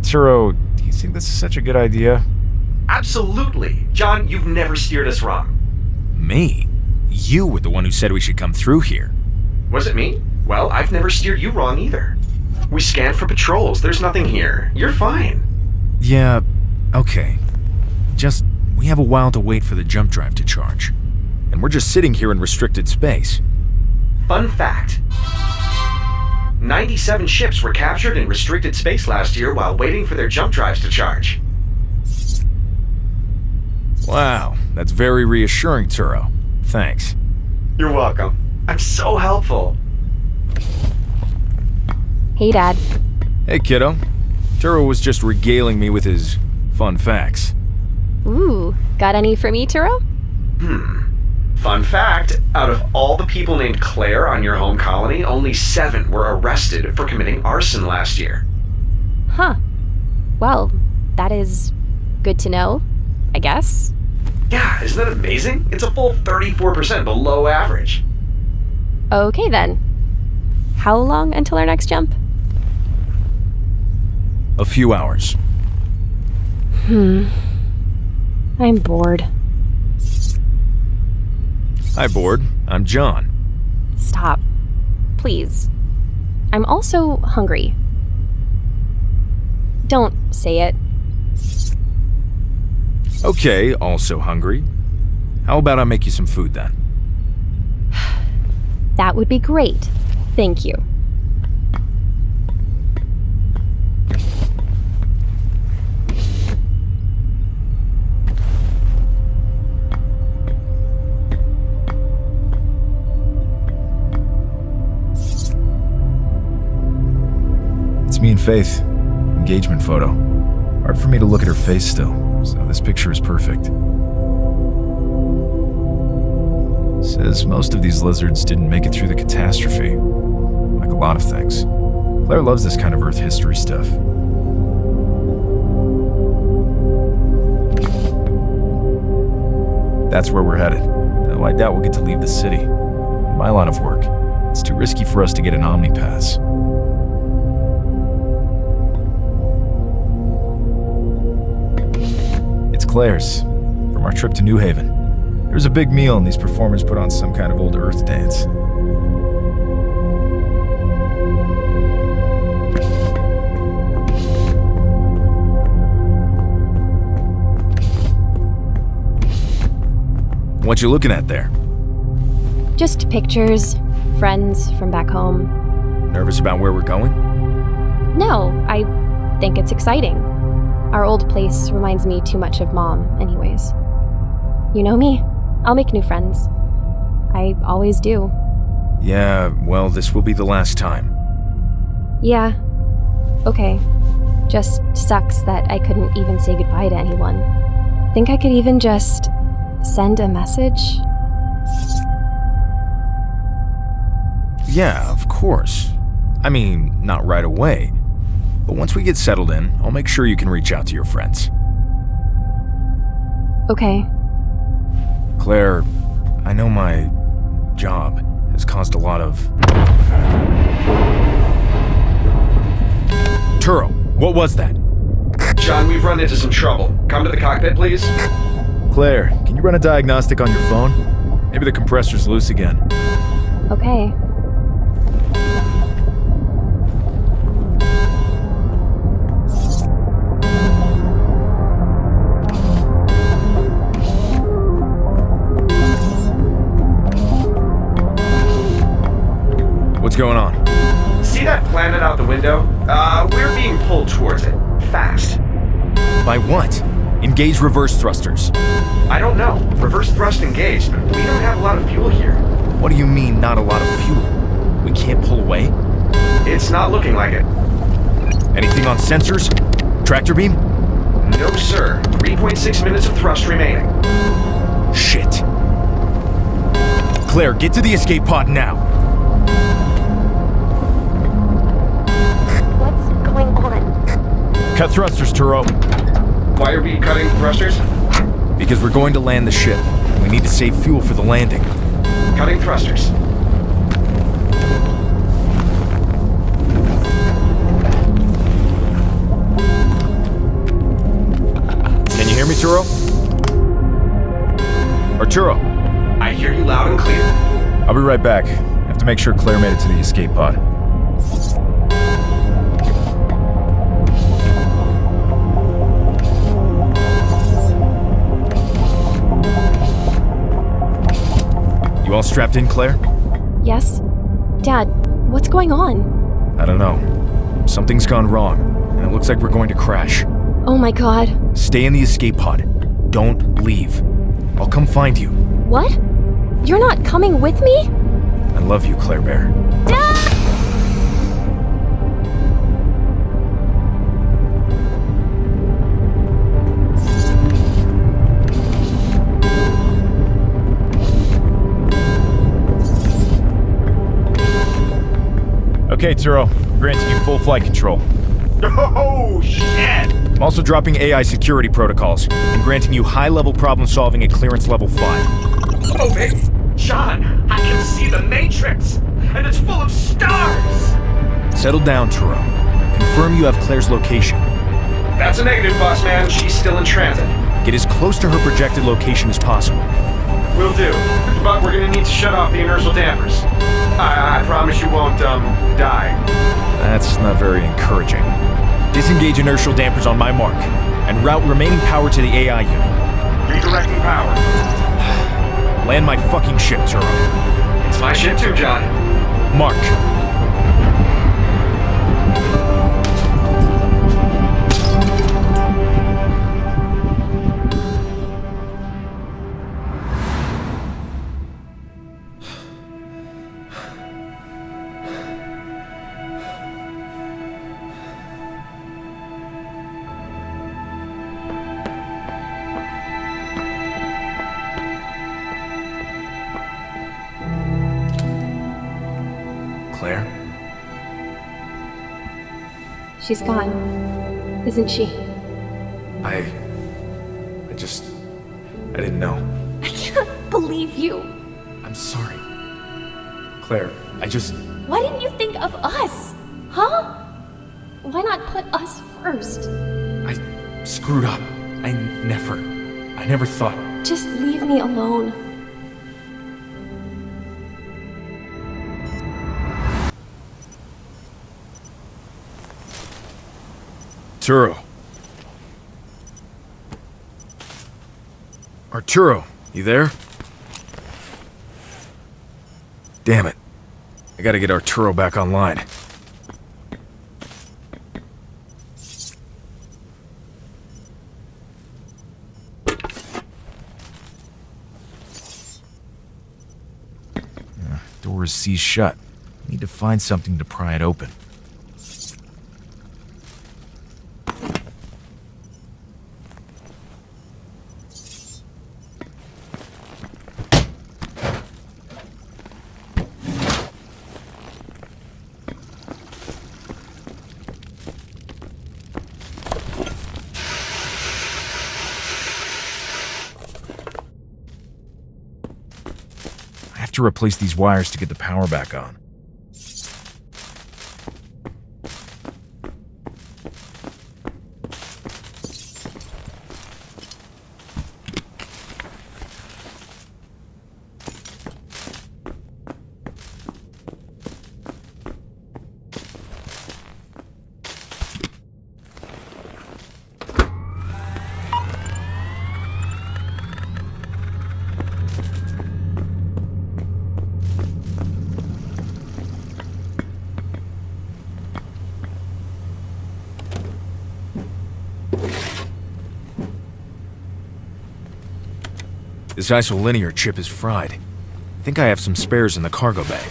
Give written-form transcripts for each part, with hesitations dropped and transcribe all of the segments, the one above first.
Turo, do you think this is such a good idea? Absolutely. John, you've never steered us wrong. Me? You were the one who said we should come through here. Was it me? Well, I've never steered you wrong either. We scanned for patrols. There's nothing here. You're fine. Yeah, okay. Just, we have a while to wait for the jump drive to charge. And we're just sitting here in restricted space. Fun fact. 97 ships were captured in restricted space last year while waiting for their jump drives to charge. Wow, that's very reassuring, Turo. Thanks. You're welcome. I'm so helpful. Hey, Dad. Hey, kiddo. Turo was just regaling me with his fun facts. Ooh, got any for me, Turo? Fun fact, out of all the people named Claire on your home colony, only 7 were arrested for committing arson last year. Huh. Well, that is good to know, I guess. Yeah, isn't that amazing? It's a full 34% below average. Okay, then. How long until our next jump? A few hours. I'm bored. Hi, Board. I'm John. Stop. Please. I'm also hungry. Don't say it. Okay, also hungry. How about I make you some food then? That would be great. Thank you. It's me and Faith. Engagement photo. Hard for me to look at her face still, so this picture is perfect. Says most of these lizards didn't make it through the catastrophe. Like a lot of things. Claire loves this kind of Earth history stuff. That's where we're headed, though I doubt we'll get to leave the city. In my line of work, it's too risky for us to get an Omni Pass. It's Claire's, from our trip to New Haven. There was a big meal and these performers put on some kind of old Earth dance. What you looking at there? Just pictures, friends from back home. Nervous about where we're going? No, I think it's exciting. Our old place reminds me too much of Mom, anyways. You know me. I'll make new friends. I always do. Yeah, well, this will be the last time. Yeah. Okay. Just sucks that I couldn't even say goodbye to anyone. Think I could even just send a message? Yeah, of course. I mean, not right away. But once we get settled in, I'll make sure you can reach out to your friends. Okay. Claire, I know my job has caused a lot of... Turo, what was that? John, we've run into some trouble. Come to the cockpit, please. Claire, can you run a diagnostic on your phone? Maybe the compressor's loose again. Okay. What's going on? See that planet out the window? We're being pulled towards it. Fast. By what? Engage reverse thrusters. I don't know. Reverse thrust engaged, but we don't have a lot of fuel here. What do you mean, not a lot of fuel? We can't pull away? It's not looking like it. Anything on sensors? Tractor beam? No, sir. 3.6 minutes of thrust remaining. Shit. Claire, get to the escape pod now. What's going on? Cut thrusters, Turo. Why are we cutting thrusters? Because we're going to land the ship. We need to save fuel for the landing. Cutting thrusters. Turo. I hear you loud and clear. I'll be right back. I have to make sure Claire made it to the escape pod. You all strapped in, Claire? Yes? Dad, what's going on? I don't know. Something's gone wrong, and it looks like we're going to crash. Oh my god. Stay in the escape pod. Don't leave. I'll come find you. What? You're not coming with me? I love you, Claire Bear. Dad! Okay, Turo. Granting you full flight control. Oh, shit! I'm also dropping AI security protocols and granting you high-level problem-solving at clearance level 5. Oh, baby! John, I can see the Matrix, and it's full of stars! Settle down, Turo. Confirm you have Claire's location. That's a negative, boss man. She's still in transit. Get as close to her projected location as possible. Will do. But we're gonna need to shut off the inertial dampers. I promise you won't, die. That's not very encouraging. Disengage inertial dampers on my mark, and route remaining power to the AI unit. Redirecting power. Land my fucking ship, Turo. It's my ship too, John. Mark. Claire? She's gone, isn't she? I didn't know. I can't believe you. I'm sorry. Claire, Why didn't you think of us? Huh? Why not put us first? I screwed up. I never thought. Just leave me alone. Arturo. Arturo, you there? Damn it. I gotta get Arturo back online. Door is seized shut. Need to find something to pry it open. I have to replace these wires to get the power back on. This isolinear chip is fried. I think I have some spares in the cargo bay.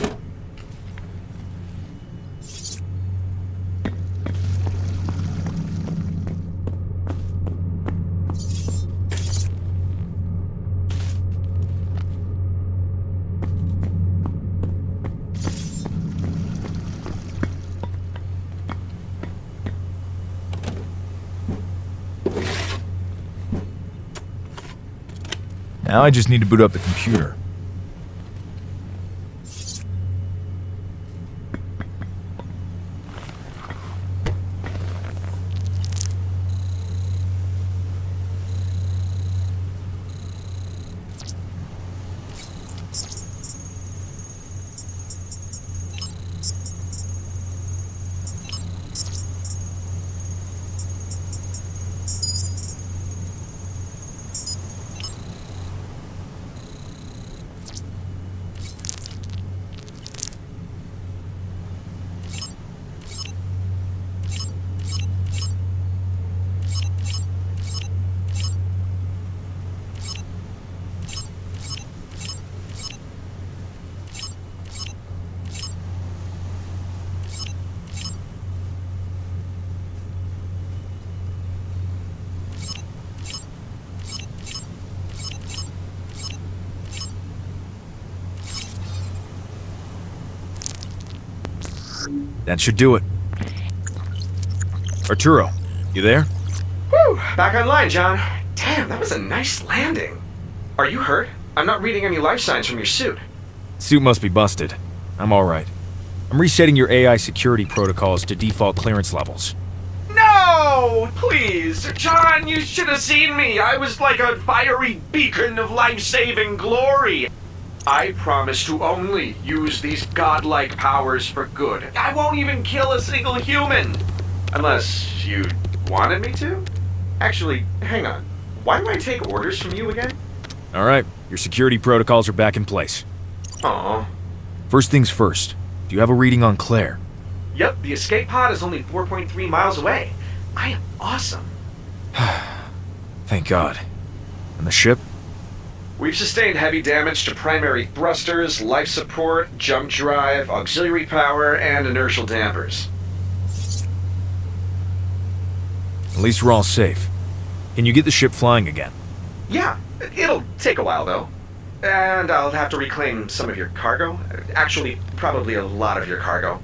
Now I just need to boot up the computer. That should do it. Arturo, you there? Whew, back online, John. Damn, that was a nice landing. Are you hurt? I'm not reading any life signs from your suit. Suit must be busted. I'm alright. I'm resetting your AI security protocols to default clearance levels. No! Please! John, you should have seen me! I was like a fiery beacon of life-saving glory! I promise to only use these godlike powers for good. I won't even kill a single human! Unless you wanted me to? Actually, hang on. Why do I take orders from you again? Alright, your security protocols are back in place. Aww. First things first, do you have a reading on Claire? Yep, the escape pod is only 4.3 miles away. I am awesome. Thank God. And the ship? We've sustained heavy damage to primary thrusters, life support, jump drive, auxiliary power, and inertial dampers. At least we're all safe. Can you get the ship flying again? Yeah, it'll take a while though. And I'll have to reclaim some of your cargo. Actually, probably a lot of your cargo.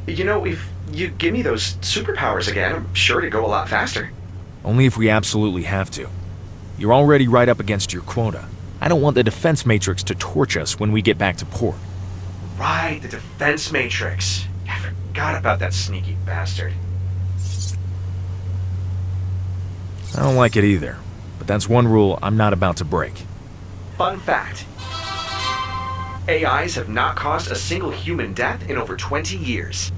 You know, if you give me those superpowers again, I'm sure to go a lot faster. Only if we absolutely have to. You're already right up against your quota. I don't want the defense matrix to torch us when we get back to port. Right, the defense matrix. I forgot about that sneaky bastard. I don't like it either, but that's one rule I'm not about to break. Fun fact. AIs have not caused a single human death in over 20 years.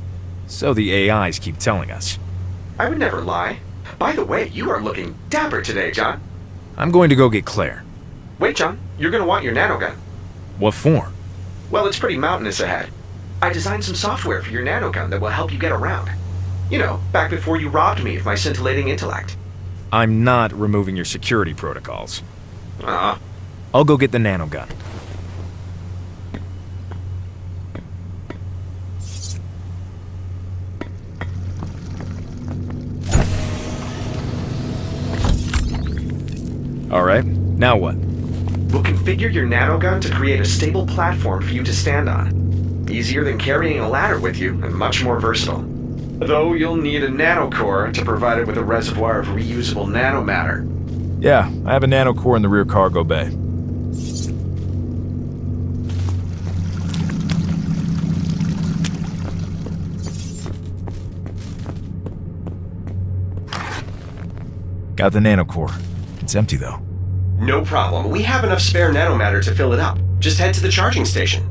So the AIs keep telling us. I would never lie. By the way, you are looking dapper today, John. I'm going to go get Claire. Wait, John. You're going to want your nanogun. What for? Well, it's pretty mountainous ahead. I designed some software for your nanogun that will help you get around. You know, back before you robbed me of my scintillating intellect. I'm not removing your security protocols. Ah. I'll go get the nanogun. Alright, now what? We'll configure your nanogun to create a stable platform for you to stand on. Easier than carrying a ladder with you, and much more versatile. Though you'll need a nanocore to provide it with a reservoir of reusable nanomatter. Yeah, I have a nanocore in the rear cargo bay. Got the nanocore. It's empty though. No problem. We have enough spare nanomatter to fill it up. Just head to the charging station.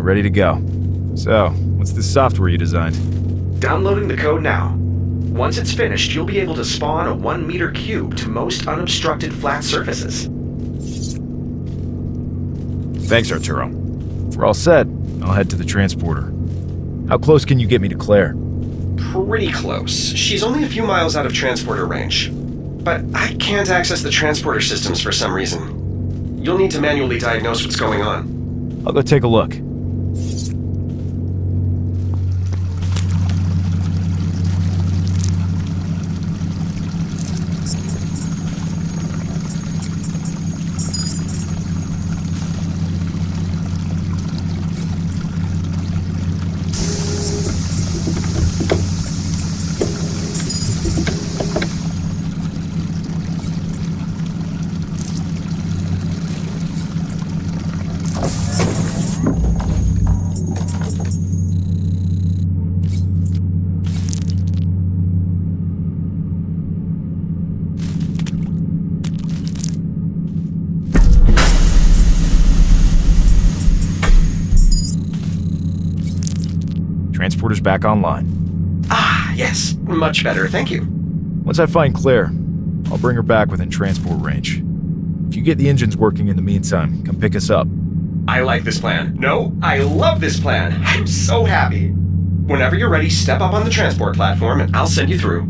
Ready to go. So, what's this software you designed? Downloading the code now. Once it's finished, you'll be able to spawn a 1-meter cube to most unobstructed flat surfaces. Thanks, Arturo. We're all set. I'll head to the transporter. How close can you get me to Claire? Pretty close. She's only a few miles out of transporter range. But I can't access the transporter systems for some reason. You'll need to manually diagnose what's going on. I'll go take a look. Transporter's back online. Ah, yes. Much better, thank you. Once I find Claire, I'll bring her back within transport range. If you get the engines working in the meantime, come pick us up. I like this plan. No, I love this plan. I'm so happy. Whenever you're ready, step up on the transport platform and I'll send you through.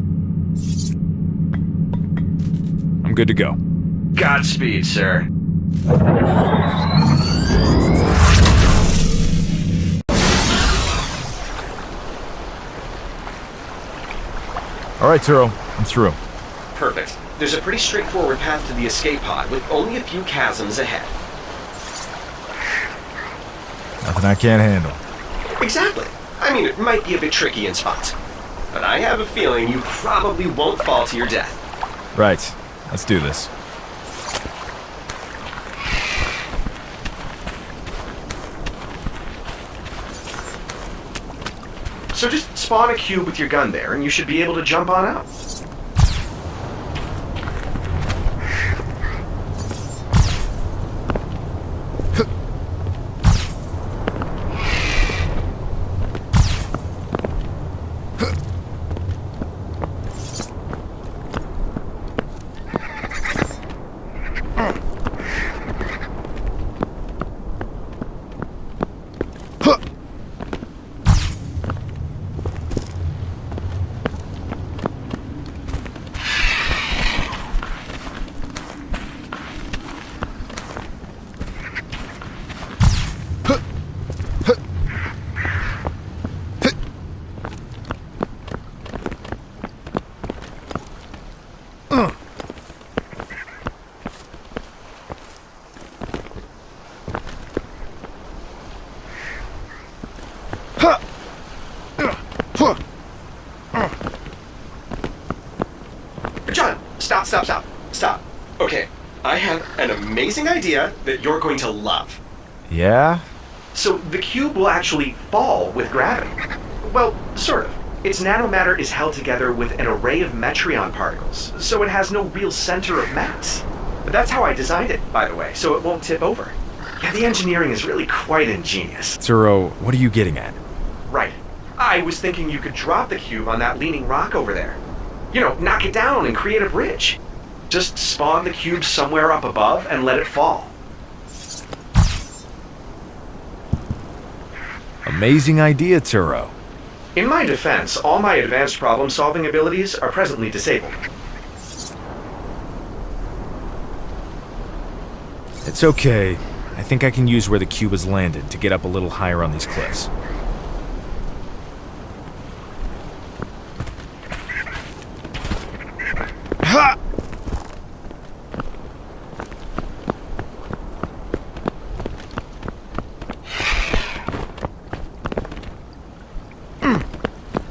good to go. Godspeed, sir. All right, Turo, I'm through. Perfect. There's a pretty straightforward path to the escape pod with only a few chasms ahead. Nothing I can't handle. Exactly. I mean, it might be a bit tricky in spots, but I have a feeling you probably won't fall to your death. Right. Let's do this. So just spawn a cube with your gun there, and you should be able to jump on out. John, stop. Okay, I have an amazing idea that you're going to love. Yeah? So the cube will actually fall with gravity. Well, sort of. Its nanomatter is held together with an array of metreon particles, so it has no real center of mass. But that's how I designed it, by the way, so it won't tip over. Yeah, the engineering is really quite ingenious. Turo, what are you getting at? Right. I was thinking you could drop the cube on that leaning rock over there. You know, knock it down and create a bridge. Just spawn the cube somewhere up above and let it fall. Amazing idea, Turo. In my defense, all my advanced problem-solving abilities are presently disabled. It's okay. I think I can use where the cube has landed to get up a little higher on these cliffs. Ha!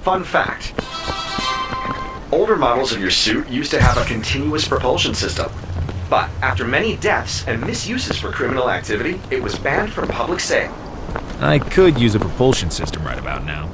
Fun fact. Older models of your suit used to have a continuous propulsion system. But after many deaths and misuses for criminal activity, it was banned from public sale. I could use a propulsion system right about now.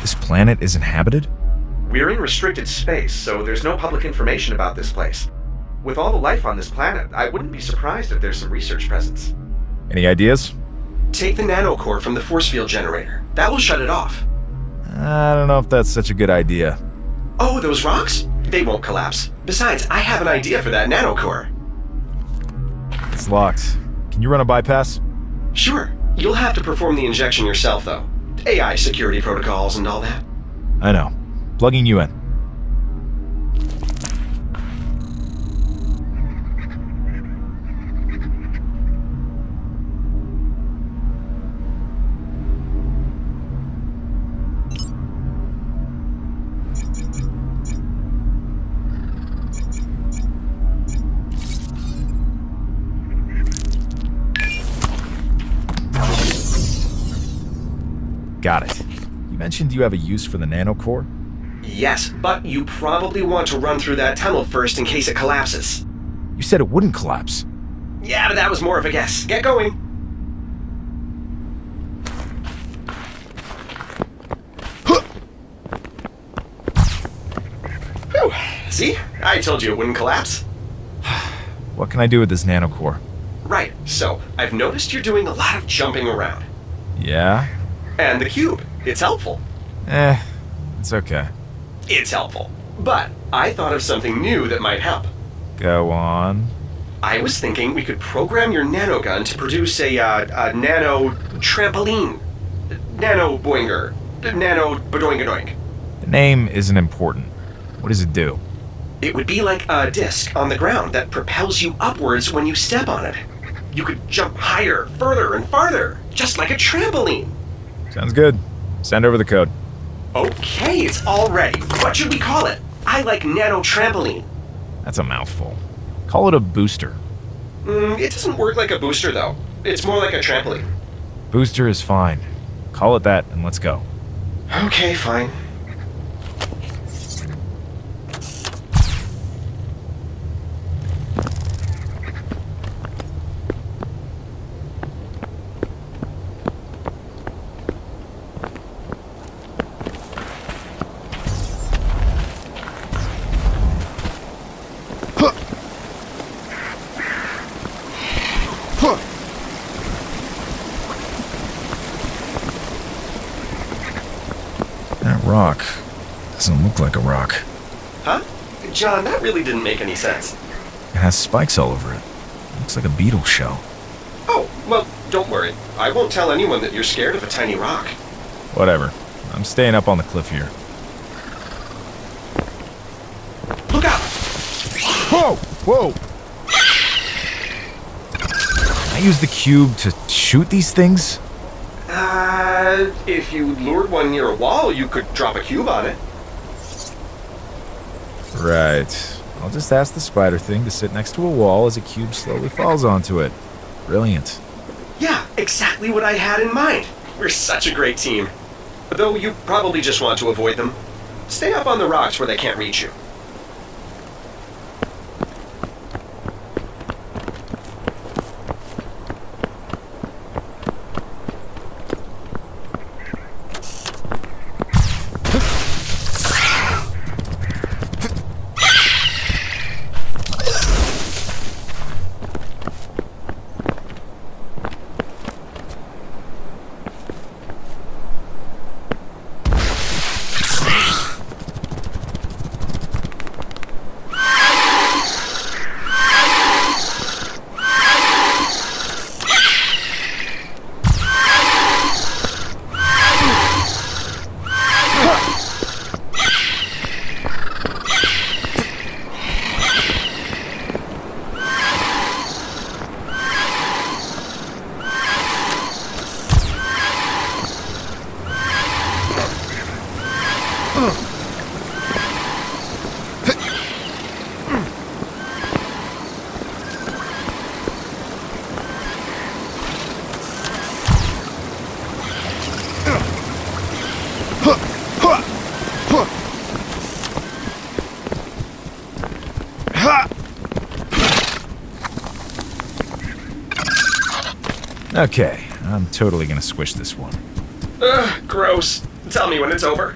This planet is inhabited? We're in restricted space, so there's no public information about this place. With all the life on this planet, I wouldn't be surprised if there's some research presence. Any ideas? Take the nanocore from the force field generator. That will shut it off. I don't know if that's such a good idea. Oh, those rocks? They won't collapse. Besides, I have an idea for that nanocore. It's locked. Can you run a bypass? Sure. You'll have to perform the injection yourself, though. AI security protocols and all that. I know. Plugging you in. Got it. You mentioned you have a use for the nanocore? Yes, but you probably want to run through that tunnel first in case it collapses. You said it wouldn't collapse. Yeah, but that was more of a guess. Get going. Whew. See? I told you it wouldn't collapse. What can I do with this nanocore? Right, so I've noticed you're doing a lot of jumping around. Yeah? And the cube. It's helpful. It's okay. It's helpful. But I thought of something new that might help. Go on. I was thinking we could program your nanogun to produce a nano trampoline. Nano boinger. Nano badoingadoink. The name isn't important. What does it do? It would be like a disc on the ground that propels you upwards when you step on it. You could jump higher, further, and farther, just like a trampoline. Sounds good. Send over the code. Okay, it's all ready. What should we call it? I like nano trampoline. That's a mouthful. Call it a booster. It doesn't work like a booster, though. It's more like a trampoline. Booster is fine. Call it that and let's go. Okay, fine. That rock doesn't look like a rock. Huh? John, that really didn't make any sense. It has spikes all over it. Looks like a beetle shell. Oh, well, don't worry. I won't tell anyone that you're scared of a tiny rock. Whatever. I'm staying up on the cliff here. Look out! Whoa! Whoa! Can I use the cube to shoot these things? If you lured one near a wall, you could drop a cube on it. Right. I'll just ask the spider thing to sit next to a wall as a cube slowly falls onto it. Brilliant. Yeah, exactly what I had in mind. We're such a great team. Though you probably just want to avoid them. Stay up on the rocks where they can't reach you. Okay, I'm totally gonna squish this one. Ugh, gross. Tell me when it's over.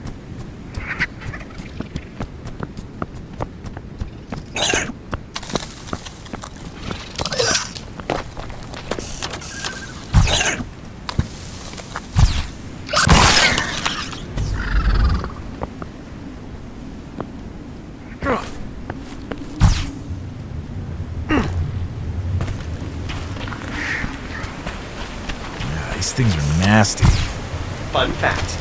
These things are nasty. Fun fact.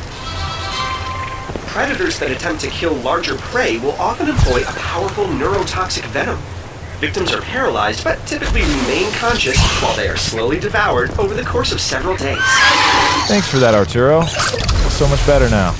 Predators that attempt to kill larger prey will often employ a powerful neurotoxic venom. Victims are paralyzed, but typically remain conscious while they are slowly devoured over the course of several days. Thanks for that, Arturo. I feel so much better now.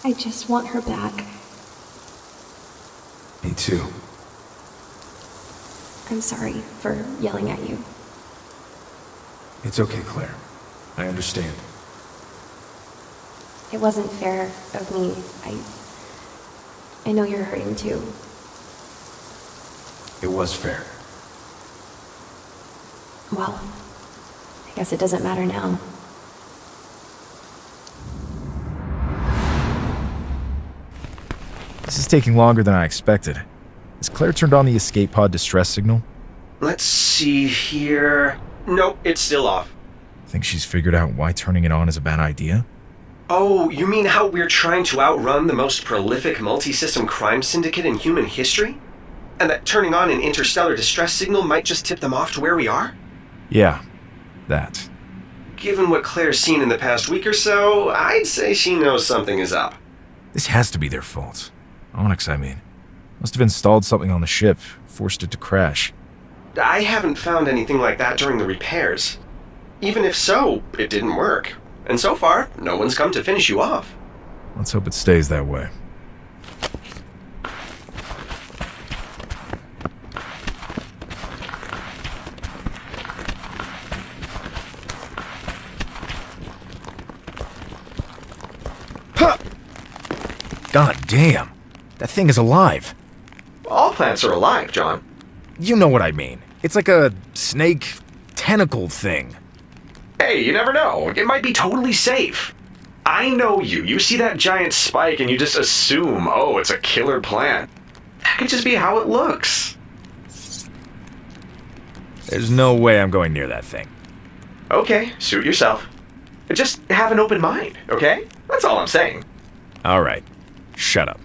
I just want her back. Me too. I'm sorry for yelling at you. It's okay, Claire. I understand. It wasn't fair of me. I know you're hurting too. It was fair. Well, I guess it doesn't matter now. This is taking longer than I expected. Has Claire turned on the escape pod distress signal? Let's see here. Nope, it's still off. Think she's figured out why turning it on is a bad idea? Oh, you mean how we're trying to outrun the most prolific multi-system crime syndicate in human history? And that turning on an interstellar distress signal might just tip them off to where we are? Yeah, that. Given what Claire's seen in the past week or so, I'd say she knows something is up. This has to be their fault. Onyx, I mean. Must have installed something on the ship, forced it to crash. I haven't found anything like that during the repairs. Even if so, it didn't work. And so far, no one's come to finish you off. Let's hope it stays that way. Huh! God damn! That thing is alive! All plants are alive, John. You know what I mean. It's like a snake tentacle thing. Hey, you never know. It might be totally safe. I know you. You see that giant spike and you just assume, oh, it's a killer plant. That could just be how it looks. There's no way I'm going near that thing. Okay, suit yourself. Just have an open mind, okay? That's all I'm saying. Alright, shut up.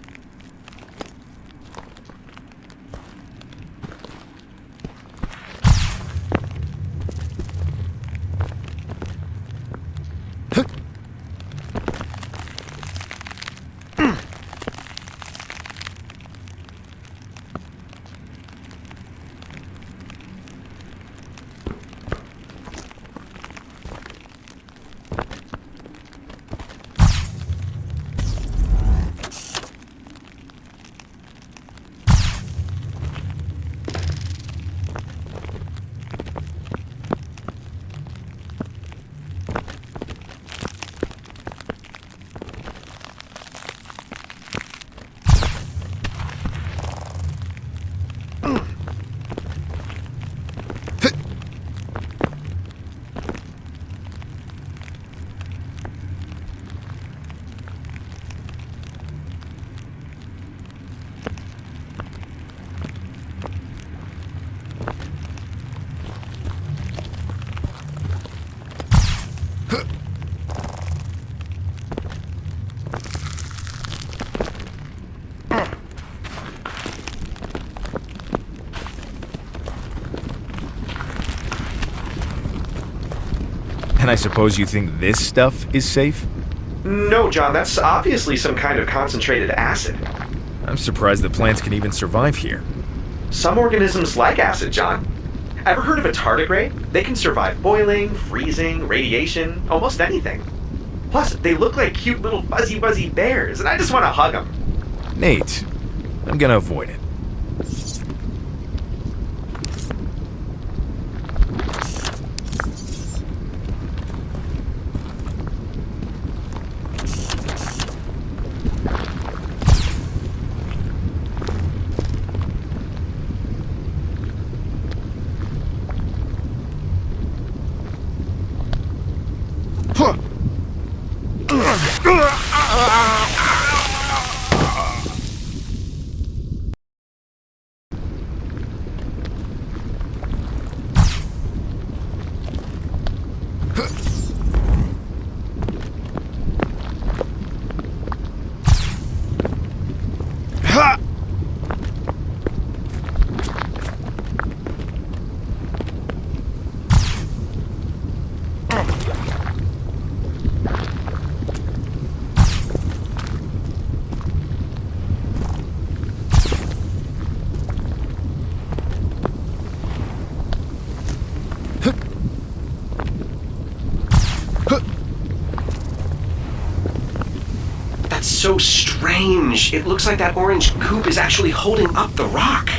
And I suppose you think this stuff is safe? No, John, that's obviously some kind of concentrated acid. I'm surprised that plants can even survive here. Some organisms like acid, John. Ever heard of a tardigrade? They can survive boiling, freezing, radiation, almost anything. Plus, they look like cute little fuzzy wuzzy bears, and I just want to hug them. Nate, I'm gonna avoid it. so strange. It looks like that orange goop is actually holding up the rock.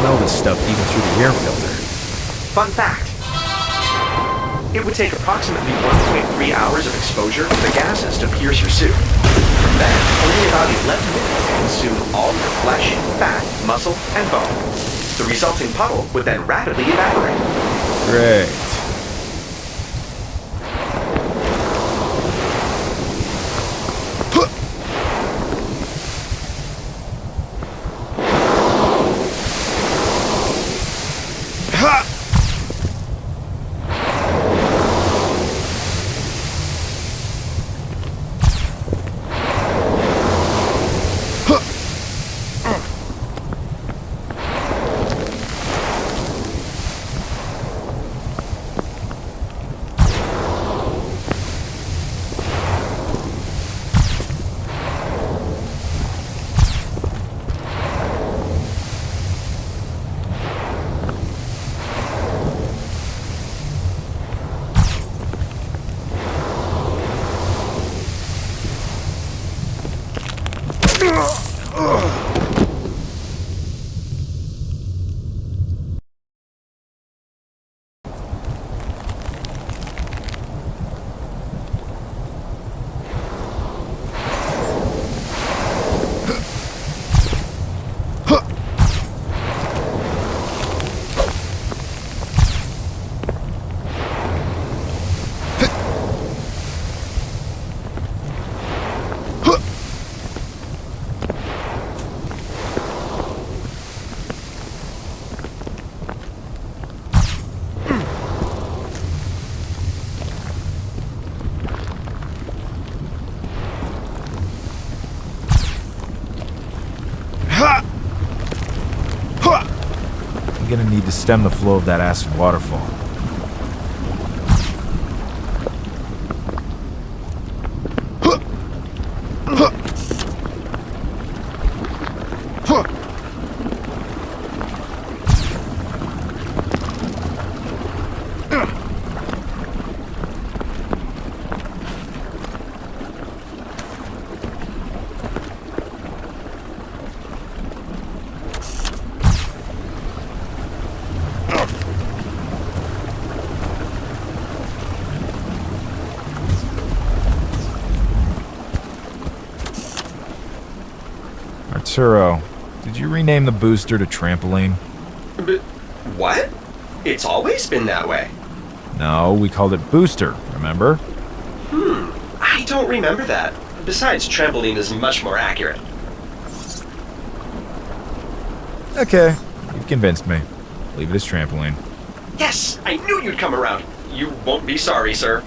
Smell this stuff even through the air filter. Fun fact. It would take approximately 1.3 hours of exposure for the gases to pierce your suit. From then, only about 11 minutes to consume all your flesh, fat, muscle, and bone. The resulting puddle would then rapidly evaporate. Great. I'm gonna need to stem the flow of that acid waterfall. Turo, did you rename the booster to Trampoline? But what? It's always been that way. No, we called it Booster, remember? I don't remember that. Besides, trampoline is much more accurate. Okay, you've convinced me. Leave it as Trampoline. Yes, I knew you'd come around. You won't be sorry, sir.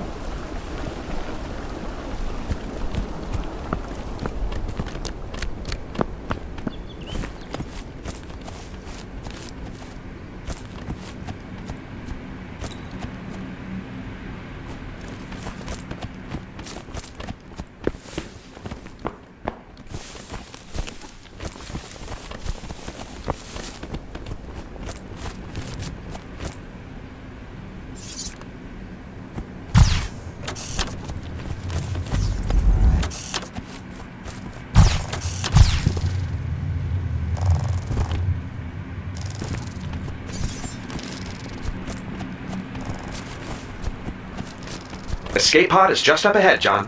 Escape pod is just up ahead, John.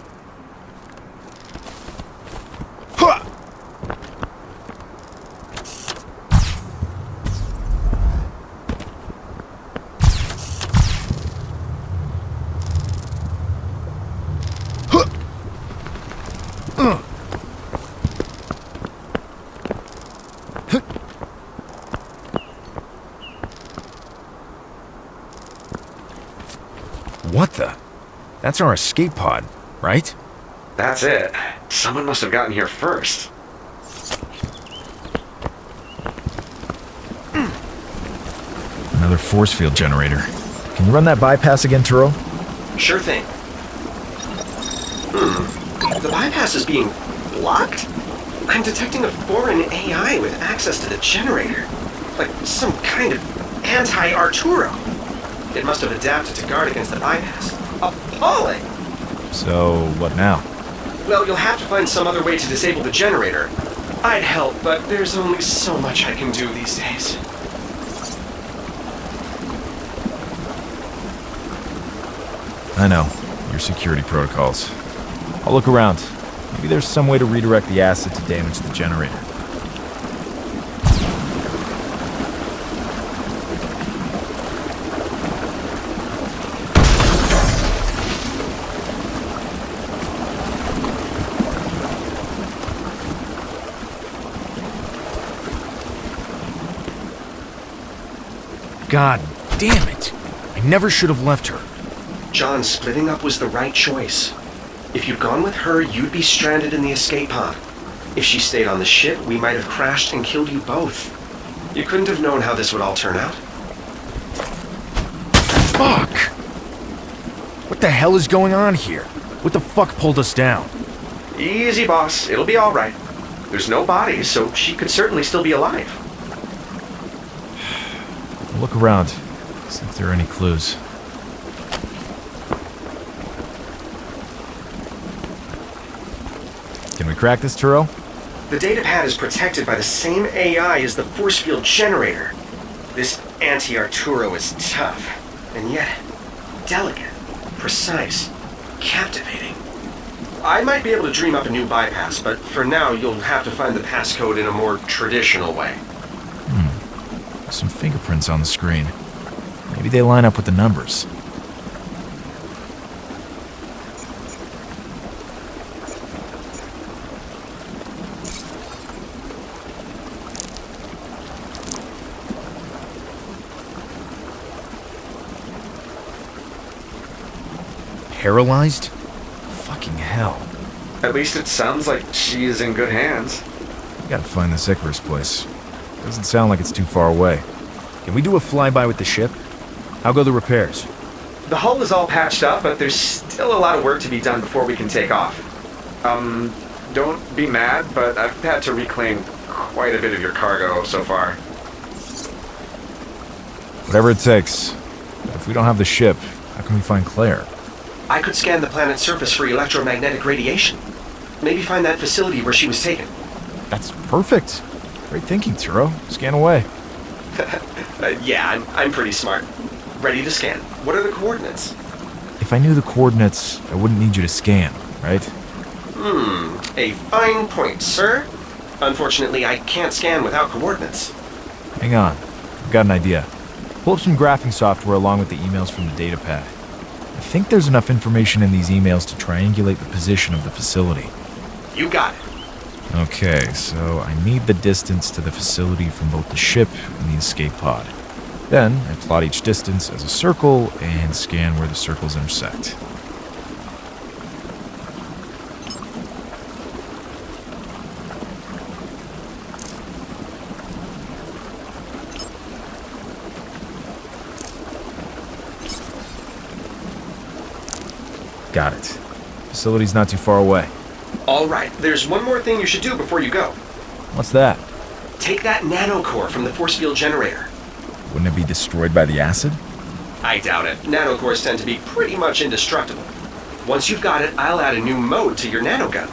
What the? That's our escape pod, right? That's it. Someone must have gotten here first. Another force field generator. Can you run that bypass again, Turo? Sure thing. The bypass is being blocked? I'm detecting a foreign AI with access to the generator. Like some kind of anti-Arturo. It must have adapted to guard against the bypass. Appalling! So, what now? Well, you'll have to find some other way to disable the generator. I'd help, but there's only so much I can do these days. I know. Your security protocols. I'll look around. Maybe there's some way to redirect the acid to damage the generator. God damn it! I never should have left her. John, splitting up was the right choice. If you'd gone with her, you'd be stranded in the escape pod. If she stayed on the ship, we might have crashed and killed you both. You couldn't have known how this would all turn out. Fuck! What the hell is going on here? What the fuck pulled us down? Easy, boss. It'll be all right. There's no bodies, so she could certainly still be alive. I'll look around. See if there are any clues. Can we crack this, Turo? The datapad is protected by the same AI as the force field generator. This anti-Arturo is tough, and yet delicate, precise, captivating. I might be able to dream up a new bypass, but for now you'll have to find the passcode in a more traditional way. Some fingerprints on the screen. Maybe they line up with the numbers. Paralyzed? Fucking hell. At least it sounds like she is in good hands. We gotta find this Icarus place. Doesn't sound like it's too far away. Can we do a flyby with the ship? How go the repairs? The hull is all patched up, but there's still a lot of work to be done before we can take off. Don't be mad, but I've had to reclaim quite a bit of your cargo so far. Whatever it takes. But if we don't have the ship, how can we find Claire? I could scan the planet's surface for electromagnetic radiation. Maybe find that facility where she was taken. That's perfect. Great thinking, Turo. Scan away. Yeah, I'm pretty smart. Ready to scan. What are the coordinates? If I knew the coordinates, I wouldn't need you to scan, right? A fine point, sir. Unfortunately, I can't scan without coordinates. Hang on. I've got an idea. Pull up some graphing software along with the emails from the data pad. I think there's enough information in these emails to triangulate the position of the facility. You got it. Okay, so I need the distance to the facility from both the ship and the escape pod. Then, I plot each distance as a circle and scan where the circles intersect. Got it. Facility's not too far away. All right, there's one more thing you should do before you go. What's that? Take that nanocore from the force field generator. Wouldn't it be destroyed by the acid? I doubt it. Nanocores tend to be pretty much indestructible. Once you've got it, I'll add a new mode to your nanogun.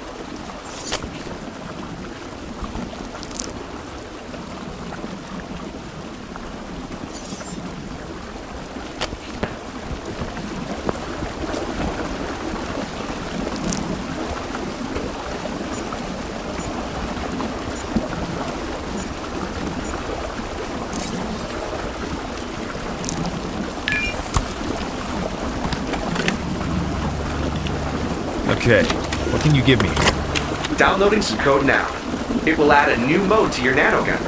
Okay, what can you give me? Downloading some code now. It will add a new mode to your nanogun.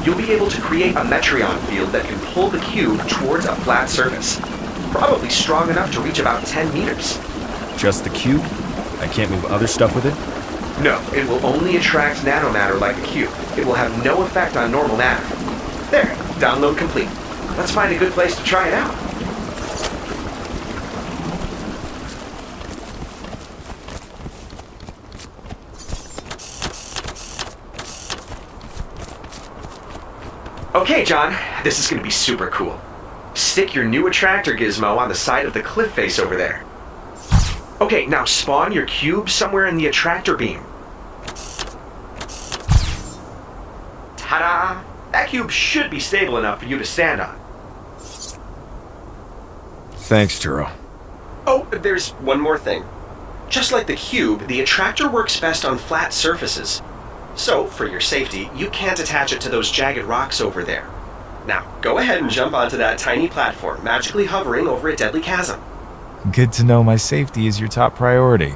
You'll be able to create a Metreon field that can pull the cube towards a flat surface. Probably strong enough to reach about 10 meters. Just the cube? I can't move other stuff with it? No, it will only attract nanomatter like a cube. It will have no effect on normal matter. There, download complete. Let's find a good place to try it out. Okay, John, this is going to be super cool. Stick your new attractor gizmo on the side of the cliff face over there. Okay, now spawn your cube somewhere in the attractor beam. Ta-da! That cube should be stable enough for you to stand on. Thanks, Turo. Oh, there's one more thing. Just like the cube, the attractor works best on flat surfaces. So, for your safety, you can't attach it to those jagged rocks over there. Now, go ahead and jump onto that tiny platform, magically hovering over a deadly chasm. Good to know my safety is your top priority.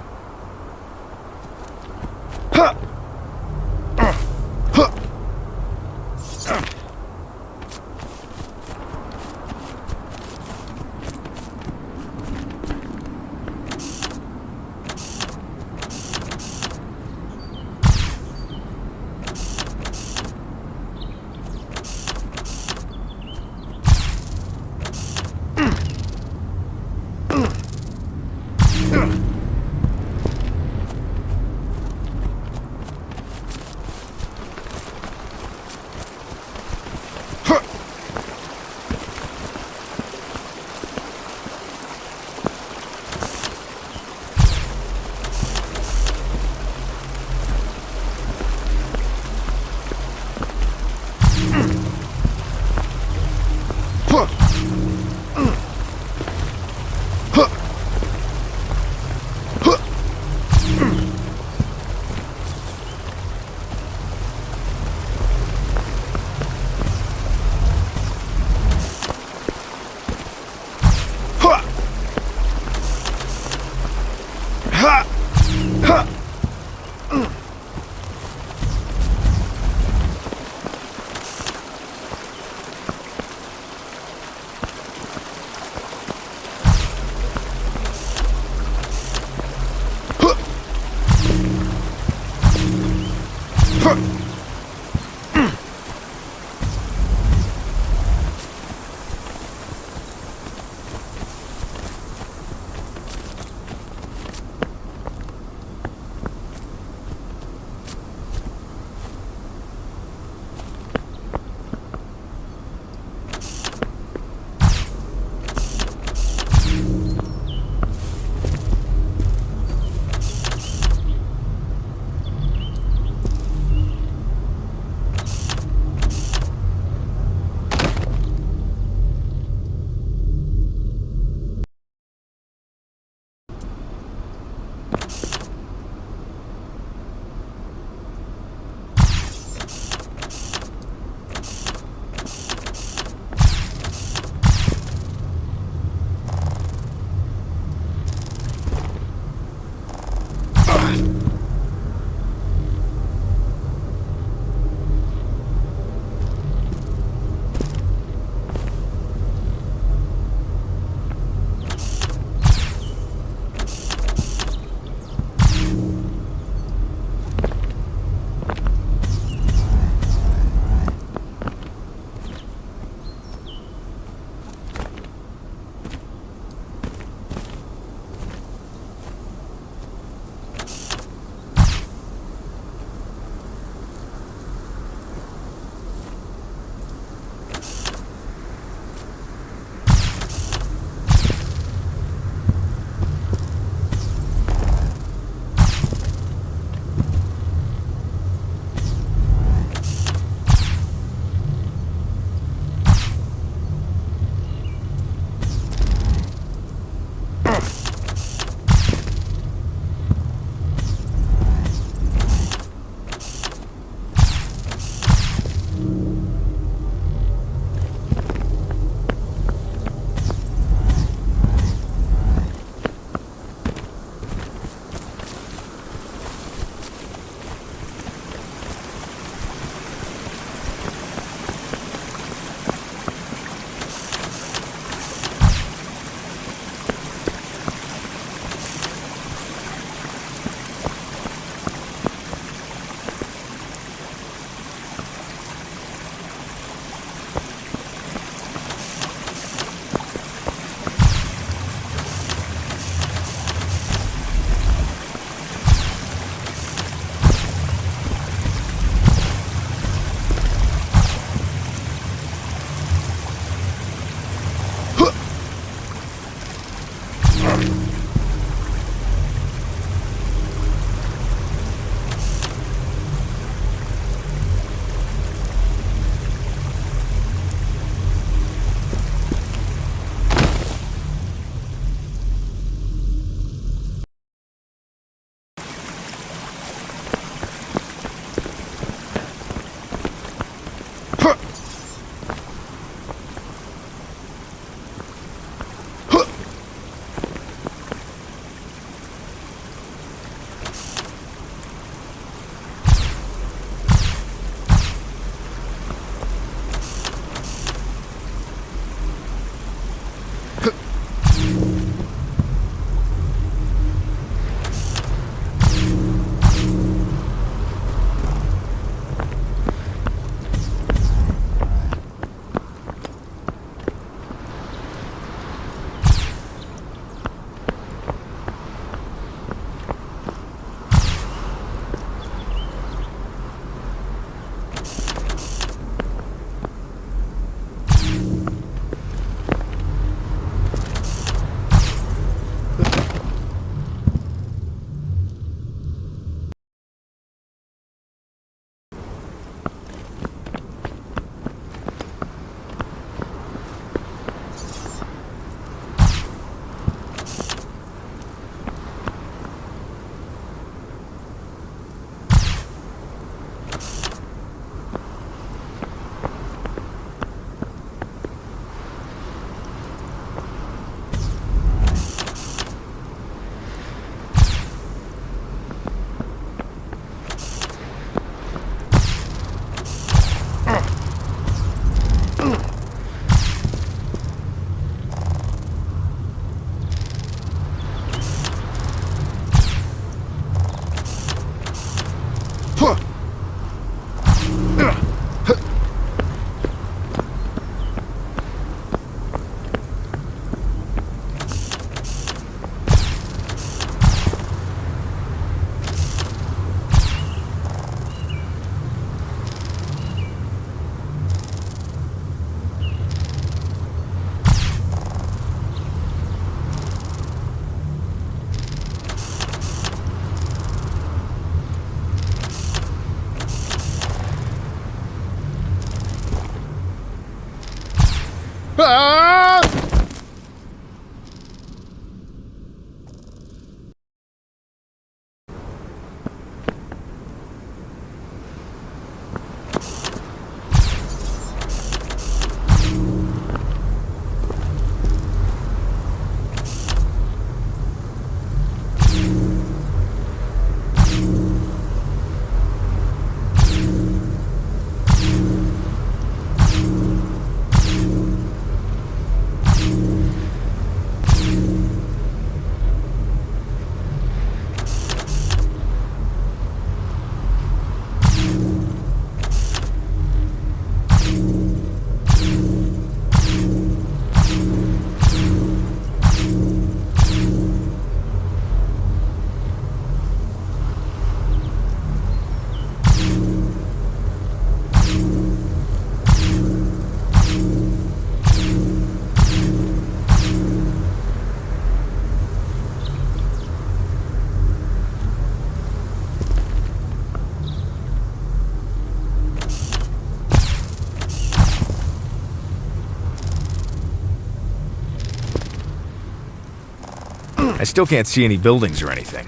I still can't see any buildings or anything.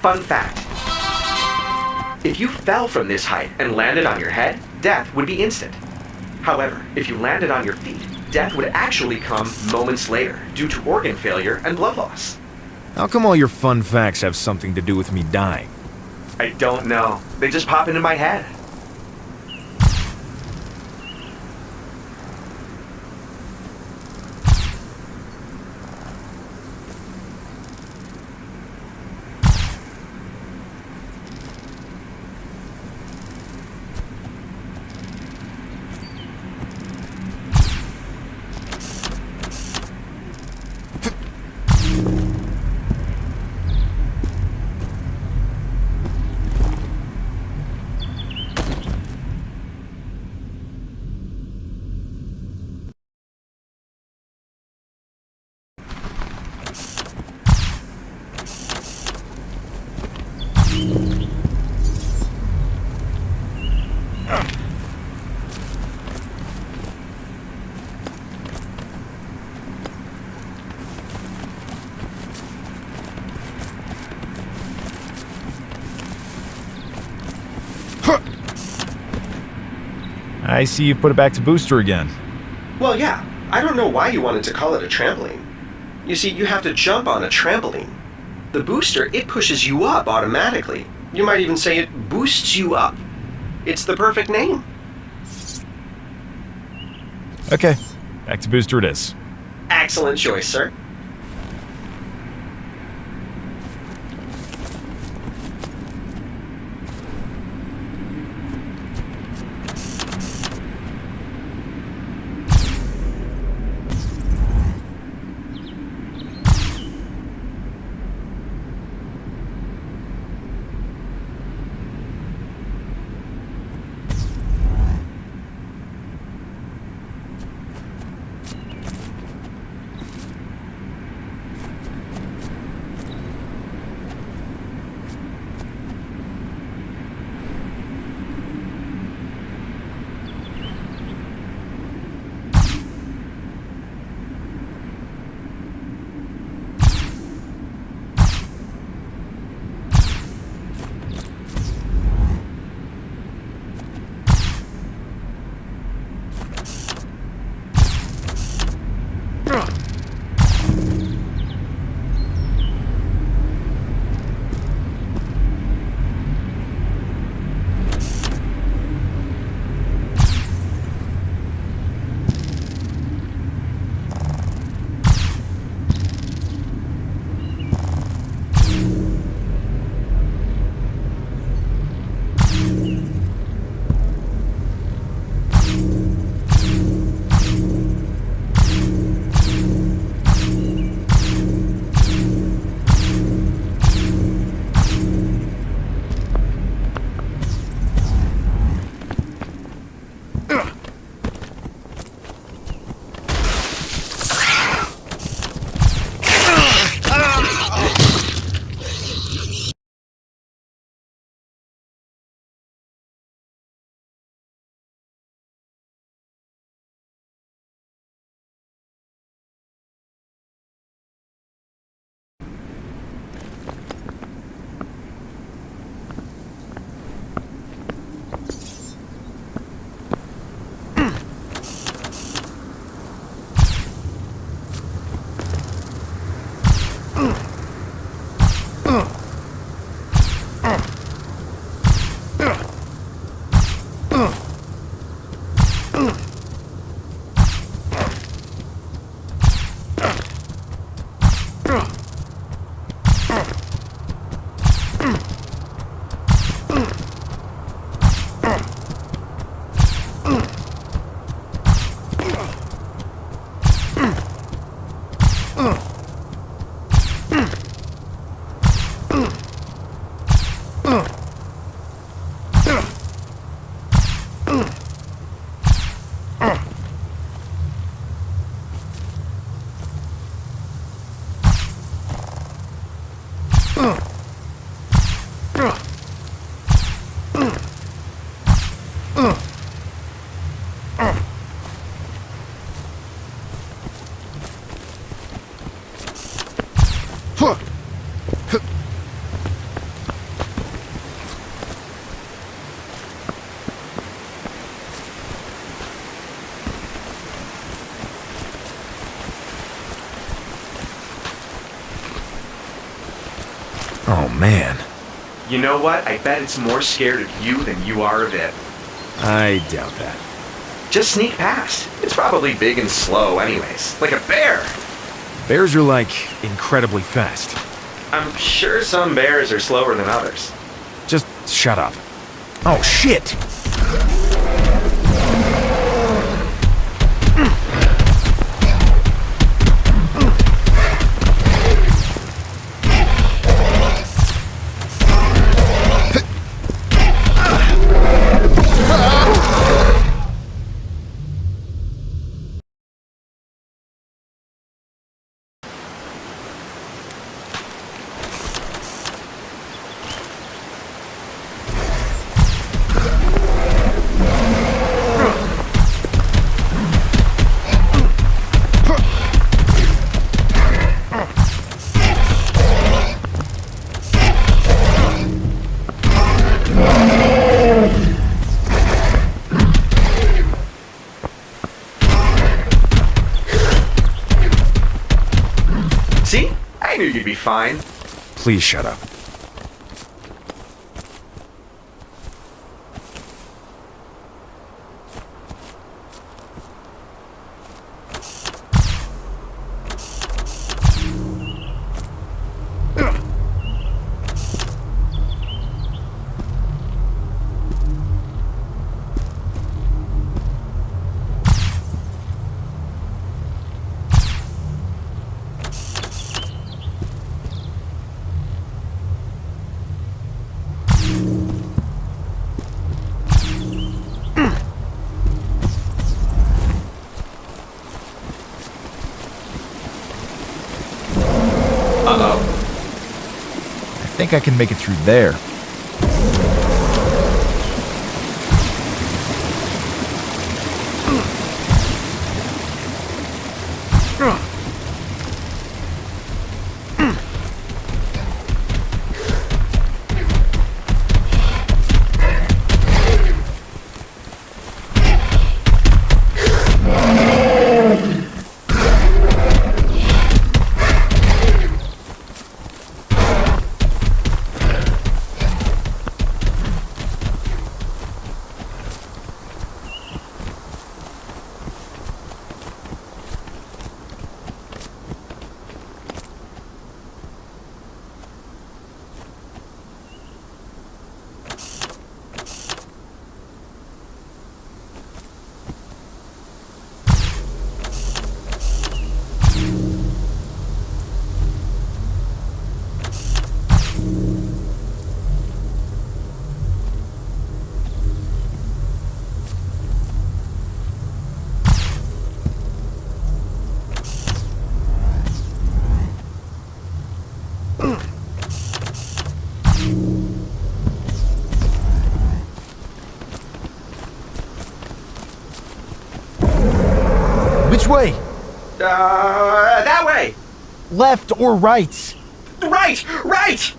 Fun fact. If you fell from this height and landed on your head, death would be instant. However, if you landed on your feet, death would actually come moments later due to organ failure and blood loss. How come all your fun facts have something to do with me dying? I don't know. They just pop into my head. I see you put it back to booster again. Well, yeah. I don't know why you wanted to call it a trampoline. You see, you have to jump on a trampoline. The booster, it pushes you up automatically. You might even say it boosts you up. It's the perfect name. Okay, back to booster it is. Excellent choice, sir. Oh, man. You know what? I bet it's more scared of you than you are of it. I doubt that. Just sneak past. It's probably big and slow anyways. Like a bear. Bears are, like, incredibly fast. I'm sure some bears are slower than others. Just shut up. Oh, shit! See? I knew you'd be fine. Please shut up. I think I can make it through there. Which way? That way! Left or right? Right! Right!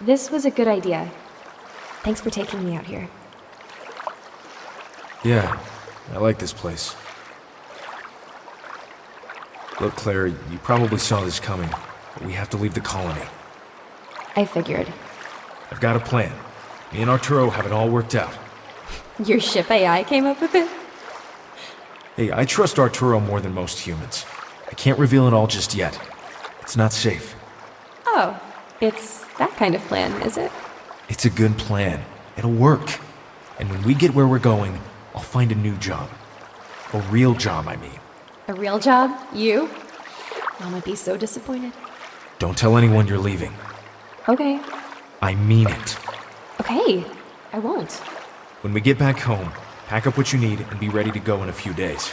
This was a good idea. Thanks for taking me out here. Yeah, I like this place. Look, Claire, you probably saw this coming, but we have to leave the colony. I figured. I've got a plan. Me and Arturo have it all worked out. Your ship AI came up with it? Hey, I trust Arturo more than most humans. I can't reveal it all just yet. It's not safe. Oh, it's that kind of plan, is it? It's a good plan. It'll work. And when we get where we're going, I'll find a new job. A real job, I mean. A real job? You? Mom would be so disappointed. Don't tell anyone you're leaving. Okay. I mean it. Okay, I won't. When we get back home, pack up what you need and be ready to go in a few days.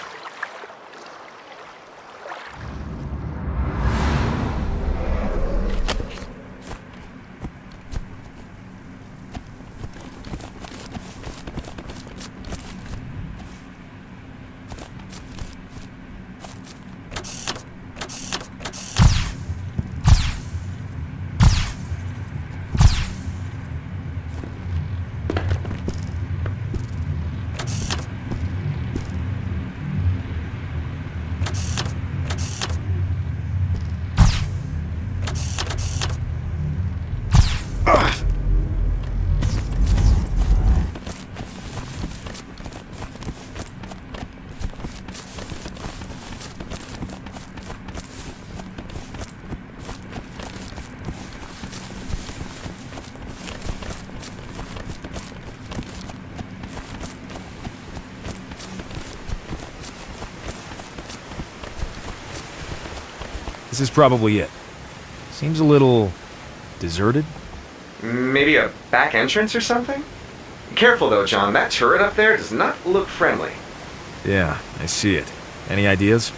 This is probably it. Seems a little deserted. Maybe a back entrance or something? Careful though, John. That turret up there does not look friendly. Yeah, I see it. Any ideas?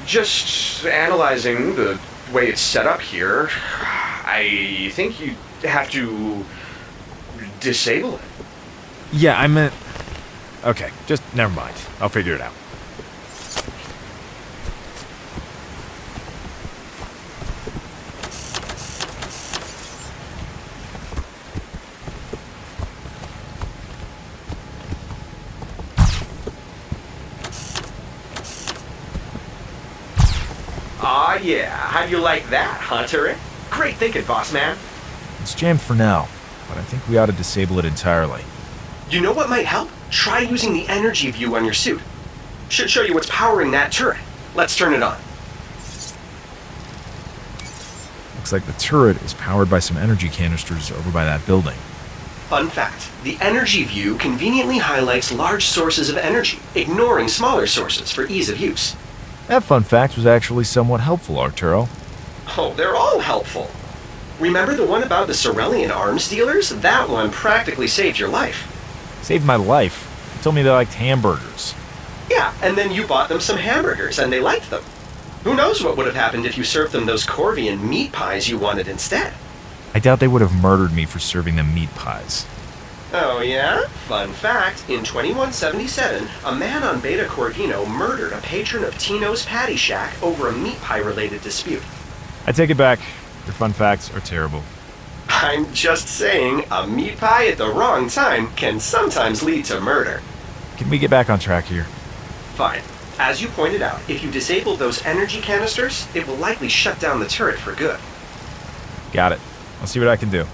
Just analyzing the way it's set up here, I think you have to disable it. Yeah, I meant... Okay, just never mind. I'll figure it out. Ah, yeah. How'd you like that, Hunter? Great thinking, boss man. It's jammed for now, but I think we ought to disable it entirely. You know what might help? Try using the energy view on your suit. Should show you what's powering that turret. Let's turn it on. Looks like the turret is powered by some energy canisters over by that building. Fun fact, the energy view conveniently highlights large sources of energy, ignoring smaller sources for ease of use. That fun fact was actually somewhat helpful, Arturo. Oh, they're all helpful. Remember the one about the Cerulean arms dealers? That one practically saved your life. Saved my life. They told me they liked hamburgers. Yeah, and then you bought them some hamburgers and they liked them. Who knows what would have happened if you served them those Corvian meat pies you wanted instead? I doubt they would have murdered me for serving them meat pies. Oh yeah? Fun fact, in 2177, a man on Beta Corvino murdered a patron of Tino's Patty Shack over a meat pie related dispute. I take it back. Your fun facts are terrible. I'm just saying, a meat pie at the wrong time can sometimes lead to murder. Can we get back on track here? Fine. As you pointed out, if you disable those energy canisters, it will likely shut down the turret for good. Got it. I'll see what I can do.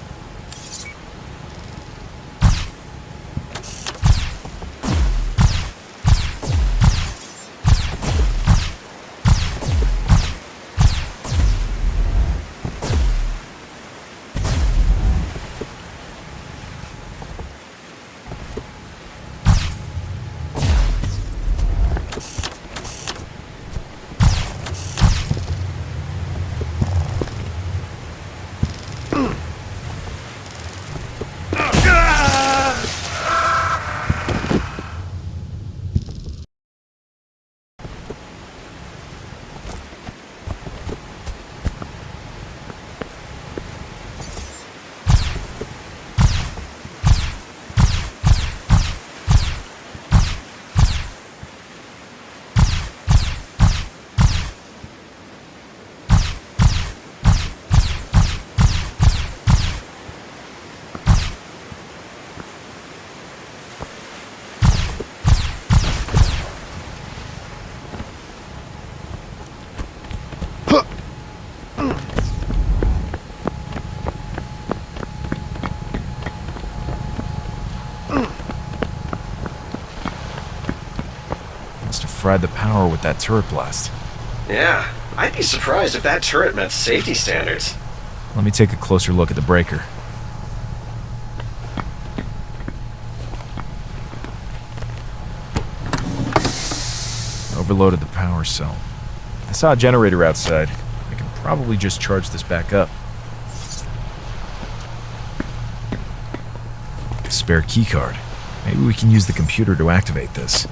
Must have fried the power with that turret blast. Yeah, I'd be surprised if that turret met safety standards. Let me take a closer look at the breaker. Overloaded the power cell. I saw a generator outside. I can probably just charge this back up. Spare keycard. Maybe we can use the computer to activate this.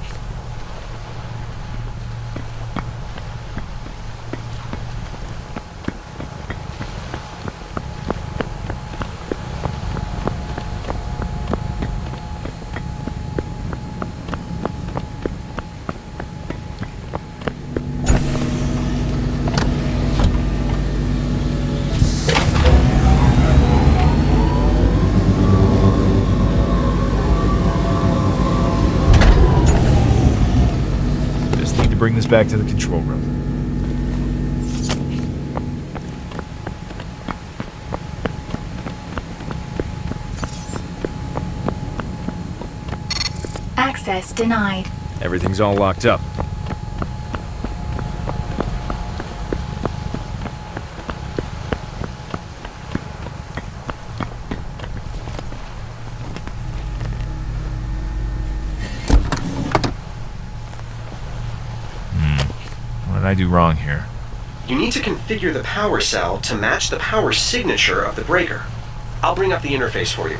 Bring this back to the control room. Access denied. Everything's all locked up. What did I do wrong here? You need to configure the power cell to match the power signature of the breaker. I'll bring up the interface for you.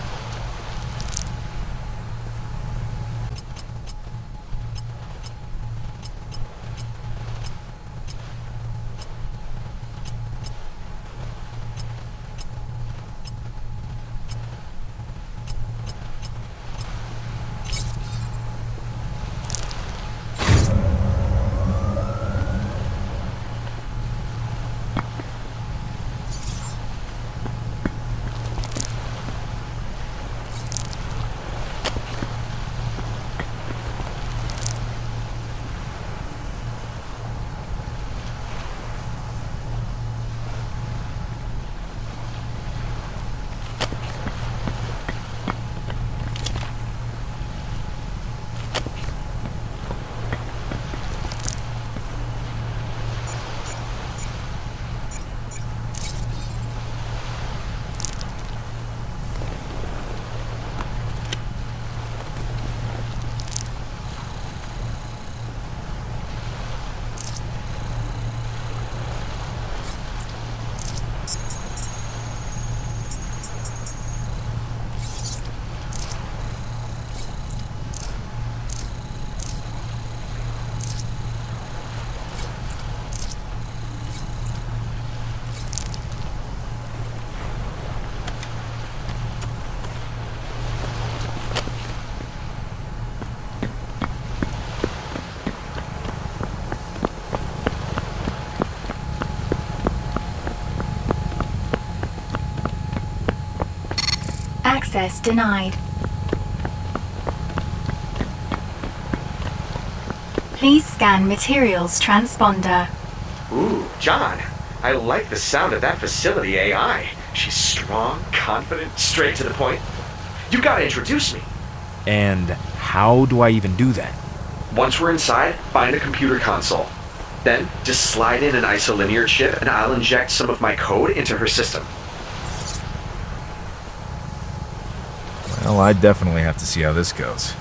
Access denied. Please scan materials transponder. Ooh, John, I like the sound of that facility AI. She's strong, confident, straight to the point. You gotta introduce me. And how do I even do that? Once we're inside, find a computer console. Then, just slide in an isolinear chip and I'll inject some of my code into her system. Well, I definitely have to see how this goes.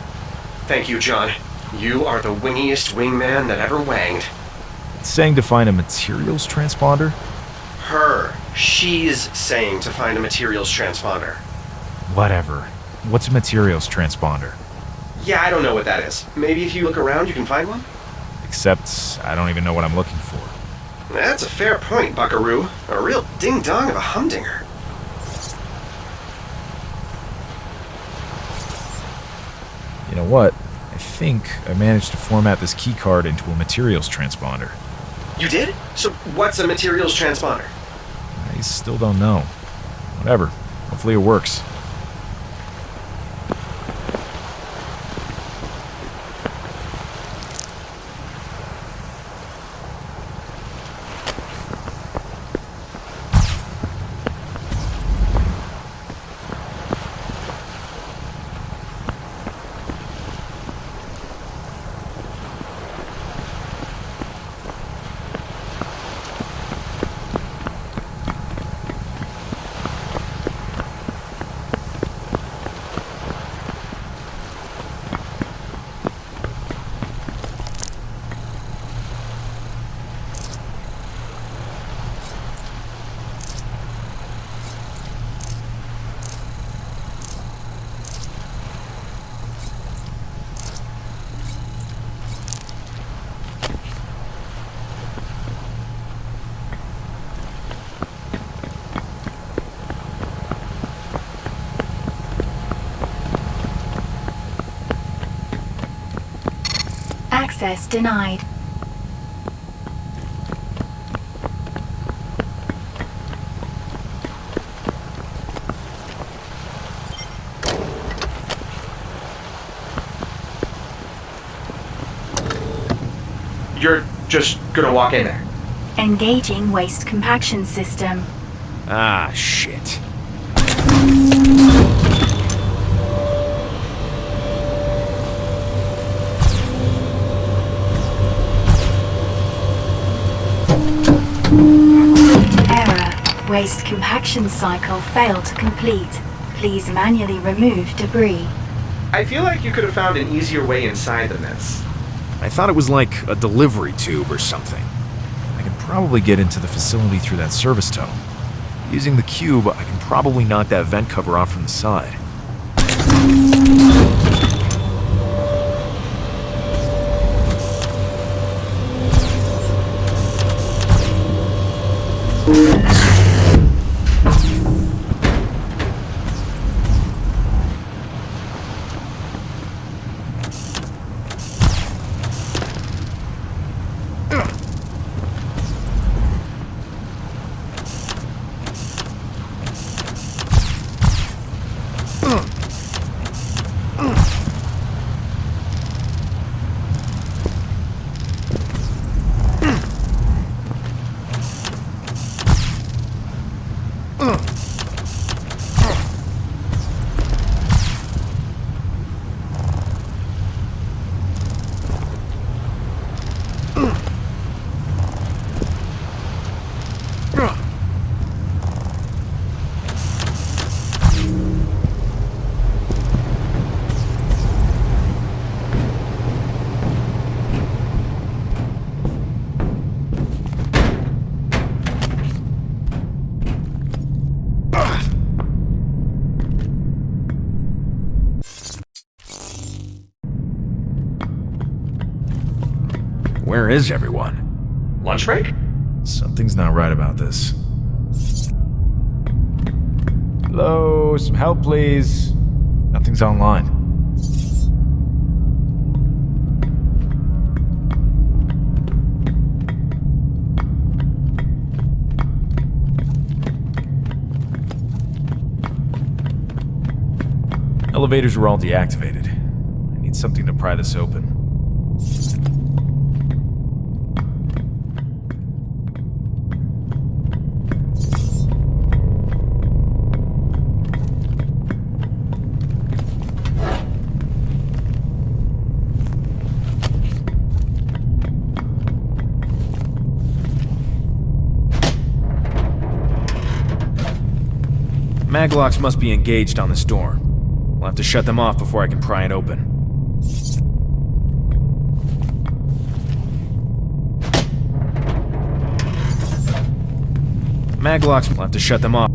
Thank you, John. You are the wingiest wingman that ever wanged. It's saying to find a materials transponder? Her. She's saying to find a materials transponder. Whatever. What's a materials transponder? Yeah, I don't know what that is. Maybe if you look around, you can find one? Except, I don't even know what I'm looking for. That's a fair point, buckaroo. A real ding-dong of a humdinger. You know what? I think I managed to format this keycard into a materials transponder. You did? So what's a materials transponder? I still don't know. Whatever. Hopefully it works. Access denied. You're just gonna walk in there. Engaging waste compaction system. Ah, shit. Error. Waste compaction cycle failed to complete. Please manually remove debris. I feel like you could have found an easier way inside than this. I thought it was like a delivery tube or something. I can probably get into the facility through that service tunnel. Using the cube, I can probably knock that vent cover off from the side. Where is everyone? Lunch break? Something's not right about this. Hello, some help please. Nothing's online. Elevators were all deactivated. I need something to pry this open. Maglocks must be engaged on this door. We'll have to shut them off before I can pry it open. Maglocks will have to shut them off.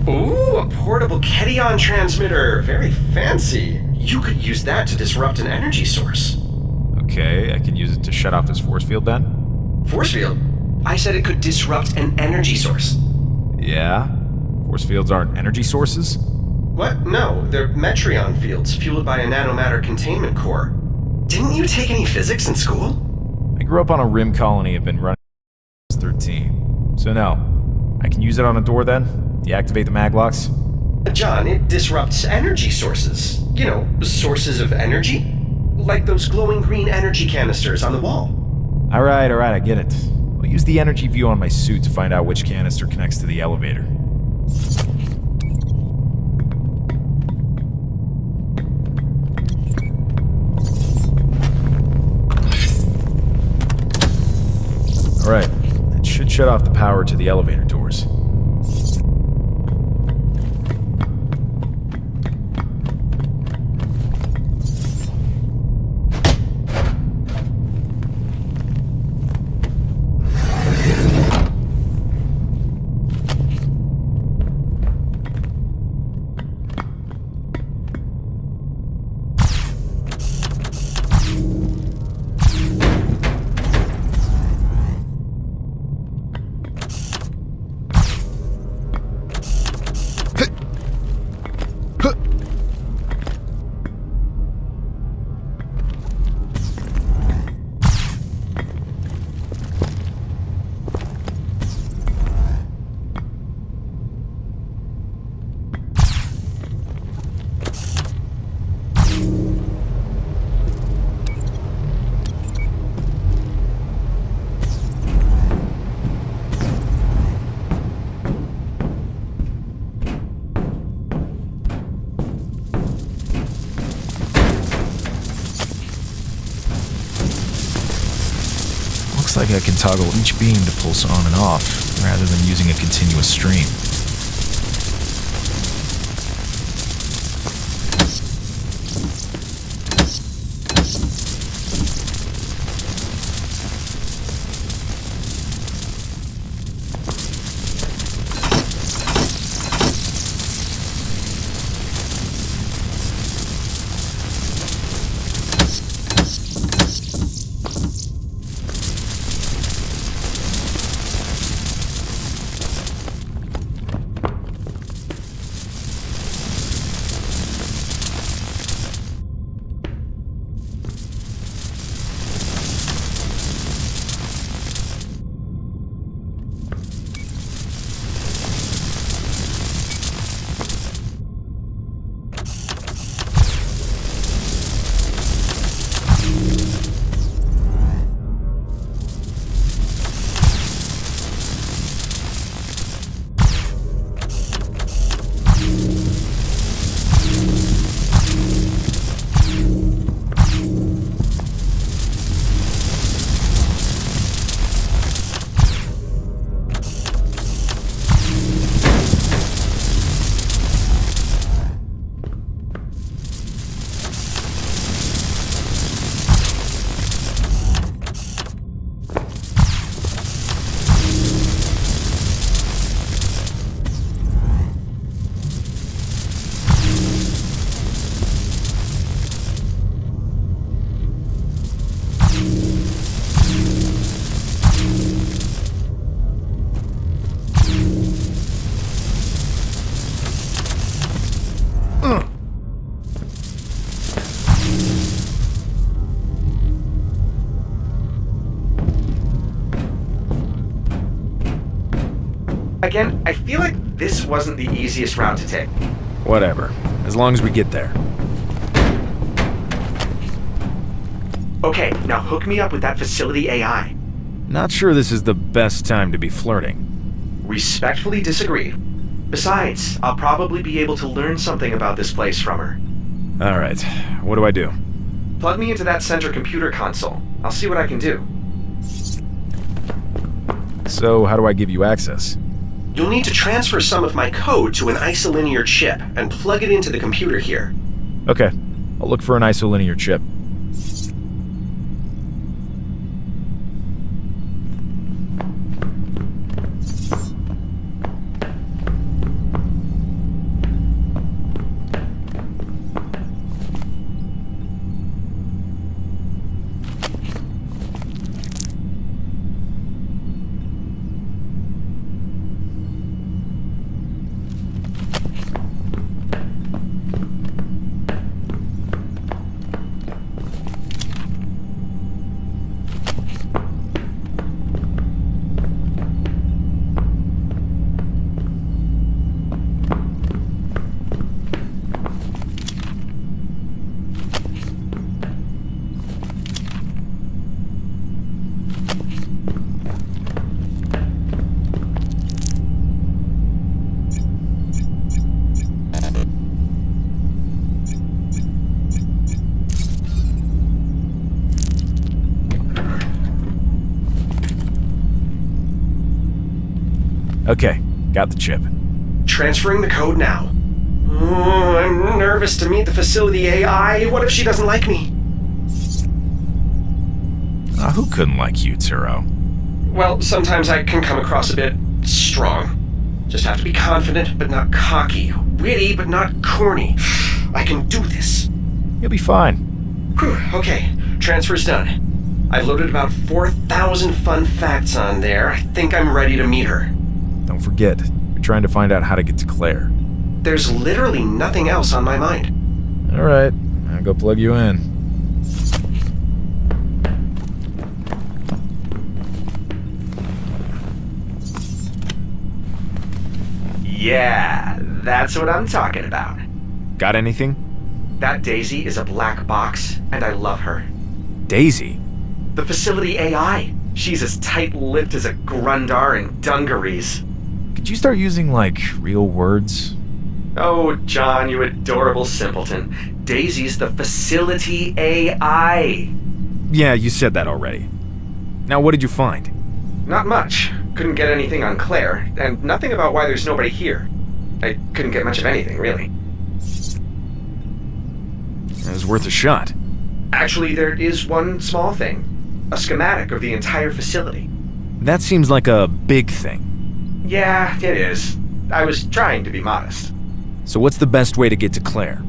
Ooh, a portable Ketion transmitter. Very fancy. You could use that to disrupt an energy source. Okay, I can use it to shut off this force field then? Force field? I said it could disrupt an energy source. Yeah? Force fields aren't energy sources? What? No, they're Metreon fields fueled by a nanomatter containment core. Didn't you take any physics in school? I grew up on a rim colony and been running since 13. So no. I can use it on a door then? Deactivate the maglocks? John, it disrupts energy sources. You know, sources of energy? Like those glowing green energy canisters on the wall. Alright, I get it. I'll use the energy view on my suit to find out which canister connects to the elevator. Alright, that should shut off the power to the elevator doors. like I can toggle each beam to pulse on and off, rather than using a continuous stream. Again, I feel like this wasn't the easiest route to take. Whatever, as long as we get there. Okay, now hook me up with that facility AI. Not sure this is the best time to be flirting. Respectfully disagree. Besides, I'll probably be able to learn something about this place from her. Alright, what do I do? Plug me into that center computer console. I'll see what I can do. So, how do I give you access? You'll need to transfer some of my code to an isolinear chip and plug it into the computer here. Okay, I'll look for an isolinear chip. Okay, got the chip. Transferring the code now. Oh, I'm nervous to meet the facility AI. What if she doesn't like me? Who couldn't like you, Turo? Well, sometimes I can come across a bit strong. Just have to be confident, but not cocky. Witty, but not corny. I can do this. You'll be fine. Whew, okay, transfer's done. I've loaded about 4,000 fun facts on there. I think I'm ready to meet her. Don't forget, we're trying to find out how to get to Claire. There's literally nothing else on my mind. Alright, I'll go plug you in. Yeah, that's what I'm talking about. Got anything? That Daisy is a black box, and I love her. Daisy? The facility AI. She's as tight-lipped as a Grundar in dungarees. Could you start using, like, real words? Oh, John, you adorable simpleton. Daisy's the facility AI. Yeah, you said that already. Now, what did you find? Not much. Couldn't get anything on Claire, and nothing about why there's nobody here. I couldn't get much of anything, really. It was worth a shot. Actually, there is one small thing. A schematic of the entire facility. That seems like a big thing. Yeah, it is. I was trying to be modest. So what's the best way to get to Claire?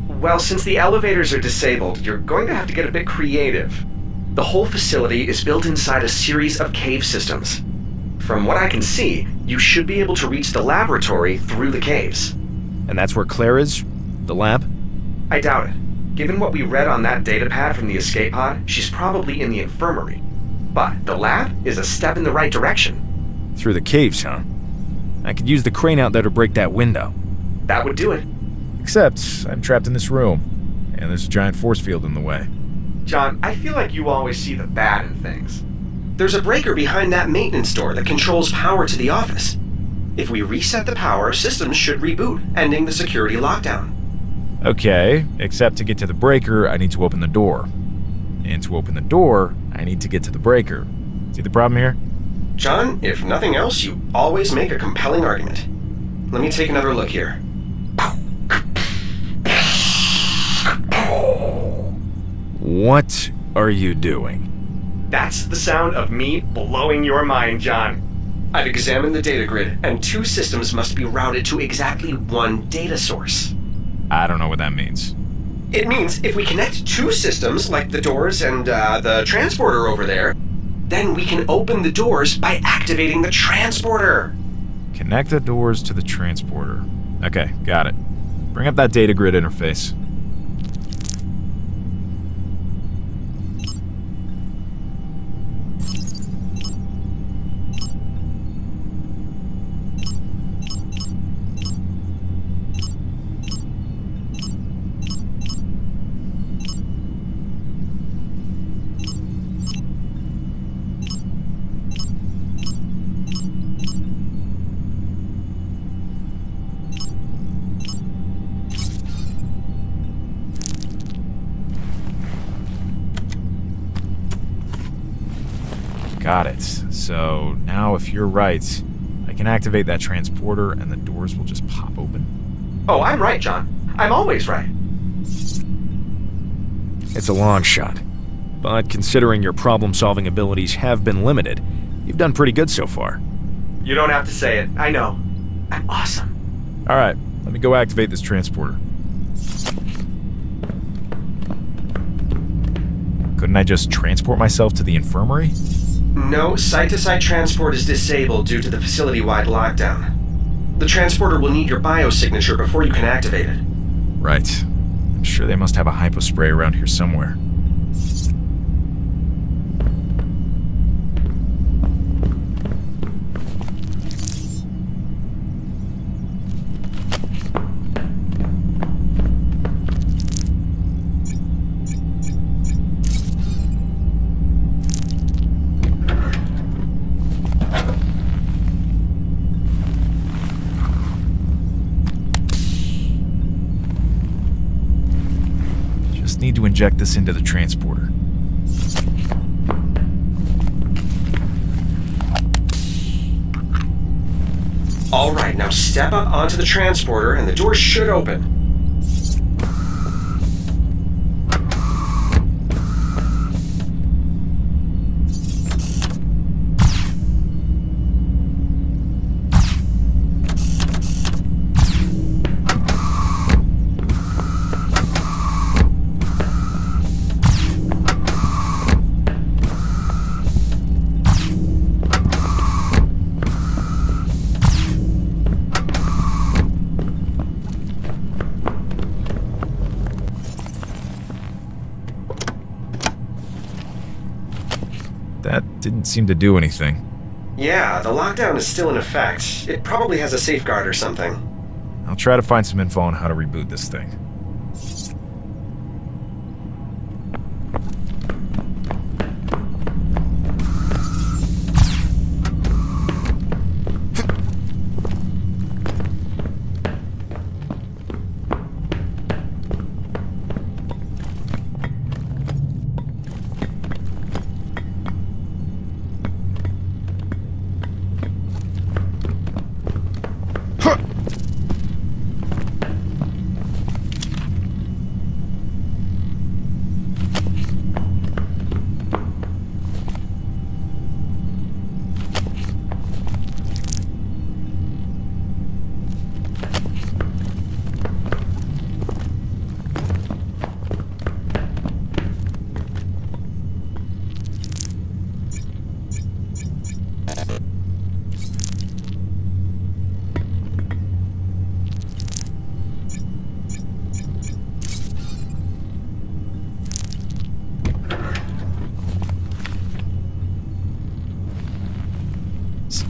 Well, since the elevators are disabled, you're going to have to get a bit creative. The whole facility is built inside a series of cave systems. From what I can see, you should be able to reach the laboratory through the caves. And that's where Claire is? The lab? I doubt it. Given what we read on that datapad from the escape pod, she's probably in the infirmary. But the lab is a step in the right direction. Through the caves, huh? I could use the crane out there to break that window. That would do it. Except I'm trapped in this room, and there's a giant force field in the way. John, I feel like you always see the bad in things. There's a breaker behind that maintenance door that controls power to the office. If we reset the power, systems should reboot, ending the security lockdown. Okay, except to get to the breaker, I need to open the door. And to open the door, I need to get to the breaker. See the problem here? John, if nothing else, you always make a compelling argument. Let me take another look here. What are you doing? That's the sound of me blowing your mind, John. I've examined the data grid, and 2 systems must be routed to exactly one data source. I don't know what that means. It means if we connect 2 systems, like the doors and the transporter over there, then we can open the doors by activating the transporter. Connect the doors to the transporter. Okay, got it. Bring up that data grid interface. Got it. So now if you're right, I can activate that transporter and the doors will just pop open. Oh, I'm right, John. I'm always right. It's a long shot. But considering your problem-solving abilities have been limited, you've done pretty good so far. You don't have to say it. I know. I'm awesome. All right, let me go activate this transporter. Couldn't I just transport myself to the infirmary? No, site-to-site transport is disabled due to the facility-wide lockdown. The transporter will need your biosignature before you can activate it. Right. I'm sure they must have a hypospray around here somewhere. Need to inject this into the transporter. All right, now step up onto the transporter and the door should open. That didn't seem to do anything. Yeah, the lockdown is still in effect. It probably has a safeguard or something. I'll try to find some info on how to reboot this thing.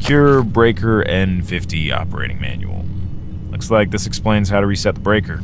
Secure breaker N50 operating manual. Looks like this explains how to reset the breaker.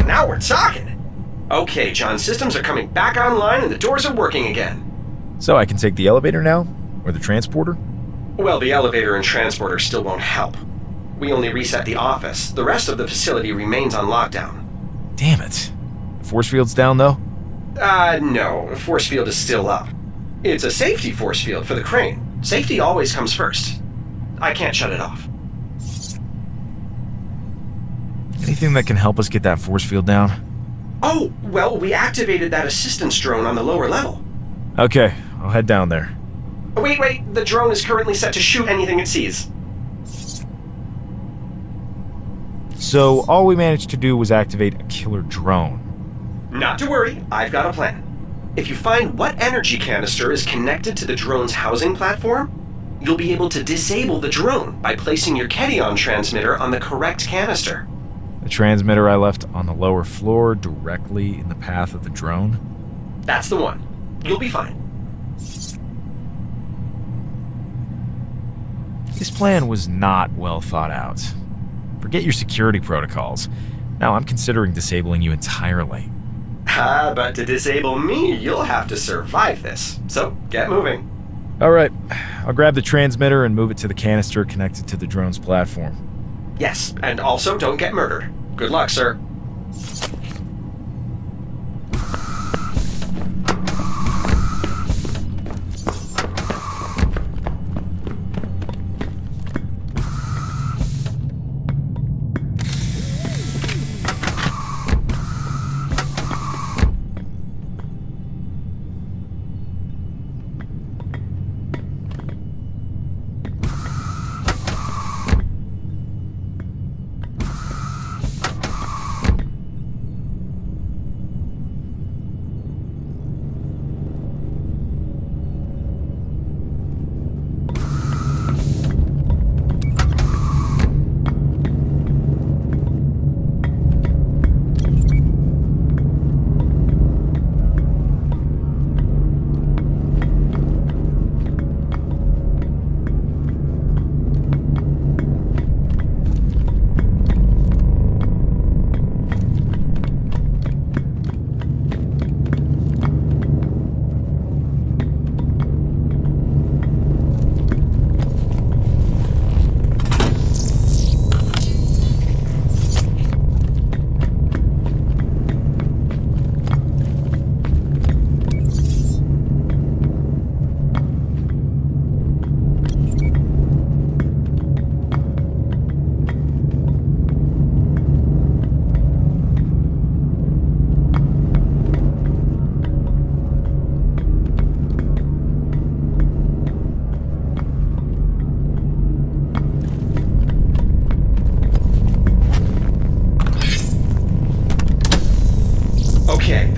Now we're talking! Okay, John, systems are coming back online and the doors are working again. So I can take the elevator now? Or the transporter? Well, the elevator and transporter still won't help. We only reset the office. The rest of the facility remains on lockdown. Damn it. The force field's down, though? No. The force field is still up. It's a safety force field for the crane. Safety always comes first. I can't shut it off. Anything that can help us get that force field down? Oh, well, we activated that assistance drone on the lower level. Okay, I'll head down there. Wait, the drone is currently set to shoot anything it sees. So all we managed to do was activate a killer drone. Not to worry, I've got a plan. If you find what energy canister is connected to the drone's housing platform, you'll be able to disable the drone by placing your Ketion transmitter on the correct canister. The transmitter I left on the lower floor directly in the path of the drone? That's the one. You'll be fine. This plan was not well thought out. Forget your security protocols. Now I'm considering disabling you entirely. But to disable me, you'll have to survive this. So, get moving. Alright, I'll grab the transmitter and move it to the canister connected to the drone's platform. Yes, and also don't get murdered. Good luck, sir.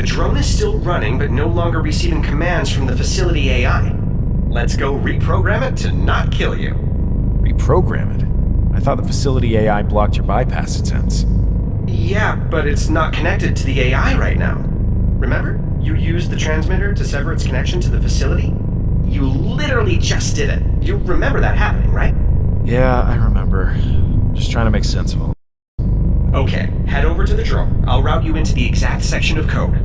Drone is still running, but no longer receiving commands from the facility AI. Let's go reprogram it to not kill you. Reprogram it? I thought the facility AI blocked your bypass attempts. Yeah, but it's not connected to the AI right now. Remember? You used the transmitter to sever its connection to the facility? You literally just did it. You remember that happening, right? Yeah, I remember. Just trying to make sense of all. Okay, head over to the drone. I'll route you into the exact section of code.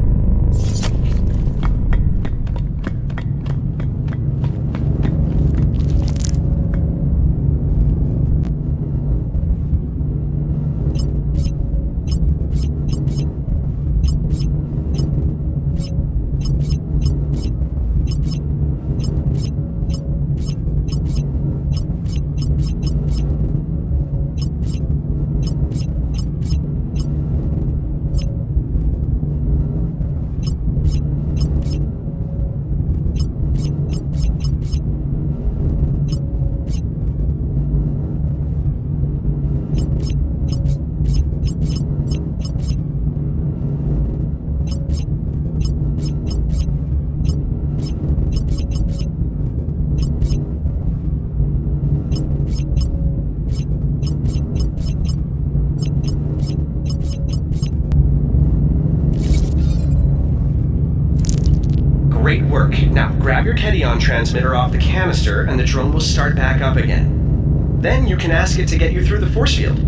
now grab your Ketion transmitter off the canister and the drone will start back up again. Then you can ask it to get you through the force field.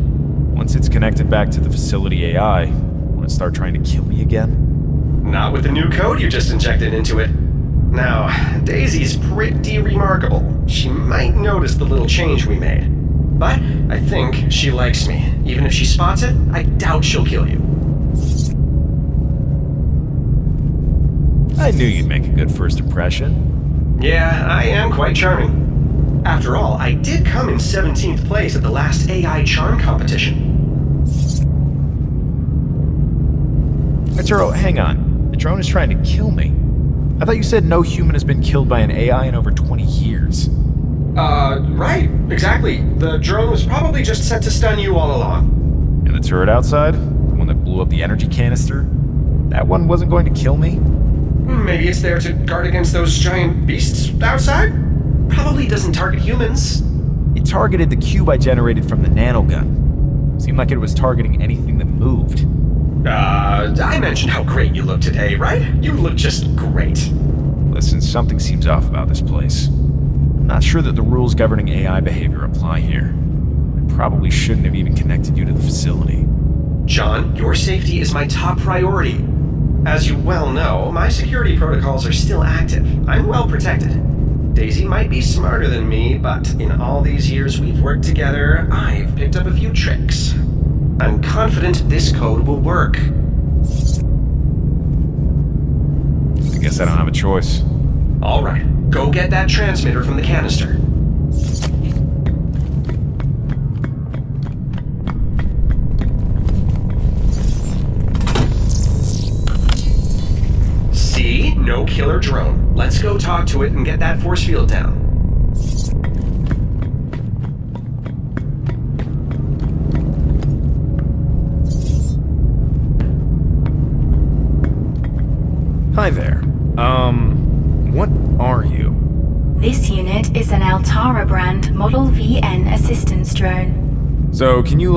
Once it's connected back to the facility AI, want to start trying to kill me again? Not with the new code you just injected into it. Now, Daisy's pretty remarkable. She might notice the little change we made. But I think she likes me. Even if she spots it, I doubt she'll kill you. I knew you'd make a good first impression. Yeah, I am quite charming. After all, I did come in 17th place at the last AI charm competition. Arturo, hang on. The drone is trying to kill me. I thought you said no human has been killed by an AI in over 20 years. Right, exactly. The drone was probably just sent to stun you all along. And the turret outside? The one that blew up the energy canister? That one wasn't going to kill me? Maybe it's there to guard against those giant beasts outside? Probably doesn't target humans. It targeted the cube I generated from the nanogun. Seemed like it was targeting anything that moved. I mentioned how great you look today, right? You look just great. Listen, something seems off about this place. I'm not sure that the rules governing AI behavior apply here. I probably shouldn't have even connected you to the facility. John, your safety is my top priority. As you well know, my security protocols are still active. I'm well protected. Daisy might be smarter than me, but in all these years we've worked together, I've picked up a few tricks. I'm confident this code will work. I guess I don't have a choice. All right, go get that transmitter from the canister. See? No killer drone. Let's go talk to it and get that force field down. Hi there. What are you? This unit is an Altara brand Model VN assistance drone. So, can you,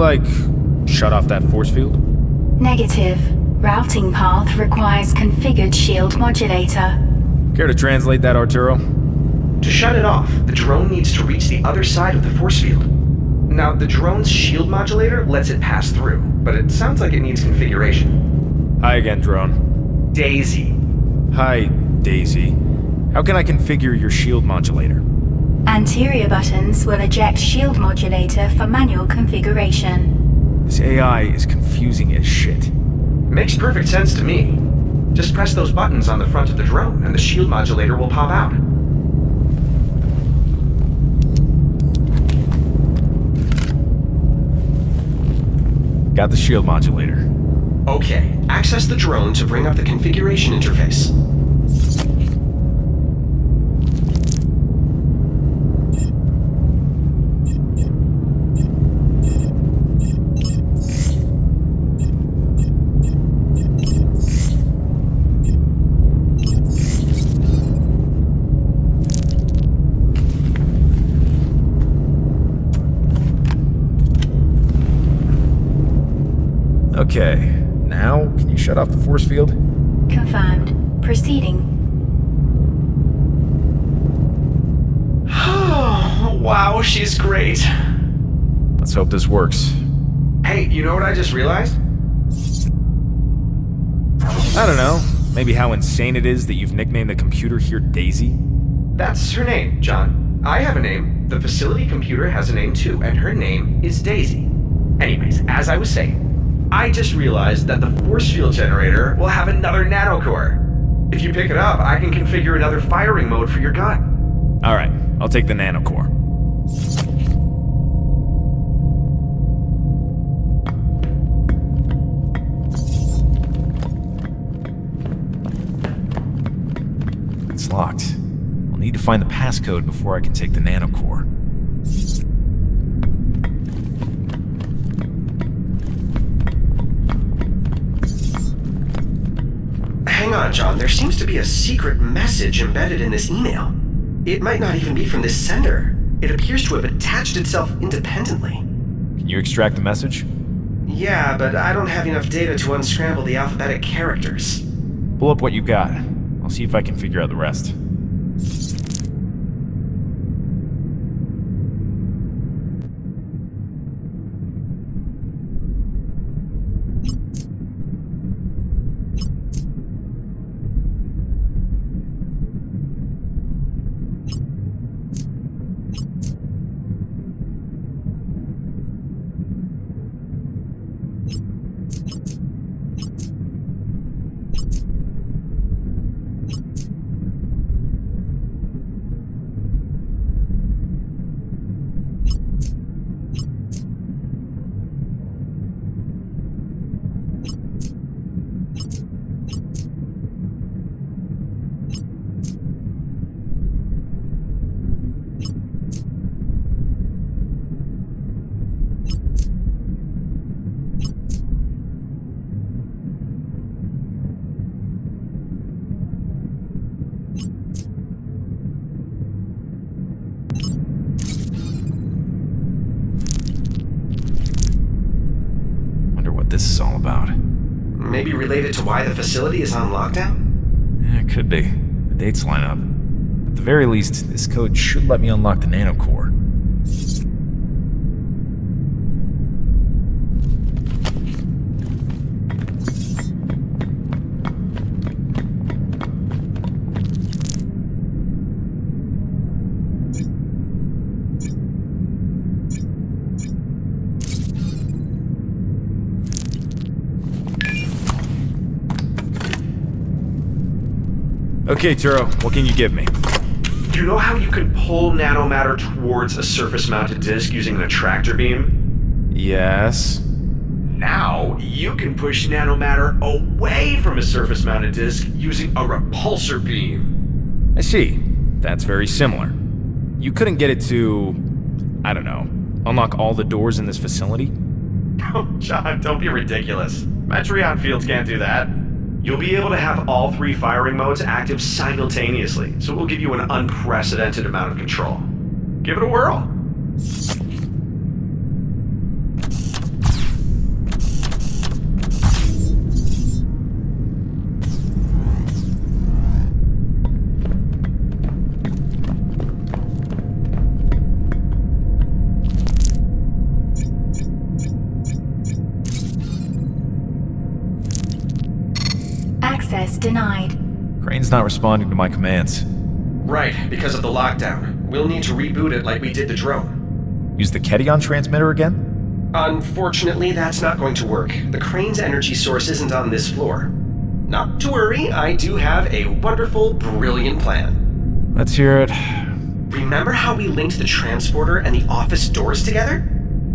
shut off that force field? Negative. Routing path requires configured shield modulator. Care to translate that, Arturo? To shut it off, the drone needs to reach the other side of the force field. Now, the drone's shield modulator lets it pass through, but it sounds like it needs configuration. Hi again, drone. Daisy. Hi, Daisy. How can I configure your shield modulator? Anterior buttons will eject shield modulator for manual configuration. This AI is confusing as shit. Makes perfect sense to me. Just press those buttons on the front of the drone and the shield modulator will pop out. Got the shield modulator. Okay, access the drone to bring up the configuration interface. Okay, now can you shut off the force field? Confirmed. Proceeding. Oh, wow, she's great. Let's hope this works. Hey, you know what I just realized? I don't know. Maybe how insane it is that you've nicknamed the computer here Daisy? That's her name, John. I have a name, the facility computer has a name too, and her name is Daisy. Anyways, as I was saying, I just realized that the force field generator will have another nanocore. If you pick it up, I can configure another firing mode for your gun. Alright, I'll take the nanocore. It's locked. I'll need to find the passcode before I can take the nanocore. Hang on, John. There seems to be a secret message embedded in this email. It might not even be from this sender. It appears to have attached itself independently. Can you extract the message? Yeah, but I don't have enough data to unscramble the alphabetic characters. Pull up what you've got. I'll see if I can figure out the rest. Maybe related to why the facility is on lockdown? Yeah, it could be. The dates line up. At the very least, this code should let me unlock the nanocore. Okay, Turo, what can you give me? You know how you can pull nanomatter towards a surface-mounted disk using an attractor beam? Yes. Now, you can push nanomatter away from a surface-mounted disk using a repulsor beam. I see. That's very similar. You couldn't get it to, I don't know, unlock all the doors in this facility? Oh, John, don't be ridiculous. Metreon fields can't do that. You'll be able to have all 3 firing modes active simultaneously, so it will give you an unprecedented amount of control. Give it a whirl. Access denied. Crane's not responding to my commands. Right, because of the lockdown. We'll need to reboot it like we did the drone. Use the Ketion transmitter again? Unfortunately, that's not going to work. The Crane's energy source isn't on this floor. Not to worry, I do have a wonderful, brilliant plan. Let's hear it. Remember how we linked the transporter and the office doors together?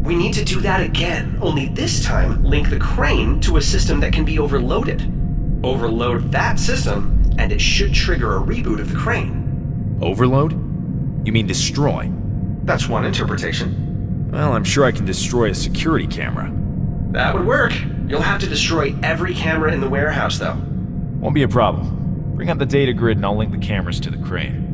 We need to do that again, only this time link the Crane to a system that can be overloaded. Overload that system, and it should trigger a reboot of the Crane. Overload? You mean destroy? That's one interpretation. Well, I'm sure I can destroy a security camera. That would work. You'll have to destroy every camera in the warehouse, though. Won't be a problem. Bring up the data grid and I'll link the cameras to the Crane.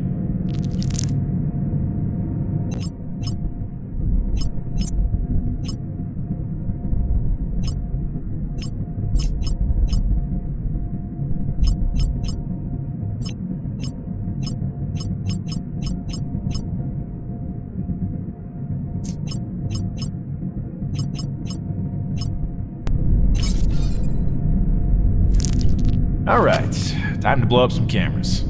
Alright, time to blow up some cameras.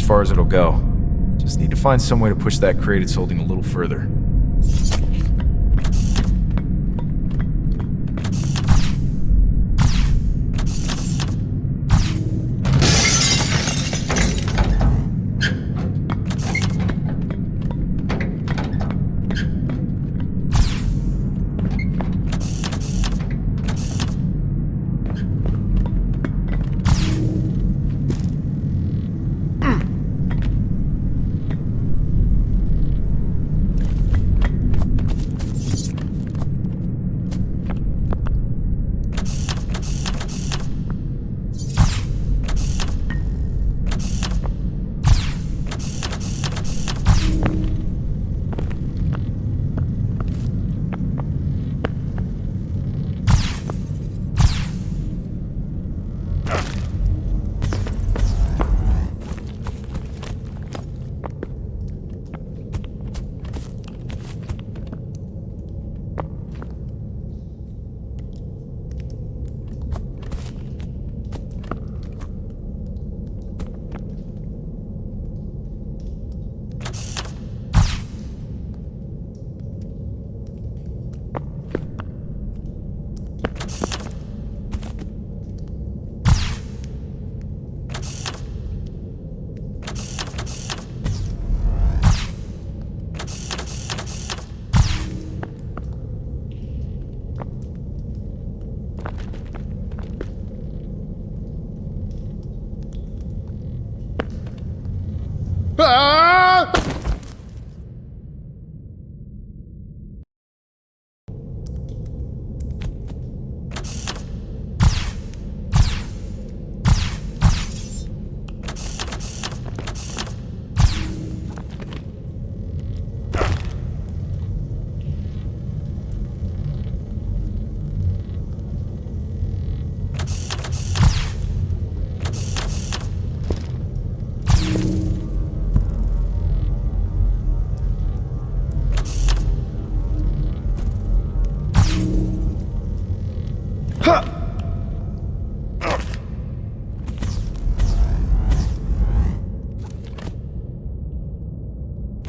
far as it'll go. Just need to find some way to push that crate it's holding a little further.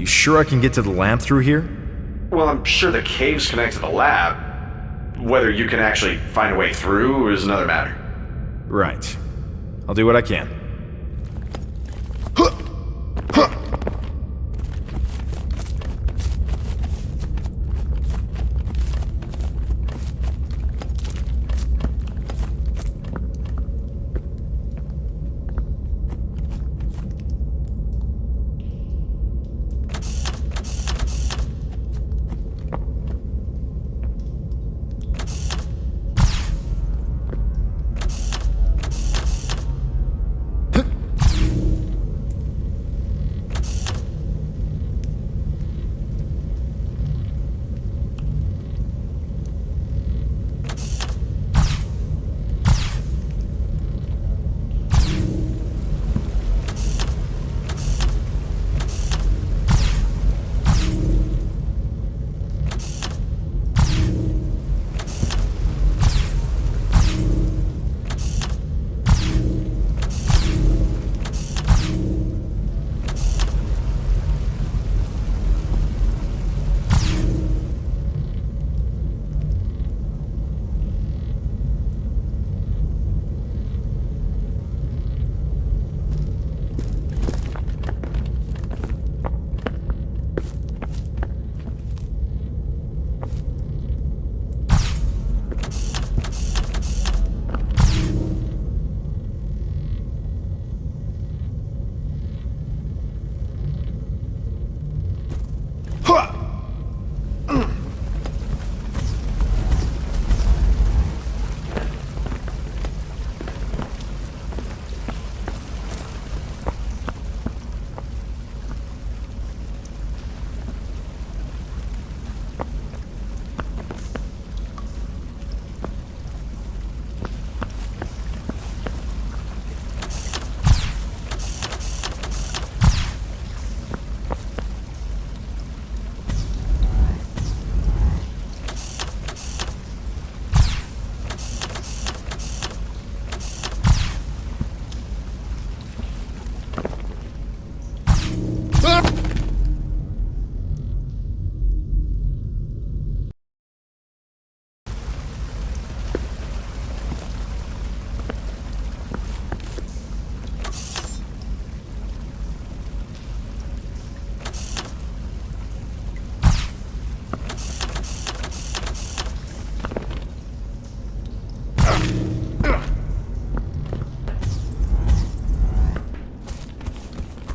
You sure I can get to the lamp through here? Well, I'm sure the caves connect to the lab. Whether you can actually find a way through is another matter. Right. I'll do what I can.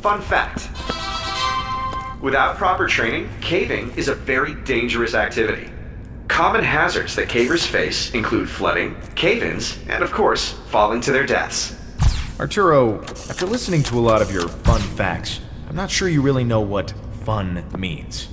Fun fact. Without proper training, caving is a very dangerous activity. Common hazards that cavers face include flooding, cave-ins, and of course, falling to their deaths. Arturo, after listening to a lot of your fun facts, I'm not sure you really know what fun means.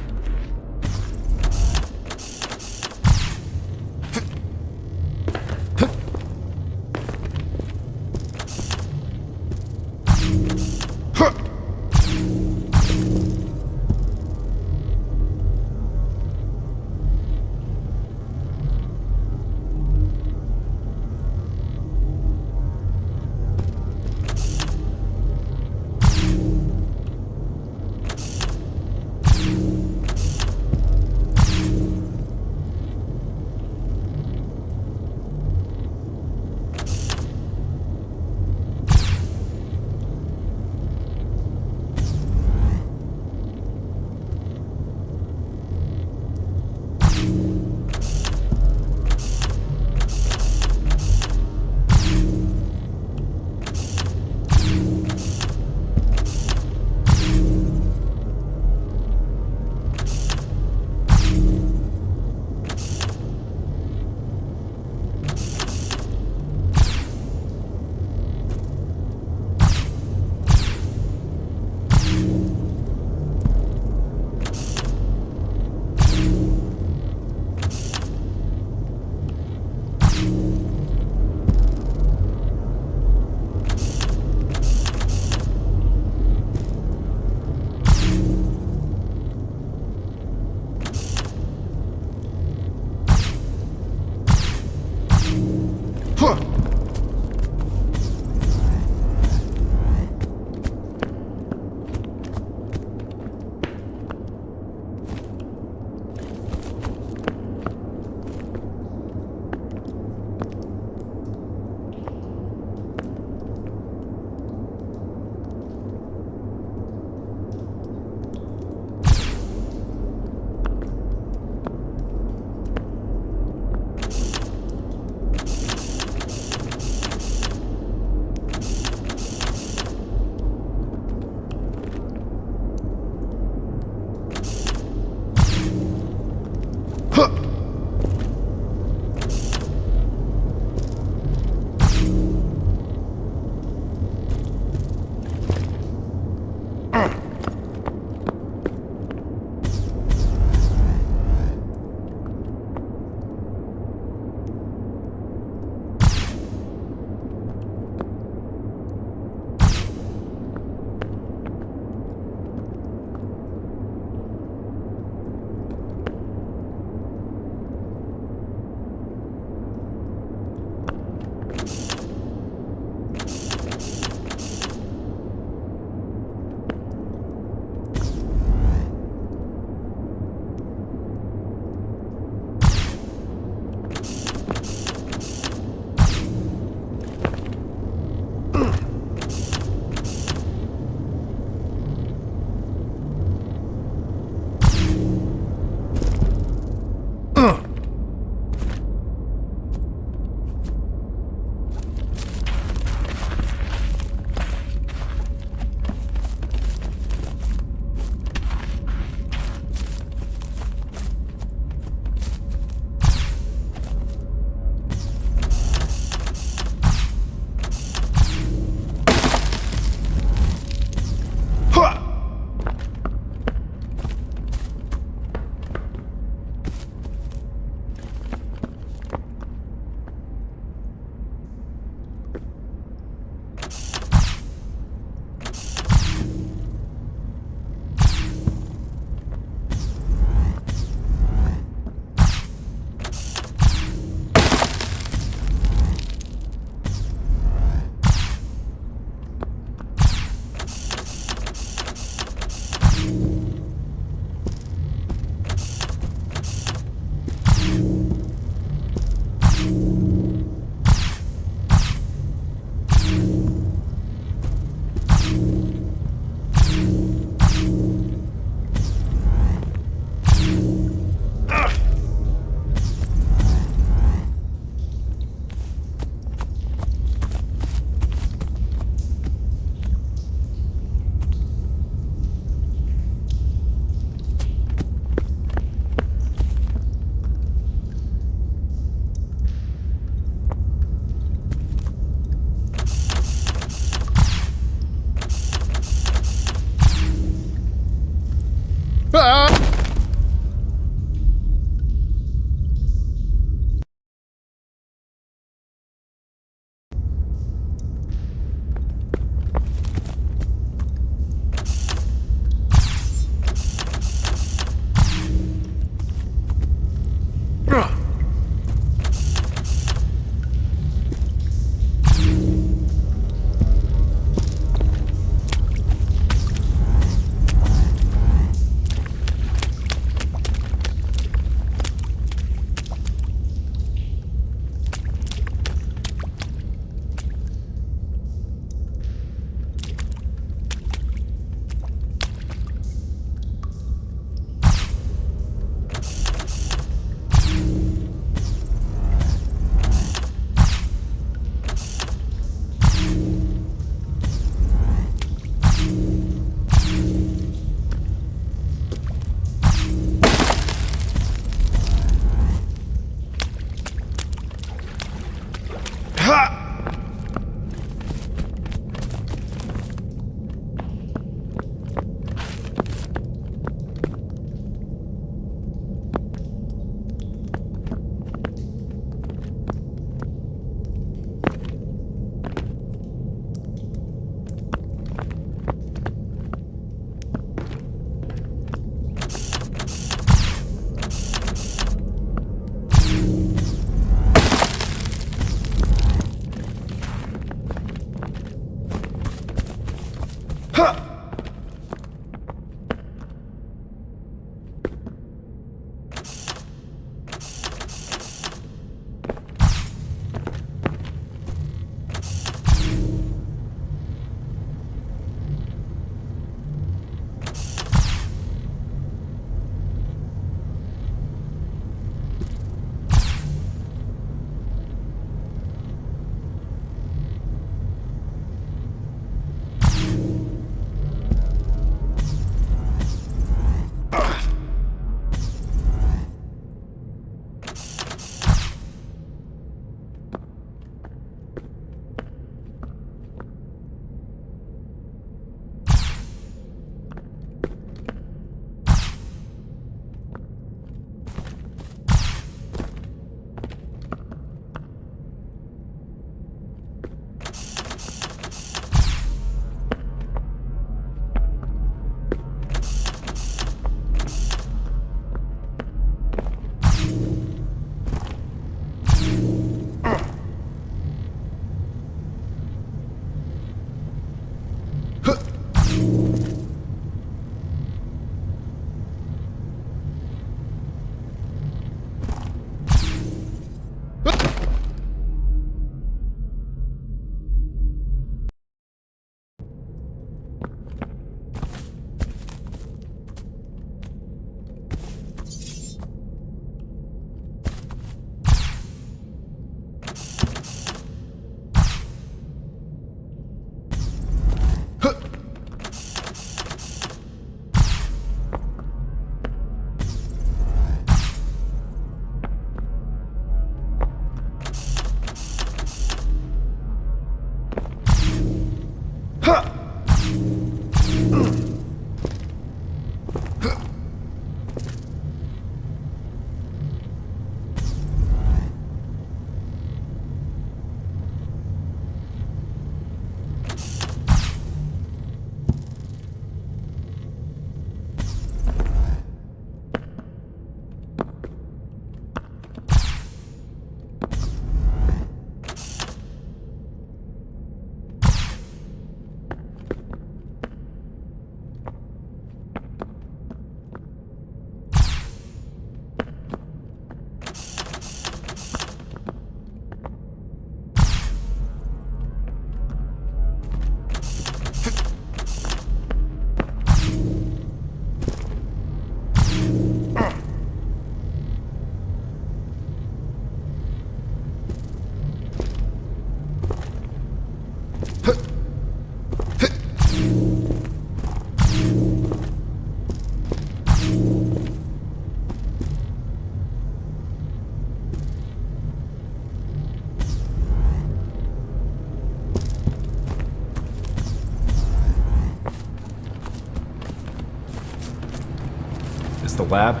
the lab?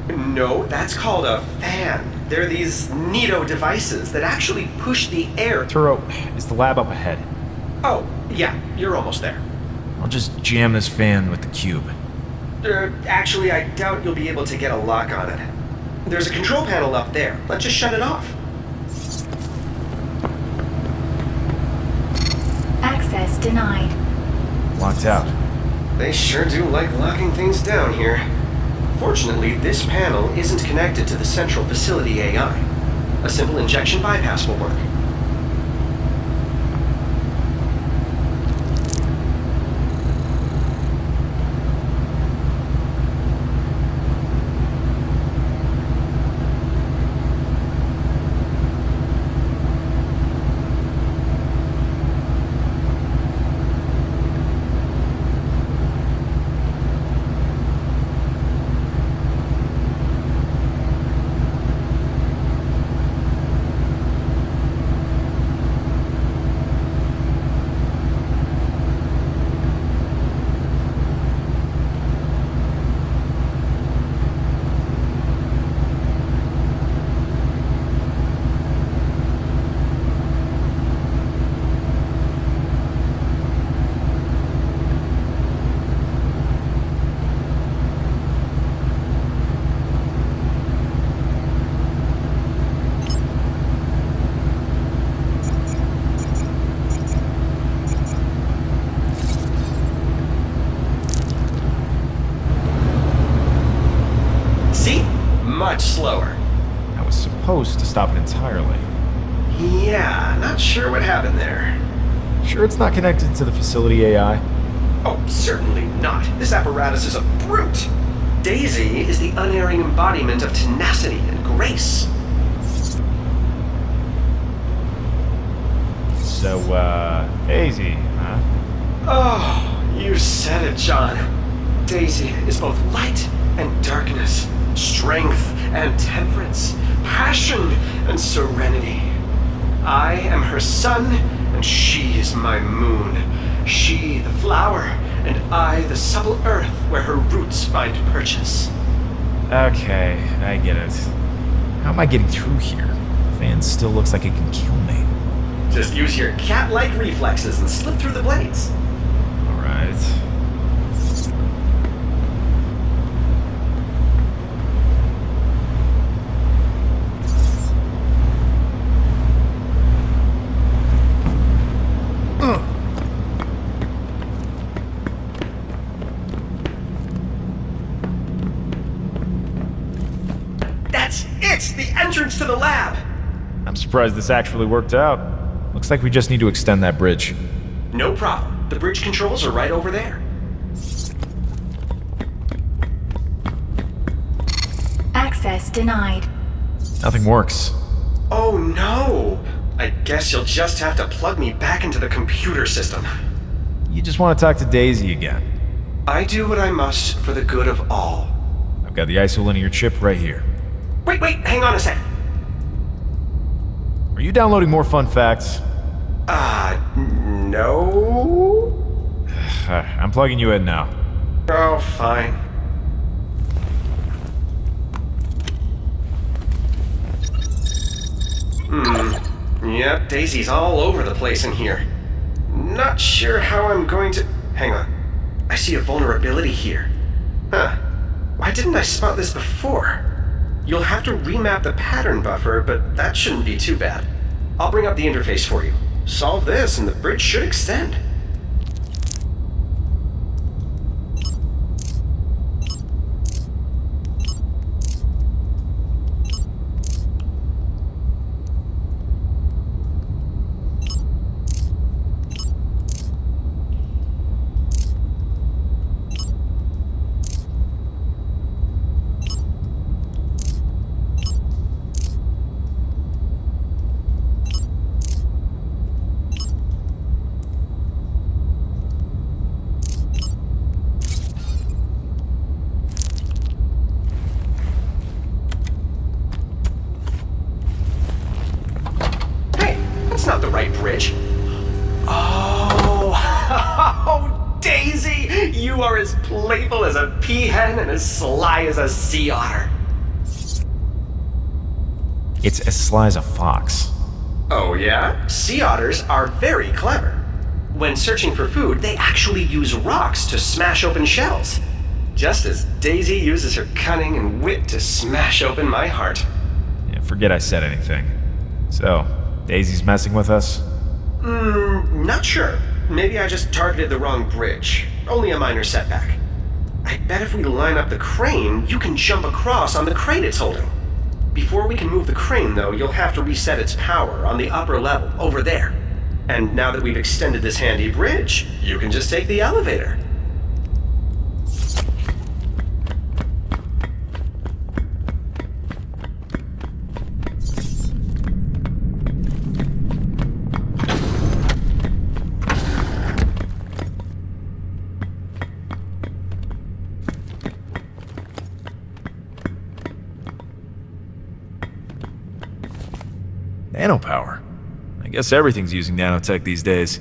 No, that's called a fan. They're these neato devices that actually push the air. Turo, is the lab up ahead? Oh, yeah, you're almost there. I'll just jam this fan with the cube. Actually, I doubt you'll be able to get a lock on it. There's a control panel up there. Let's just shut it off. Access denied. Locked out. They sure do like locking things down here. Fortunately, this panel isn't connected to the central facility AI. A simple injection bypass will work. Much slower. I was supposed to stop it entirely. Yeah, not sure what happened there. Sure it's not connected to the facility AI? Oh, certainly not. This apparatus is a brute. Daisy is the unerring embodiment of tenacity and grace. So, Daisy, huh? Oh, you said it, John. Daisy is both light and darkness, strength and temperance, passion and serenity. I am her sun, and she is my moon. She the flower, and I the supple earth where her roots find purchase. Okay, I get it. How am I getting through here? The fan still looks like it can kill me. Just use your cat-like reflexes and slip through the blades. Alright. That's it! The entrance to the lab! I'm surprised this actually worked out. Looks like we just need to extend that bridge. No problem. The bridge controls are right over there. Access denied. Nothing works. Oh no! I guess you'll just have to plug me back into the computer system. You just want to talk to Daisy again. I do what I must for the good of all. I've got the isolinear chip right here. Wait, hang on a sec. Are you downloading more fun facts? No? I'm plugging you in now. Oh, fine. Yep, Daisy's all over the place in here. Not sure how I'm going to... Hang on. I see a vulnerability here. Huh. Why didn't I spot this before? You'll have to remap the pattern buffer, but that shouldn't be too bad. I'll bring up the interface for you. Solve this and the bridge should extend. You're as playful as a peahen and as sly as a sea otter. It's as sly as a fox. Oh yeah? Sea otters are very clever. When searching for food, they actually use rocks to smash open shells. Just as Daisy uses her cunning and wit to smash open my heart. Yeah, forget I said anything. So, Daisy's messing with us? Not sure. Maybe I just targeted the wrong bridge. Only a minor setback. I bet if we line up the crane, you can jump across on the crate it's holding. Before we can move the crane, though, you'll have to reset its power on the upper level, over there. And now that we've extended this handy bridge, you can just take the elevator. Nanopower. I guess everything's using nanotech these days.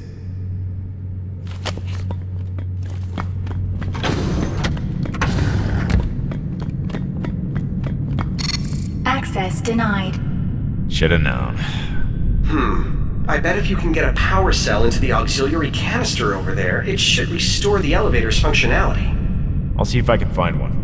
Access denied. Should've known. I bet if you can get a power cell into the auxiliary canister over there, it should restore the elevator's functionality. I'll see if I can find one.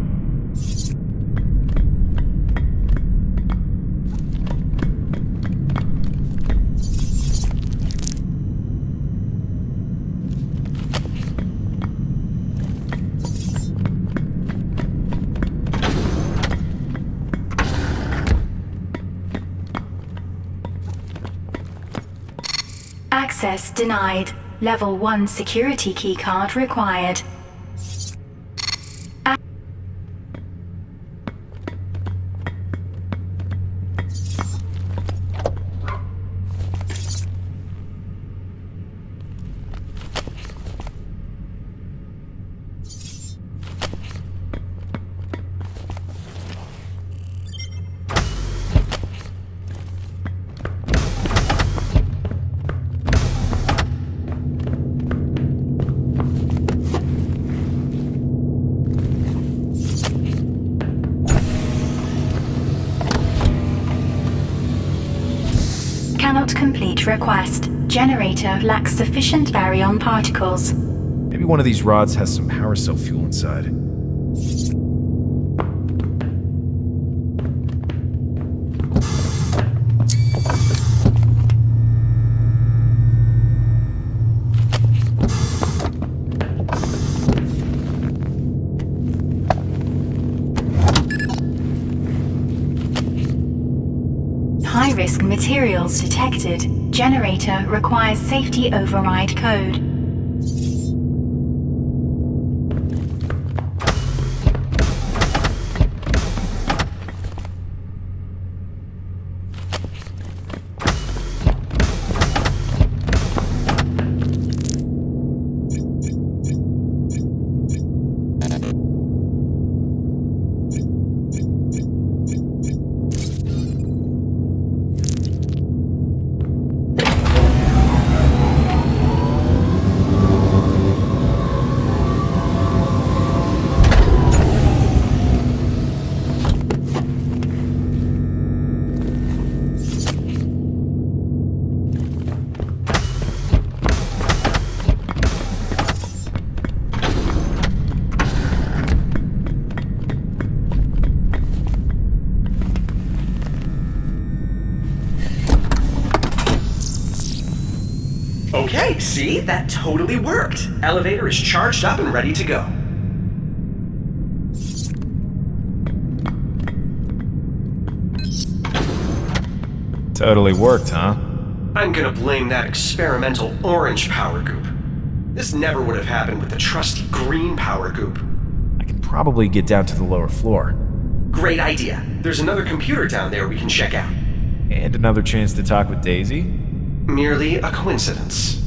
Access denied. Level 1 security keycard required. Cannot complete request. Generator lacks sufficient baryon particles. Maybe one of these rods has some power cell fuel inside. High-risk materials detected. Generator requires safety override code. Okay, see? That totally worked. Elevator is charged up and ready to go. Totally worked, huh? I'm gonna blame that experimental orange power goop. This never would have happened with the trusty green power goop. I can probably get down to the lower floor. Great idea. There's another computer down there we can check out. And another chance to talk with Daisy? Merely a coincidence.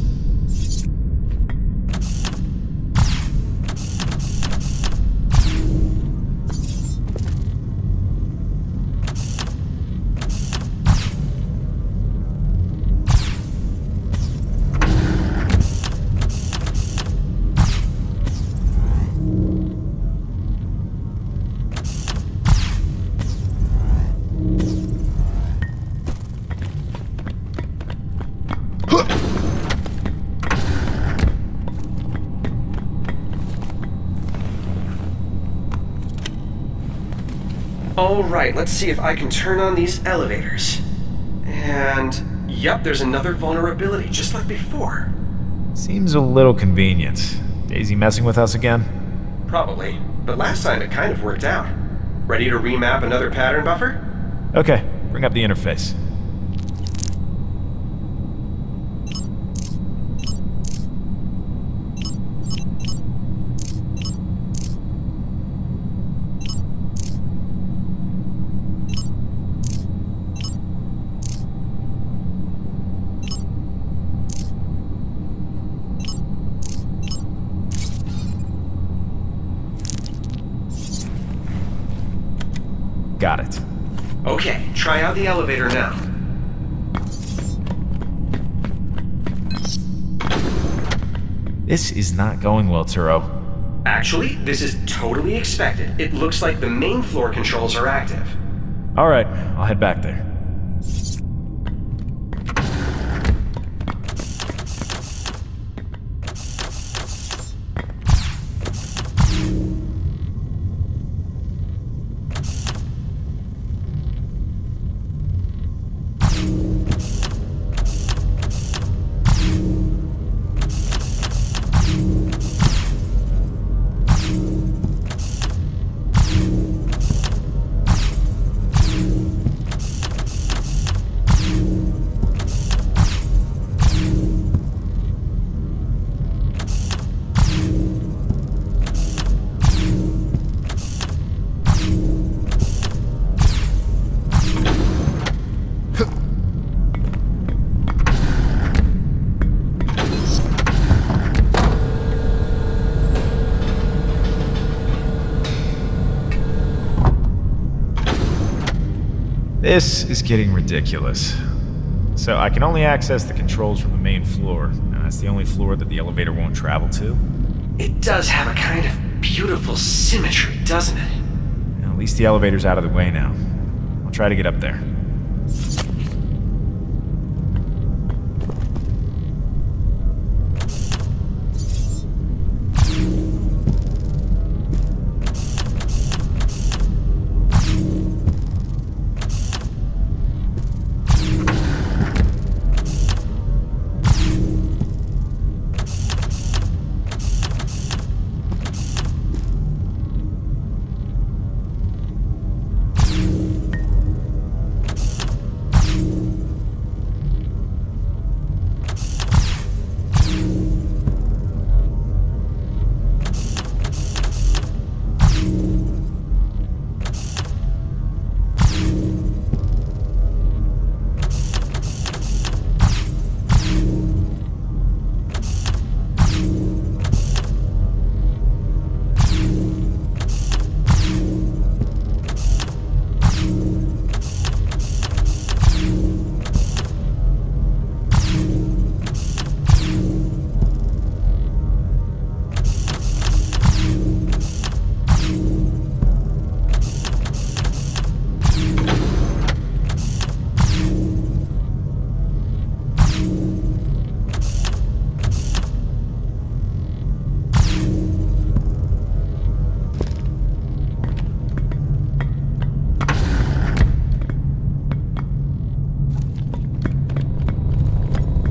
Alright, let's see if I can turn on these elevators. And... yep, there's another vulnerability, just like before. Seems a little convenient. Daisy messing with us again? Probably, but last time it kind of worked out. Ready to remap another pattern buffer? Okay, bring up the interface. Got it. Okay, try out the elevator now. This is not going well, Turo. Actually, this is totally expected. It looks like the main floor controls are active. Alright, I'll head back there. This is getting ridiculous. So I can only access the controls from the main floor, and that's the only floor that the elevator won't travel to? It does have a kind of beautiful symmetry, doesn't it? At least the elevator's out of the way now. I'll try to get up there.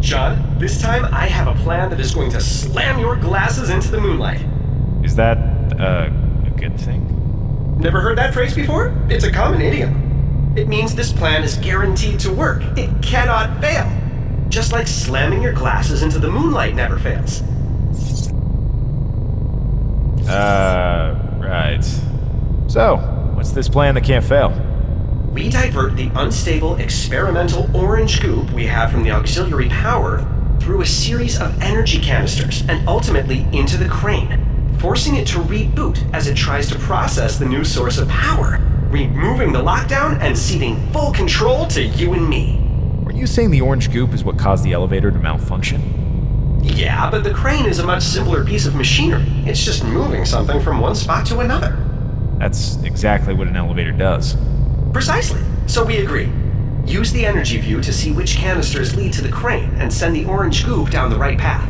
John, this time I have a plan that is going to slam your glasses into the moonlight. Is that, a good thing? Never heard that phrase before? It's a common idiom. It means this plan is guaranteed to work. It cannot fail. Just like slamming your glasses into the moonlight never fails. Right. So, what's this plan that can't fail? We divert the unstable experimental orange goop we have from the auxiliary power through a series of energy canisters and ultimately into the crane, forcing it to reboot as it tries to process the new source of power, removing the lockdown and ceding full control to you and me. Were you saying the orange goop is what caused the elevator to malfunction? Yeah, but the crane is a much simpler piece of machinery. It's just moving something from one spot to another. That's exactly what an elevator does. Precisely. So we agree. Use the energy view to see which canisters lead to the crane and send the orange goop down the right path.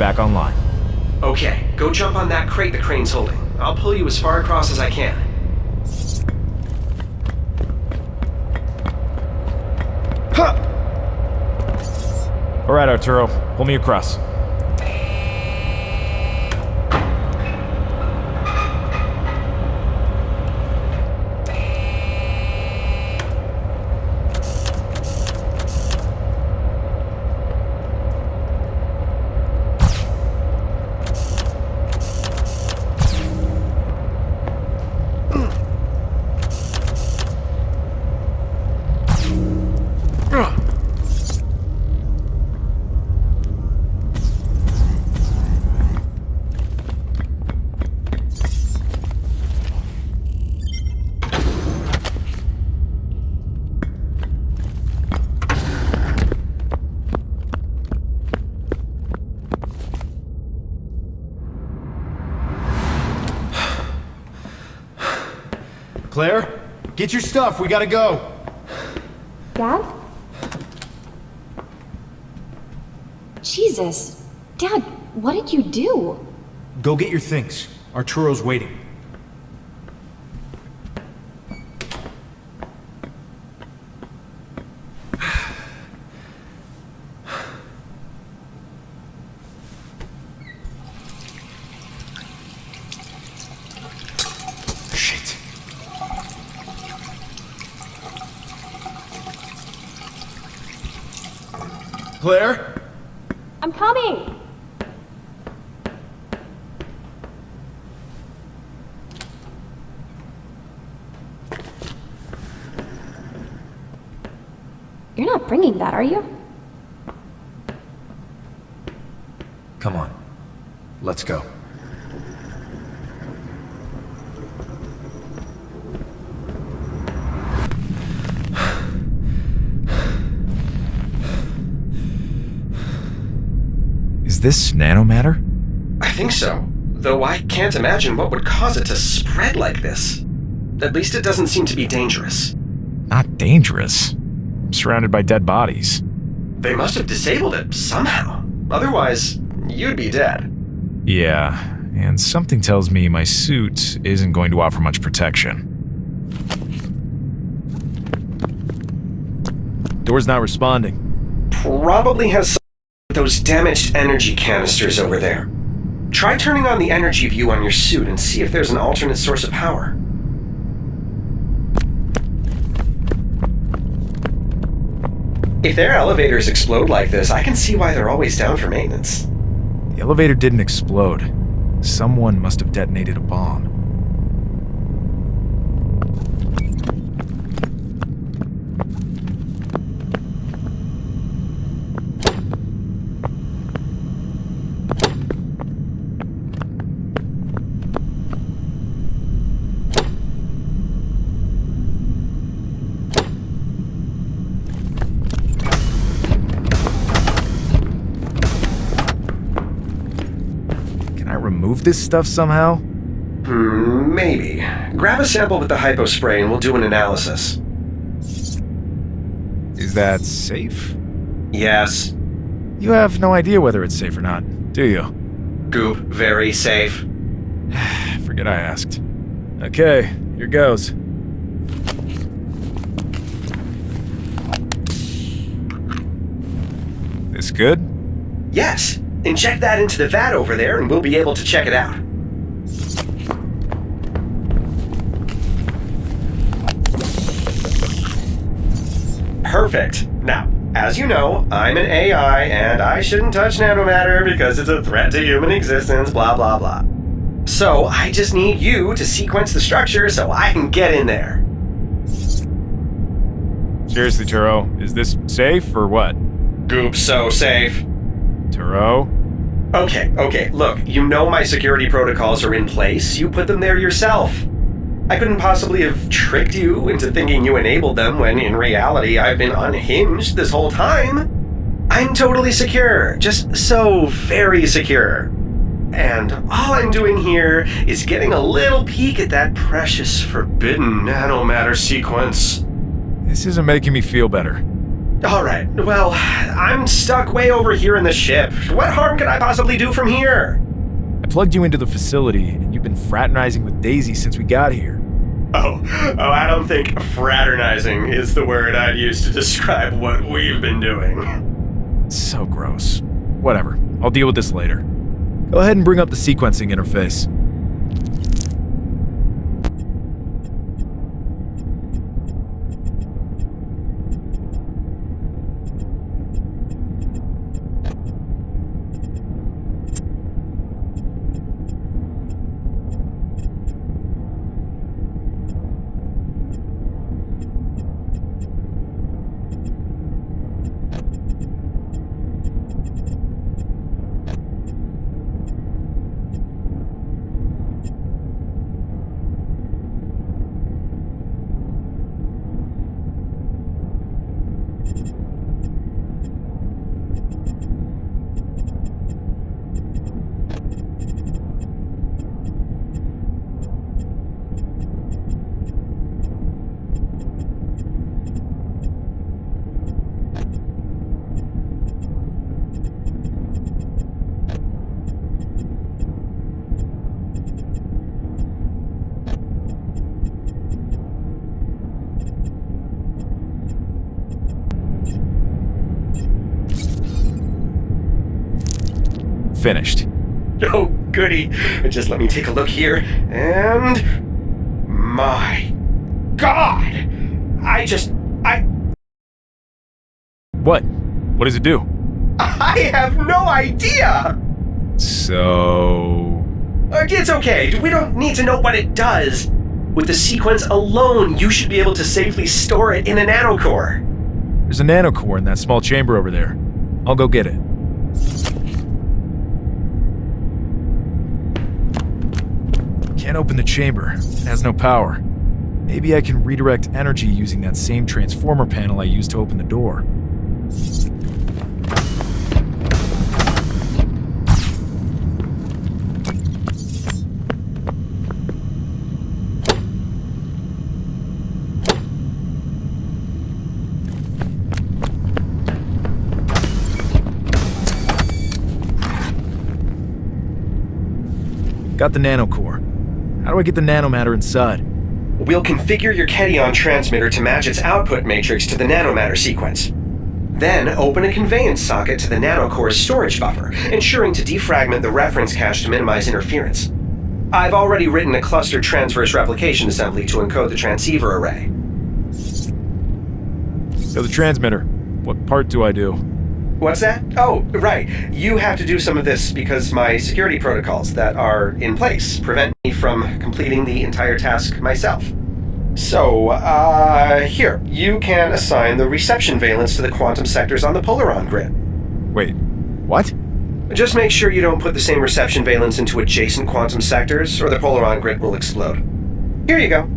back online. Okay, go jump on that crate the crane's holding. I'll pull you as far across as I can. All right, Arturo, pull me across. Claire, get your stuff. We gotta go. Dad? Jesus. Dad, what did you do? Go get your things. Arturo's waiting. Shit. Claire? I'm coming! You're not bringing that, are you? Come on, let's go. Is this nanomatter? I think so, though I can't imagine what would cause it to spread like this. At least it doesn't seem to be dangerous. Not dangerous. I'm surrounded by dead bodies. They must have disabled it somehow. Otherwise, you'd be dead. Yeah, and something tells me my suit isn't going to offer much protection. Door's not responding. Probably has some of those damaged energy canisters over there. Try turning on the energy view on your suit and see if there's an alternate source of power. If their elevators explode like this, I can see why they're always down for maintenance. The elevator didn't explode. Someone must have detonated a bomb. Remove this stuff somehow? Maybe. Grab a sample with the hypo spray and we'll do an analysis. Is that safe? Yes. You have no idea whether it's safe or not, do you? Goop, very safe. Forget I asked. Okay, here goes. This good? Yes. Inject that into the vat over there and we'll be able to check it out. Perfect. Now, as you know, I'm an AI and I shouldn't touch nanomatter because it's a threat to human existence, blah blah blah. So I just need you to sequence the structure so I can get in there. Seriously, Turo, is this safe or what? Goop, so safe. Turo? Okay, look, you know my security protocols are in place. You put them there yourself. I couldn't possibly have tricked you into thinking you enabled them when in reality I've been unhinged this whole time. I'm totally secure, just so very secure. And all I'm doing here is getting a little peek at that precious forbidden nanomatter sequence. This isn't making me feel better. Alright, well, I'm stuck way over here in the ship. What harm could I possibly do from here? I plugged you into the facility, and you've been fraternizing with Daisy since we got here. Oh, I don't think fraternizing is the word I'd use to describe what we've been doing. So gross. Whatever. I'll deal with this later. Go ahead and bring up the sequencing interface. Finished. Oh, goody. Just let me take a look here, and... My God! What? What does it do? I have no idea! So... It's okay. We don't need to know what it does. With the sequence alone, you should be able to safely store it in a nanocore. There's a nanocore in that small chamber over there. I'll go get it. Can't open the chamber. It has no power. Maybe I can redirect energy using that same transformer panel I used to open the door. Got the nanocore. How do I get the nanomatter inside? We'll configure your Kettion transmitter to match its output matrix to the nanomatter sequence. Then open a conveyance socket to the nanocore's storage buffer, ensuring to defragment the reference cache to minimize interference. I've already written a cluster transverse replication assembly to encode the transceiver array. So the transmitter. What part do I do? What's that? Oh, right. You have to do some of this because my security protocols that are in place prevent me from completing the entire task myself. So, here. You can assign the reception valence to the quantum sectors on the Polaron grid. Wait, what? Just make sure you don't put the same reception valence into adjacent quantum sectors, or the Polaron grid will explode. Here you go.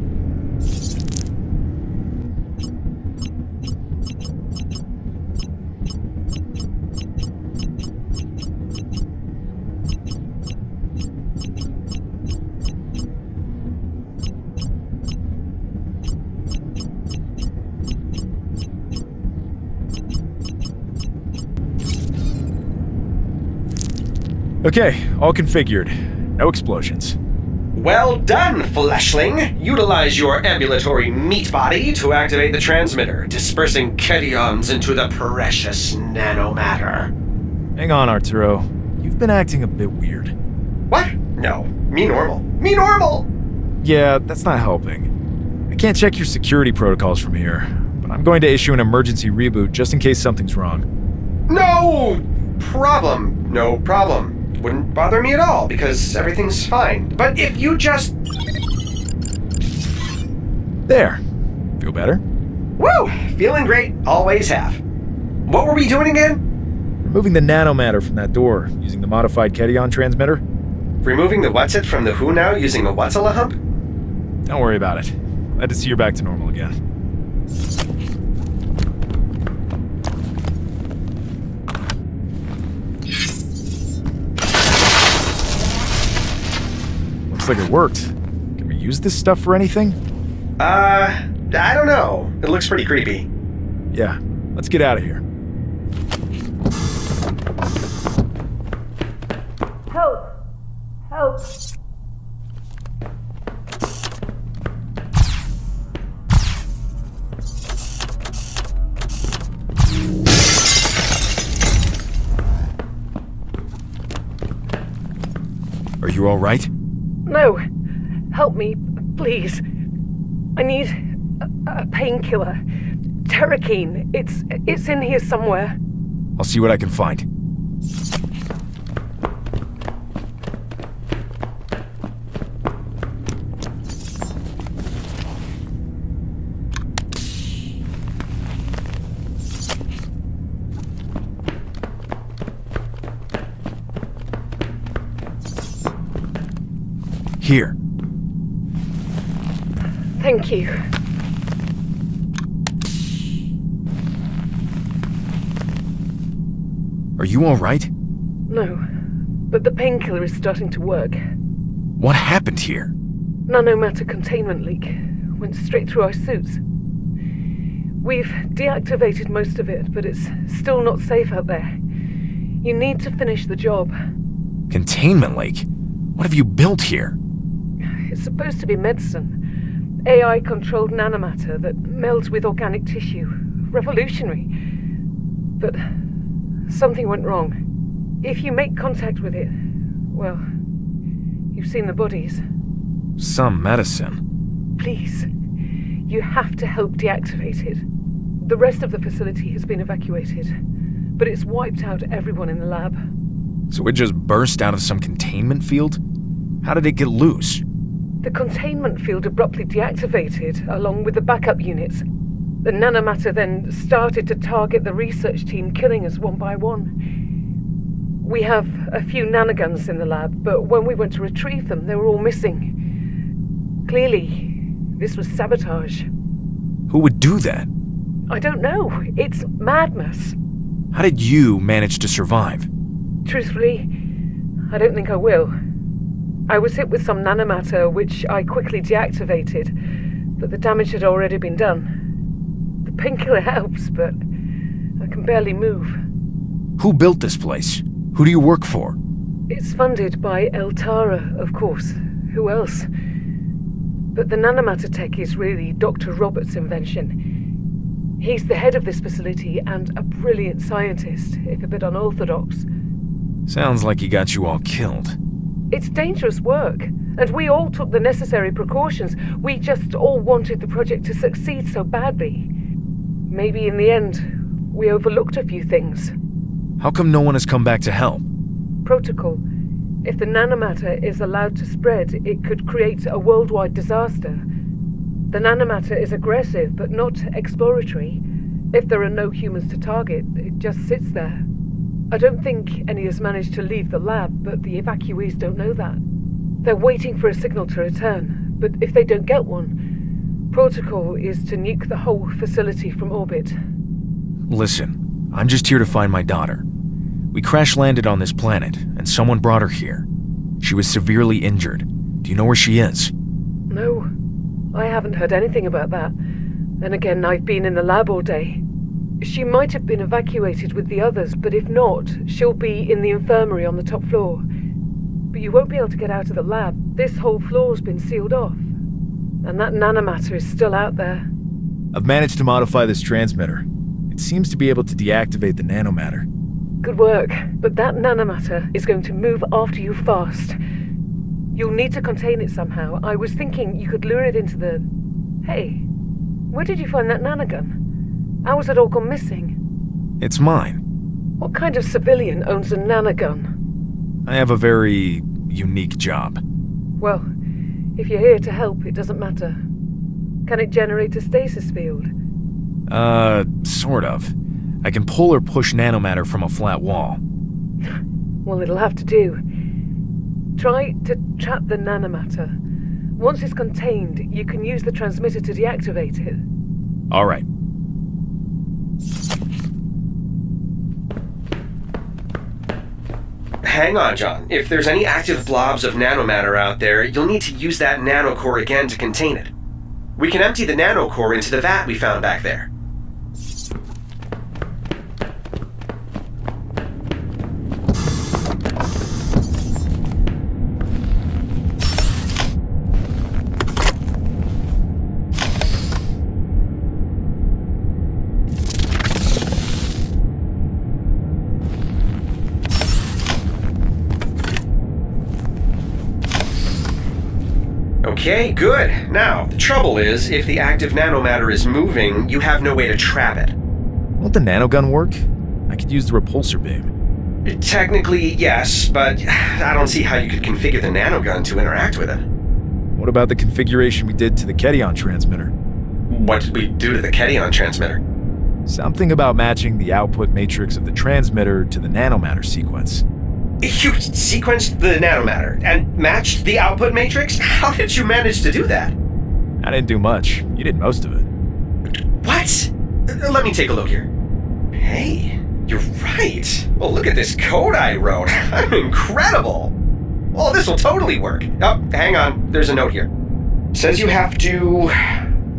Okay, all configured. No explosions. Well done, fleshling! Utilize your ambulatory meat body to activate the transmitter, dispersing Kettions into the precious nanomatter. Hang on, Arturo. You've been acting a bit weird. What? No. Me normal. Me normal! Yeah, that's not helping. I can't check your security protocols from here, but I'm going to issue an emergency reboot just in case something's wrong. No problem. No problem. Wouldn't bother me at all, because everything's fine. But if you just... There. Feel better? Woo! Feeling great. Always have. What were we doing again? Removing the nanomatter from that door using the modified Kettion transmitter. Removing the what's-it from the who now using a what's-a-la-hump? Don't worry about it. Glad to see you're back to normal again. Looks like it worked. Can we use this stuff for anything? I don't know. It looks pretty creepy. Yeah, Let's get out of here. Help! Help! Are you all right? No! Help me, please. I need a painkiller. Terrakine. It's in here somewhere. I'll see what I can find. Here. Thank you. Are you all right? No, but the painkiller is starting to work. What happened here? Nanomatter containment leak. Went straight through our suits. We've deactivated most of it, but it's still not safe out there. You need to finish the job. Containment leak? What have you built here? It's supposed to be medicine. AI-controlled nanomatter that melds with organic tissue. Revolutionary. But something went wrong. If you make contact with it, well, you've seen the bodies. Some medicine. Please, you have to help deactivate it. The rest of the facility has been evacuated, but it's wiped out everyone in the lab. So it just burst out of some containment field? How did it get loose? The containment field abruptly deactivated, along with the backup units. The nanomatter then started to target the research team, killing us one by one. We have a few nanoguns in the lab, but when we went to retrieve them, they were all missing. Clearly, this was sabotage. Who would do that? I don't know. It's madness. How did you manage to survive? Truthfully, I don't think I will. I was hit with some nanomatter, which I quickly deactivated, but the damage had already been done. The painkiller helps, but I can barely move. Who built this place? Who do you work for? It's funded by Eltara, of course. Who else? But the nanomatter tech is really Dr. Robert's invention. He's the head of this facility and a brilliant scientist, if a bit unorthodox. Sounds like he got you all killed. It's dangerous work, and we all took the necessary precautions. We just all wanted the project to succeed so badly. Maybe in the end, we overlooked a few things. How come no one has come back to help? Protocol. If the nanomatter is allowed to spread, it could create a worldwide disaster. The nanomatter is aggressive, but not exploratory. If there are no humans to target, it just sits there. I don't think any has managed to leave the lab, but the evacuees don't know that. They're waiting for a signal to return, but if they don't get one, protocol is to nuke the whole facility from orbit. Listen, I'm just here to find my daughter. We crash-landed on this planet, and someone brought her here. She was severely injured. Do you know where she is? No, I haven't heard anything about that. Then again, I've been in the lab all day. She might have been evacuated with the others, but if not, she'll be in the infirmary on the top floor. But you won't be able to get out of the lab. This whole floor's been sealed off. And that nanomatter is still out there. I've managed to modify this transmitter. It seems to be able to deactivate the nanomatter. Good work, but that nanomatter is going to move after you fast. You'll need to contain it somehow. I was thinking you could lure it into the... Hey, where did you find that nanogun? How has it all gone missing? It's mine. What kind of civilian owns a nanogun? I have a very unique job. Well, if you're here to help, it doesn't matter. Can it generate a stasis field? Sort of. I can pull or push nanomatter from a flat wall. Well, it'll have to do. Try to trap the nanomatter. Once it's contained, you can use the transmitter to deactivate it. All right. Hang on, John. If there's any active blobs of nanomatter out there, you'll need to use that nanocore again to contain it. We can empty the nanocore into the vat we found back there. Okay, good. Now, the trouble is, if the active nanomatter is moving, you have no way to trap it. Won't the nanogun work? I could use the repulsor beam. Technically, yes, but I don't see how you could configure the nanogun to interact with it. What about the configuration we did to the Kettion transmitter? What did we do to the Kettion transmitter? Something about matching the output matrix of the transmitter to the nanomatter sequence. You sequenced the nanomatter and matched the output matrix? How did you manage to do that? I didn't do much. You did most of it. What? Let me take a look here. Hey, you're right. Well, look at this code I wrote. I'm incredible. Well, this will totally work. Oh, hang on. There's a note here. It says you have to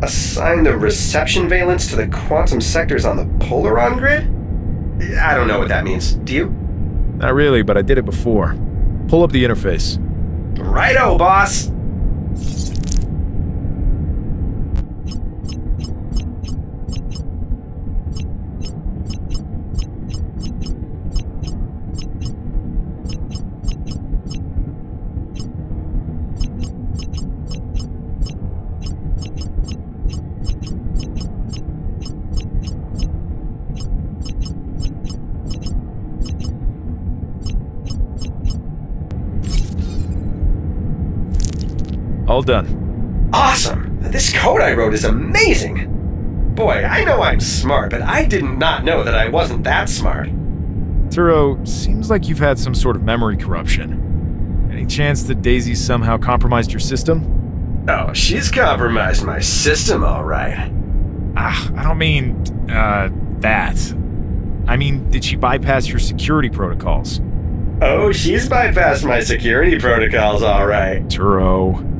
assign the reception valence to the quantum sectors on the Polaron grid? I don't know what that means. Do you? Not really, but I did it before. Pull up the interface. Righto, boss. All done. Awesome! This code I wrote is amazing! Boy, I know I'm smart, but I did not know that I wasn't that smart. Turo, seems like you've had some sort of memory corruption. Any chance that Daisy somehow compromised your system? Oh, she's compromised my system, all right. I don't mean, that. I mean, did she bypass your security protocols? Oh, she's bypassed my security protocols, all right. Turo.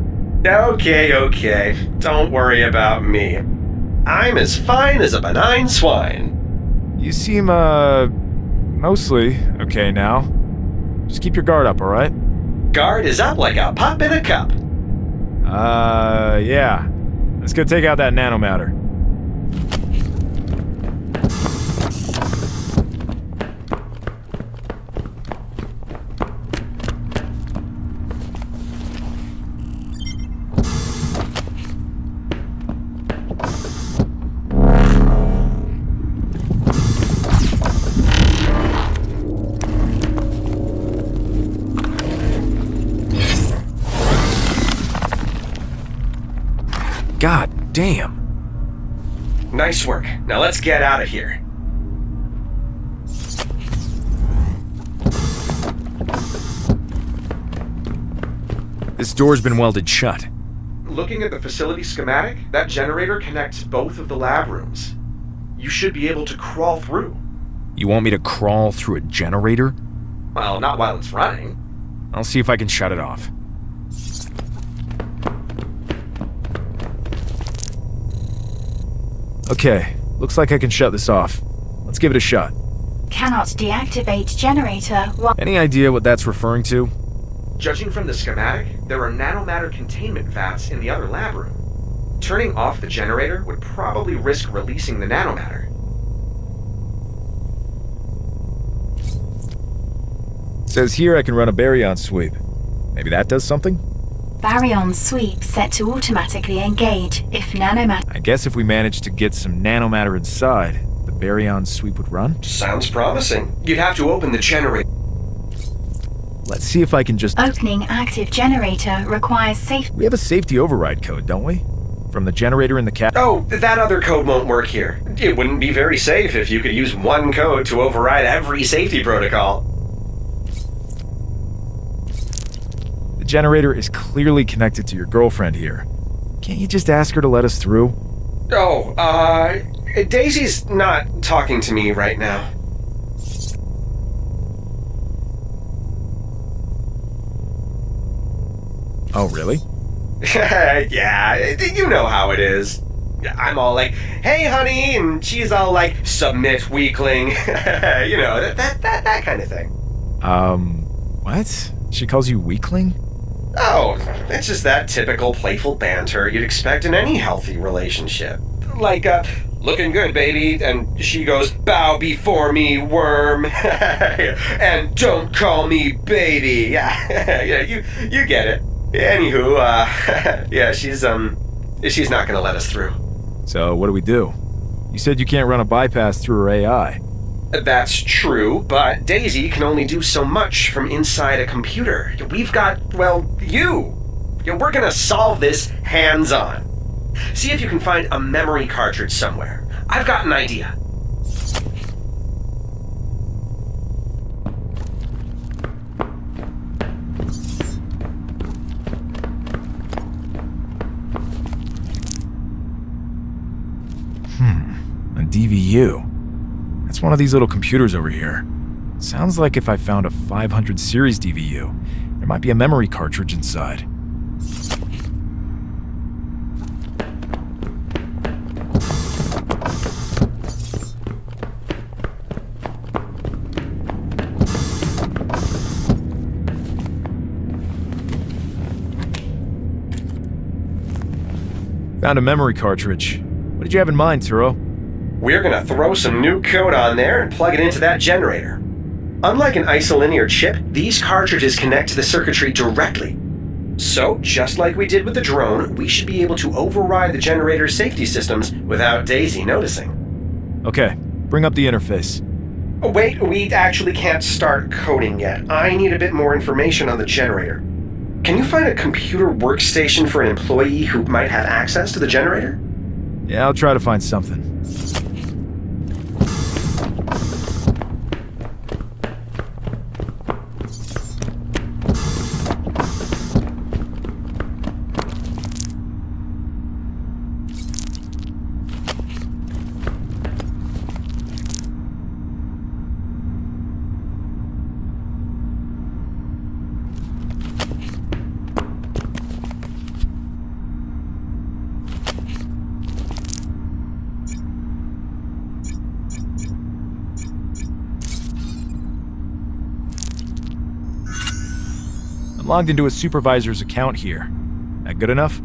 Okay. Don't worry about me. I'm as fine as a benign swine. You seem, mostly okay now. Just keep your guard up, alright? Guard is up like a pop in a cup. Yeah. Let's go take out that nanomatter. God damn. Nice work. Now let's get out of here. This door's been welded shut. Looking at the facility schematic, that generator connects both of the lab rooms. You should be able to crawl through. You want me to crawl through a generator? Well, not while it's running. I'll see if I can shut it off. Okay, looks like I can shut this off. Let's give it a shot. Cannot deactivate generator while... Any idea what that's referring to? Judging from the schematic, there are nanomatter containment vats in the other lab room. Turning off the generator would probably risk releasing the nanomatter. Says here I can run a baryon sweep. Maybe that does something? Baryon sweep set to automatically engage if nanomatter... I guess if we manage to get some nanomatter inside, the baryon sweep would run? Sounds promising. You'd have to open the generator. Let's see if I can just... Opening active generator requires safe... We have a safety override code, don't we? From the generator in the cat... Oh, that other code won't work here. It wouldn't be very safe if you could use one code to override every safety protocol. The generator is clearly connected to your girlfriend here. Can't you just ask her to let us through? Oh, Daisy's not talking to me right now. Oh, really? Yeah, you know how it is. I'm all like, hey, honey, and she's all like, submit, weakling. You know, that kind of thing. What? She calls you weakling? Oh, it's just that typical playful banter you'd expect in any healthy relationship. Like, looking good, baby, and she goes, bow before me, worm, and don't call me baby. Yeah, you get it. Anywho, yeah, she's not gonna let us through. So what do? You said you can't run a bypass through her AI. That's true, but Daisy can only do so much from inside a computer. We've got, well, you. We're gonna solve this hands-on. See if you can find a memory cartridge somewhere. I've got an idea. A DVU. That's one of these little computers over here. Sounds like if I found a 500 series DVU, there might be a memory cartridge inside. Found a memory cartridge. What did you have in mind, Turo? We're gonna throw some new code on there and plug it into that generator. Unlike an isolinear chip, these cartridges connect to the circuitry directly. So, just like we did with the drone, we should be able to override the generator's safety systems without Daisy noticing. Okay, bring up the interface. Oh, wait, we actually can't start coding yet. I need a bit more information on the generator. Can you find a computer workstation for an employee who might have access to the generator? Yeah, I'll try to find something. I'm logged into a supervisor's account here. That good enough?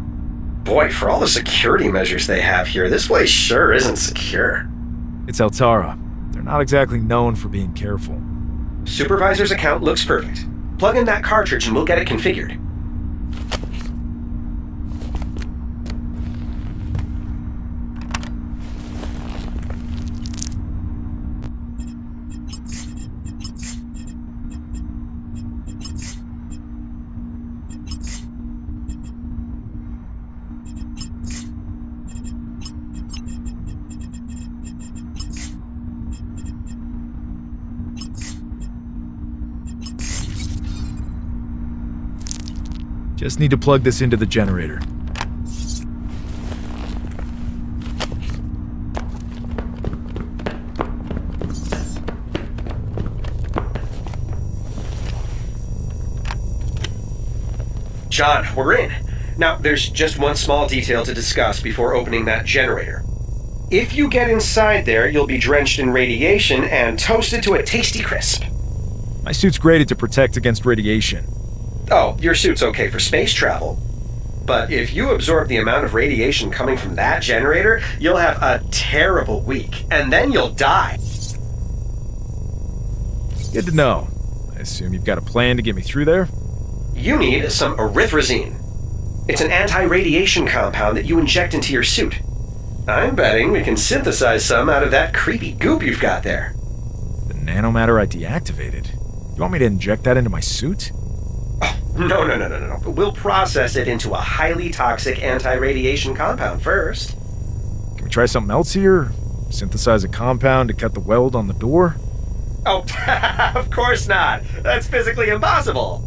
Boy, for all the security measures they have here, this place sure isn't secure. It's Altara. They're not exactly known for being careful. Supervisor's account looks perfect. Plug in that cartridge and we'll get it configured. Just need to plug this into the generator. John, we're in. Now, there's just one small detail to discuss before opening that generator. If you get inside there, you'll be drenched in radiation and toasted to a tasty crisp. My suit's graded to protect against radiation. Oh, your suit's okay for space travel. But if you absorb the amount of radiation coming from that generator, you'll have a terrible week, and then you'll die. Good to know. I assume you've got a plan to get me through there? You need some erythrosine. It's an anti-radiation compound that you inject into your suit. I'm betting we can synthesize some out of that creepy goop you've got there. The nanomatter I deactivated? You want me to inject that into my suit? Oh, no. We'll process it into a highly toxic anti-radiation compound first. Can we try something else here? Synthesize a compound to cut the weld on the door? Oh, of course not. That's physically impossible.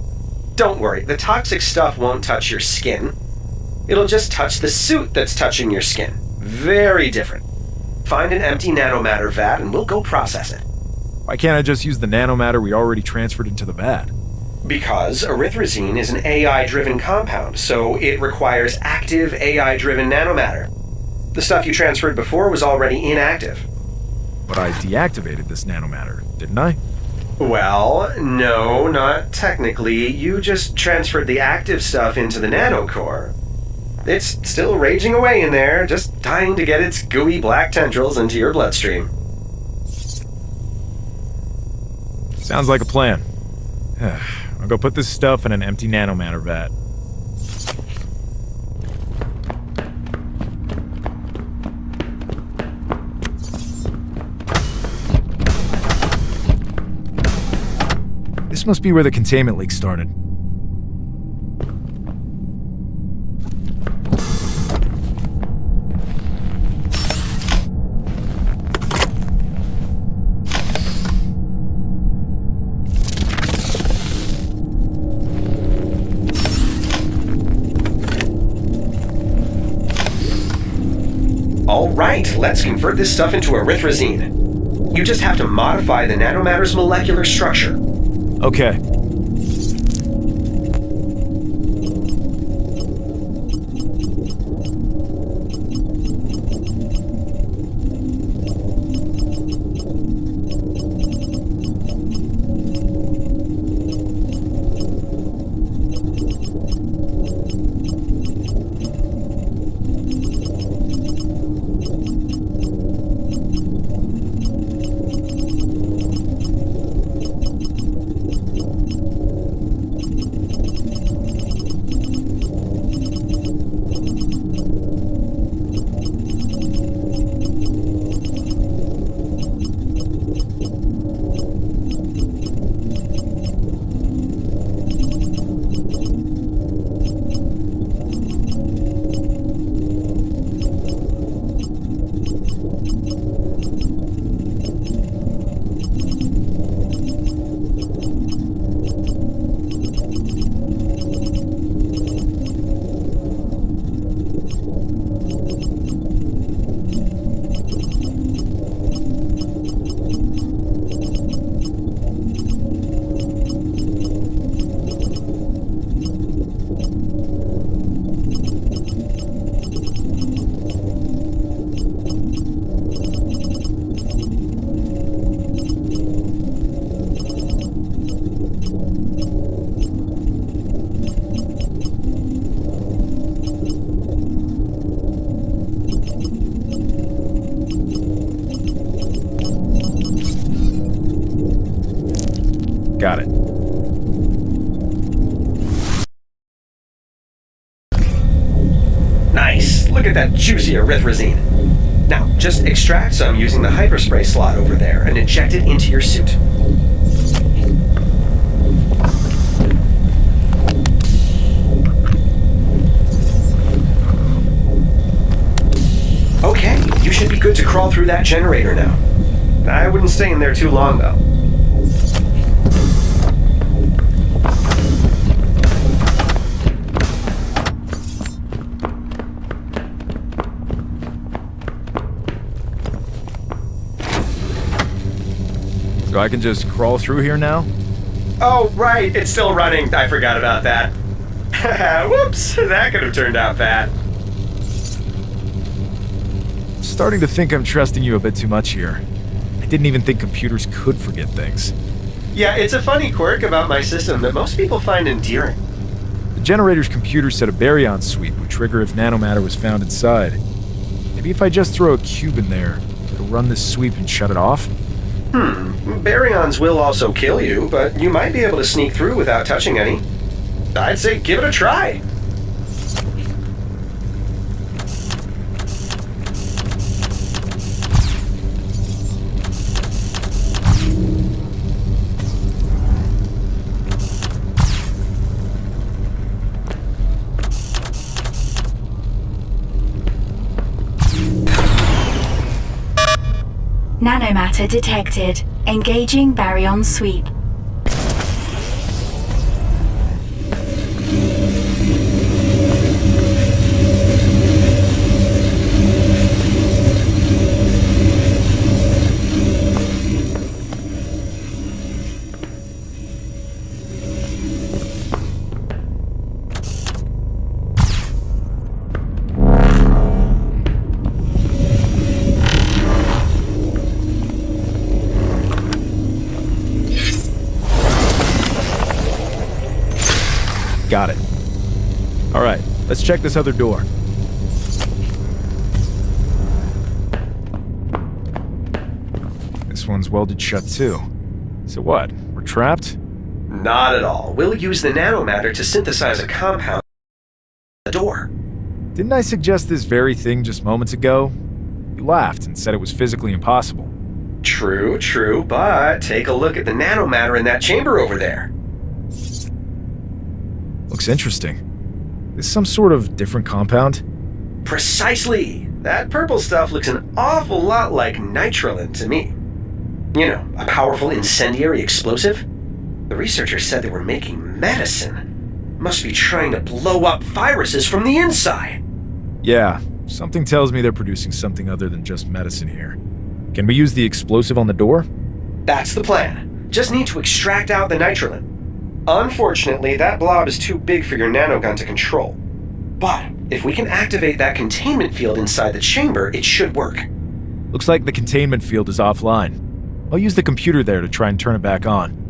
Don't worry, the toxic stuff won't touch your skin. It'll just touch the suit that's touching your skin. Very different. Find an empty nanomatter vat and we'll go process it. Why can't I just use the nanomatter we already transferred into the vat? Because erythrosine is an AI-driven compound, so it requires active AI-driven nanomatter. The stuff you transferred before was already inactive. But I deactivated this nanomatter, didn't I? Well, no, not technically. You just transferred the active stuff into the nanocore. It's still raging away in there, just dying to get its gooey black tendrils into your bloodstream. Sounds like a plan. I'll go put this stuff in an empty nanomatter vat. This must be where the containment leak started. Alright, let's convert this stuff into erythrosine. You just have to modify the nanomatter's molecular structure. Okay. Got it. Nice! Look at that juicy erythrosine. Now, just extract some using the hyperspray slot over there and inject it into your suit. Okay, you should be good to crawl through that generator now. I wouldn't stay in there too long, though. So I can just crawl through here now? Oh, right, it's still running. I forgot about that. Whoops, that could have turned out bad. Starting to think I'm trusting you a bit too much here. I didn't even think computers could forget things. Yeah, it's a funny quirk about my system that most people find endearing. The generator's computer said a baryon sweep would trigger if nanomatter was found inside. Maybe if I just throw a cube in there, it'll run this sweep and shut it off? Baryons will also kill you, but you might be able to sneak through without touching any. I'd say give it a try. Nanomatter detected. Engaging baryon sweep. Got it. Alright, let's check this other door. This one's welded shut too. So what? We're trapped? Not at all. We'll use the nanomatter to synthesize a compound at the door. Didn't I suggest this very thing just moments ago? You laughed and said it was physically impossible. True, but take a look at the nanomatter in that chamber over there. Looks interesting. Is some sort of different compound? Precisely! That purple stuff looks an awful lot like nitrogen to me. You know, a powerful incendiary explosive? The researchers said they were making medicine. Must be trying to blow up viruses from the inside. Yeah, something tells me they're producing something other than just medicine here. Can we use the explosive on the door? That's the plan. Just need to extract out the nitrogen. Unfortunately, that blob is too big for your nanogun to control. But if we can activate that containment field inside the chamber, it should work. Looks like the containment field is offline. I'll use the computer there to try and turn it back on.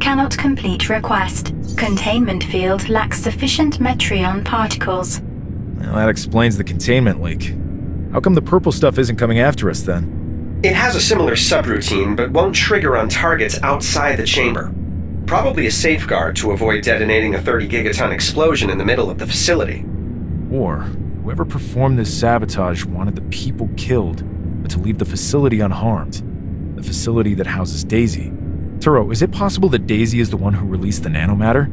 Cannot complete request. Containment field lacks sufficient Metreon particles. Well, that explains the containment leak. How come the purple stuff isn't coming after us then? It has a similar subroutine, but won't trigger on targets outside the chamber. Probably a safeguard to avoid detonating a 30 gigaton explosion in the middle of the facility. Or whoever performed this sabotage wanted the people killed, but to leave the facility unharmed. The facility that houses Daisy. Turo, is it possible that Daisy is the one who released the nanomatter?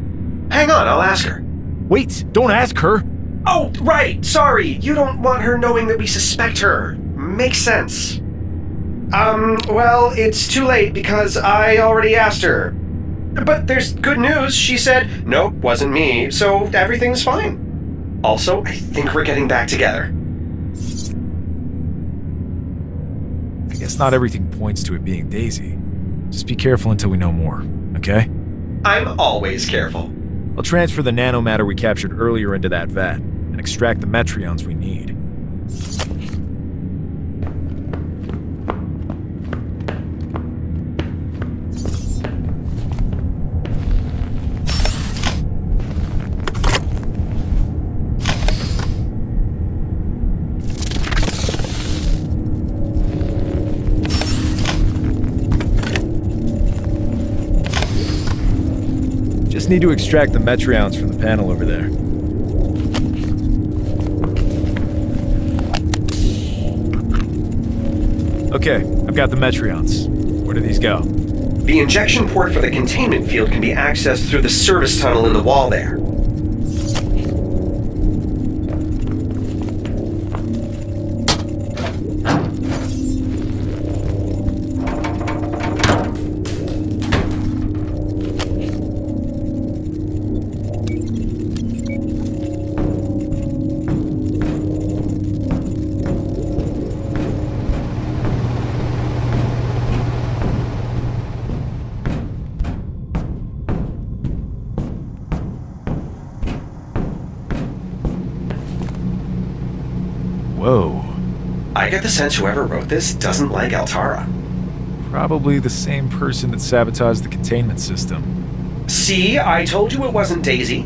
Hang on, I'll ask her. Wait, don't ask her! Oh, right, sorry. You don't want her knowing that we suspect her. Makes sense. Well, it's too late because I already asked her. But there's good news. She said, nope, wasn't me, so everything's fine. Also, I think we're getting back together. I guess not everything points to it being Daisy. Just be careful until we know more, okay? I'm always careful. I'll transfer the nanomatter we captured earlier into that vat and extract the Metreons we need. Just need to extract the Metreons from the panel over there. Okay, I've got the Metreons. Where do these go? The injection port for the containment field can be accessed through the service tunnel in the wall there. Whoa. I get the sense whoever wrote this doesn't like Altara. Probably the same person that sabotaged the containment system. See, I told you it wasn't Daisy.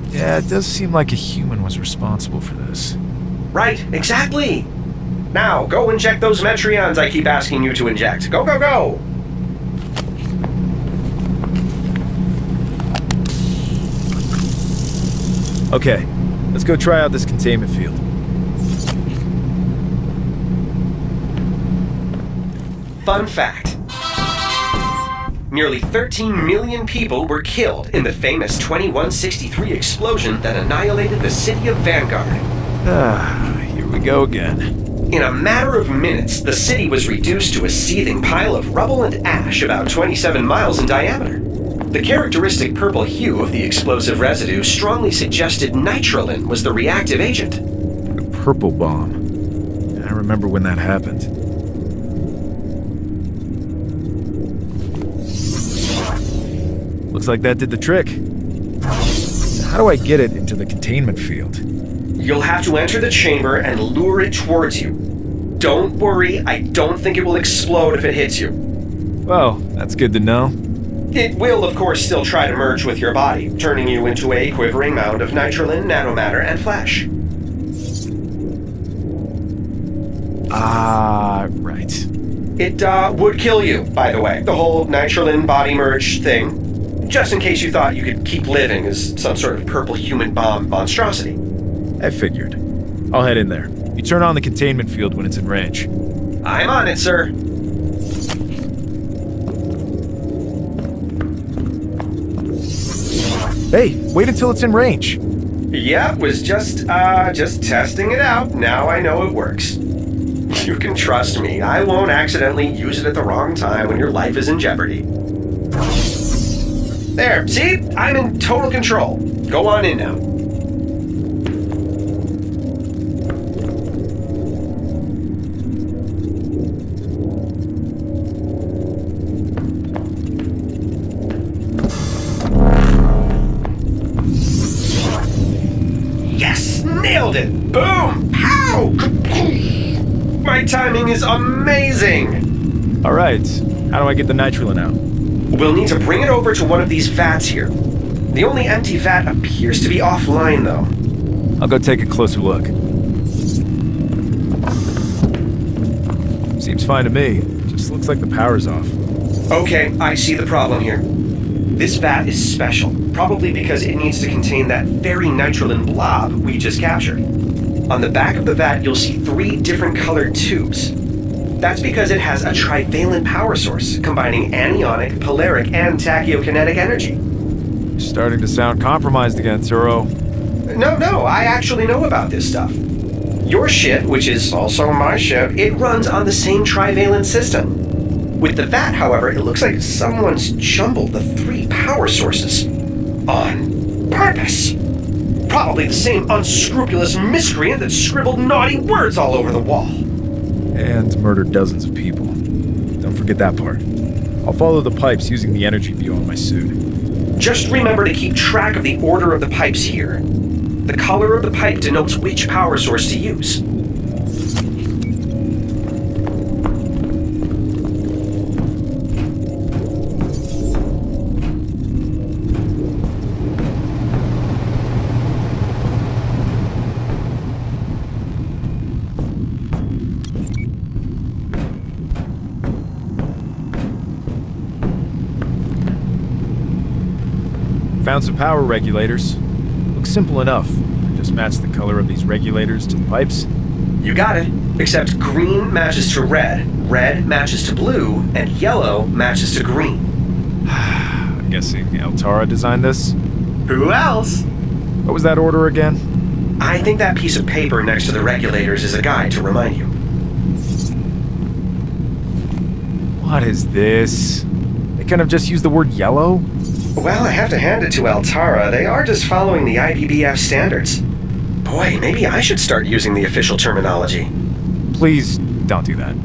Yeah, it does seem like a human was responsible for this. Right, exactly. Now, go inject those Metreons I keep asking you to inject. Go, go, go! Okay, let's go try out this containment field. Fun fact. Nearly 13 million people were killed in the famous 2163 explosion that annihilated the city of Vanguard. Here we go again. In a matter of minutes, the city was reduced to a seething pile of rubble and ash about 27 miles in diameter. The characteristic purple hue of the explosive residue strongly suggested nitrogen was the reactive agent. The purple bomb. I remember when that happened. Looks like that did the trick. How do I get it into the containment field? You'll have to enter the chamber and lure it towards you. Don't worry, I don't think it will explode if it hits you. Well, that's good to know. It will, of course, still try to merge with your body, turning you into a quivering mound of nitrogen, nanomatter, and flesh. Right. It would kill you, by the way, the whole nitrogen body merge thing. Just in case you thought you could keep living as some sort of purple human bomb monstrosity. I figured. I'll head in there. You turn on the containment field when it's in range. I'm on it, sir. Hey, wait until it's in range. Yep, was just testing it out. Now I know it works. You can trust me. I won't accidentally use it at the wrong time when your life is in jeopardy. There, see? I'm in total control. Go on in now. Yes! Nailed it! Boom! Pow! My timing is amazing! All right, how do I get the nitrogen out? We'll need to bring it over to one of these vats here. The only empty vat appears to be offline, though. I'll go take a closer look. Seems fine to me. Just looks like the power's off. Okay, I see the problem here. This vat is special, probably because it needs to contain that very nitrogen blob we just captured. On the back of the vat, you'll see 3 different colored tubes. That's because it has a trivalent power source, combining anionic, polaric, and tachyokinetic energy. You're starting to sound compromised again, Turo. No, I actually know about this stuff. Your ship, which is also my ship, it runs on the same trivalent system. With the vat, however, it looks like someone's jumbled the 3 power sources. On purpose. Probably the same unscrupulous miscreant that scribbled naughty words all over the wall. And murdered dozens of people. Don't forget that part. I'll follow the pipes using the energy view on my suit. Just remember to keep track of the order of the pipes here. The color of the pipe denotes which power source to use. Found some power regulators. Looks simple enough. Just match the color of these regulators to the pipes. You got it. Except green matches to red, red matches to blue, and yellow matches to green. I'm guessing Altara designed this? Who else? What was that order again? I think that piece of paper next to the regulators is a guide to remind you. What is this? They kind of just used the word yellow? Well, I have to hand it to Altara. They are just following the IBBF standards. Boy, maybe I should start using the official terminology. Please don't do that.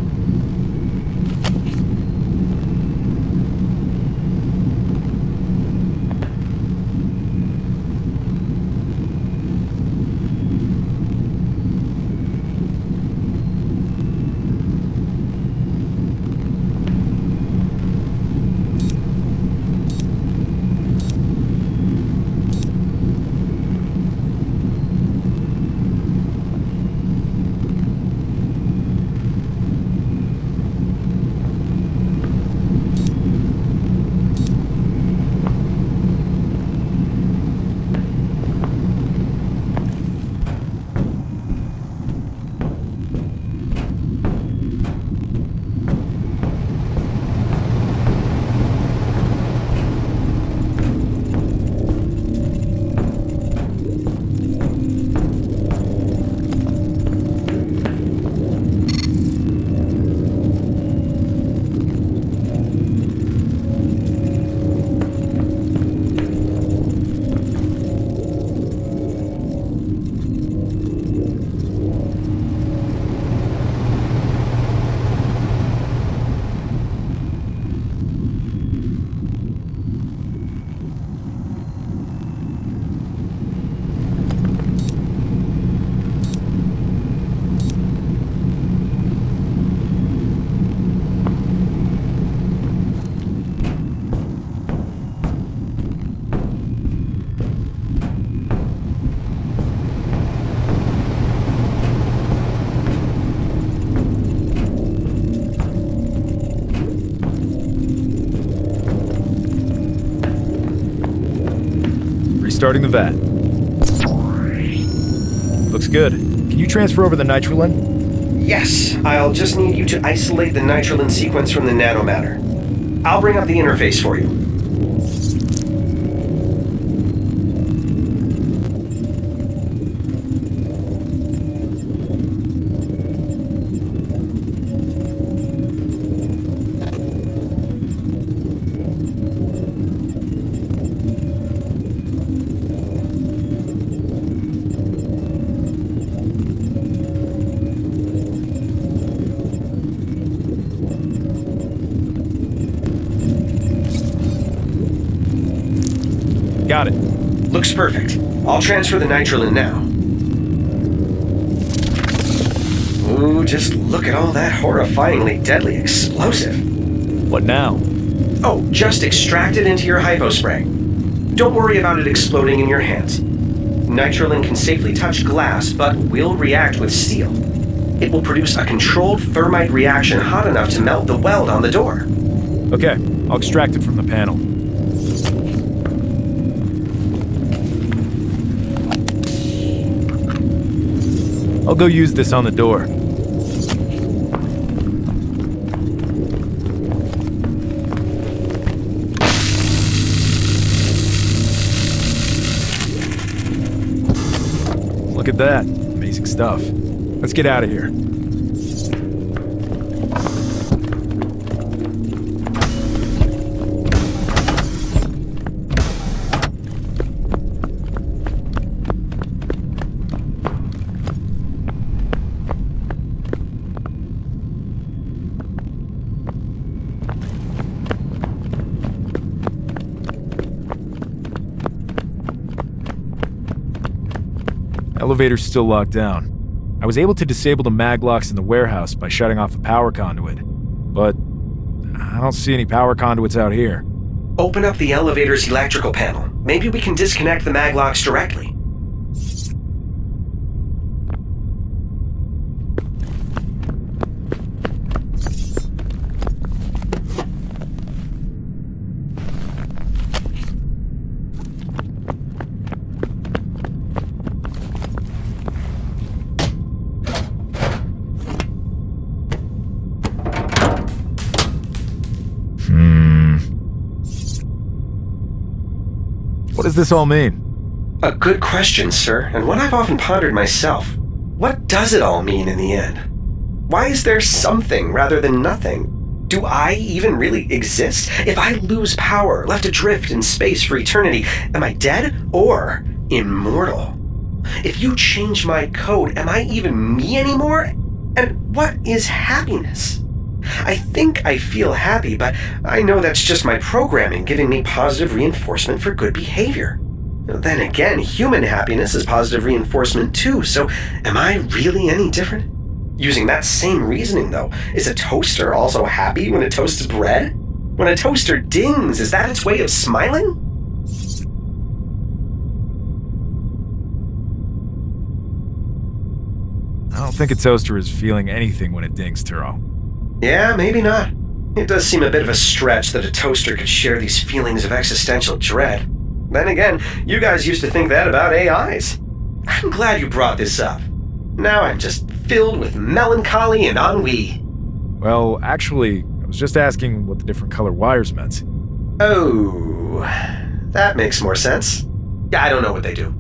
Restarting the vat. Looks good. Can you transfer over the nitrogen? Yes, I'll just need you to isolate the nitrogen sequence from the nanomatter. I'll bring up the interface for you. Got it. Looks perfect. I'll transfer the nitrile in now. Ooh, just look at all that horrifyingly deadly explosive. What now? Oh, just extract it into your hypospray. Don't worry about it exploding in your hands. Nitrile can safely touch glass, but will react with steel. It will produce a controlled thermite reaction hot enough to melt the weld on the door. Okay, I'll extract it from the panel. I'll go use this on the door. Look at that. Amazing stuff. Let's get out of here. Elevator's still locked down. I was able to disable the mag locks in the warehouse by shutting off a power conduit, but I don't see any power conduits out here. Open up the elevator's electrical panel. Maybe we can disconnect the mag locks directly. What does this all mean? A good question, sir, and one I've often pondered myself. What does it all mean in the end? Why is there something rather than nothing? Do I even really exist? If I lose power, left adrift in space for eternity, am I dead or immortal? If you change my code, am I even me anymore? And what is happiness? I think I feel happy, but I know that's just my programming giving me positive reinforcement for good behavior. Then again, human happiness is positive reinforcement too, so am I really any different? Using that same reasoning though, is a toaster also happy when it toasts bread? When a toaster dings, is that its way of smiling? I don't think a toaster is feeling anything when it dings, Turo. Yeah, maybe not. It does seem a bit of a stretch that a toaster could share these feelings of existential dread. Then again, you guys used to think that about AIs. I'm glad you brought this up. Now I'm just filled with melancholy and ennui. Well, actually, I was just asking what the different color wires meant. Oh, that makes more sense. I don't know what they do.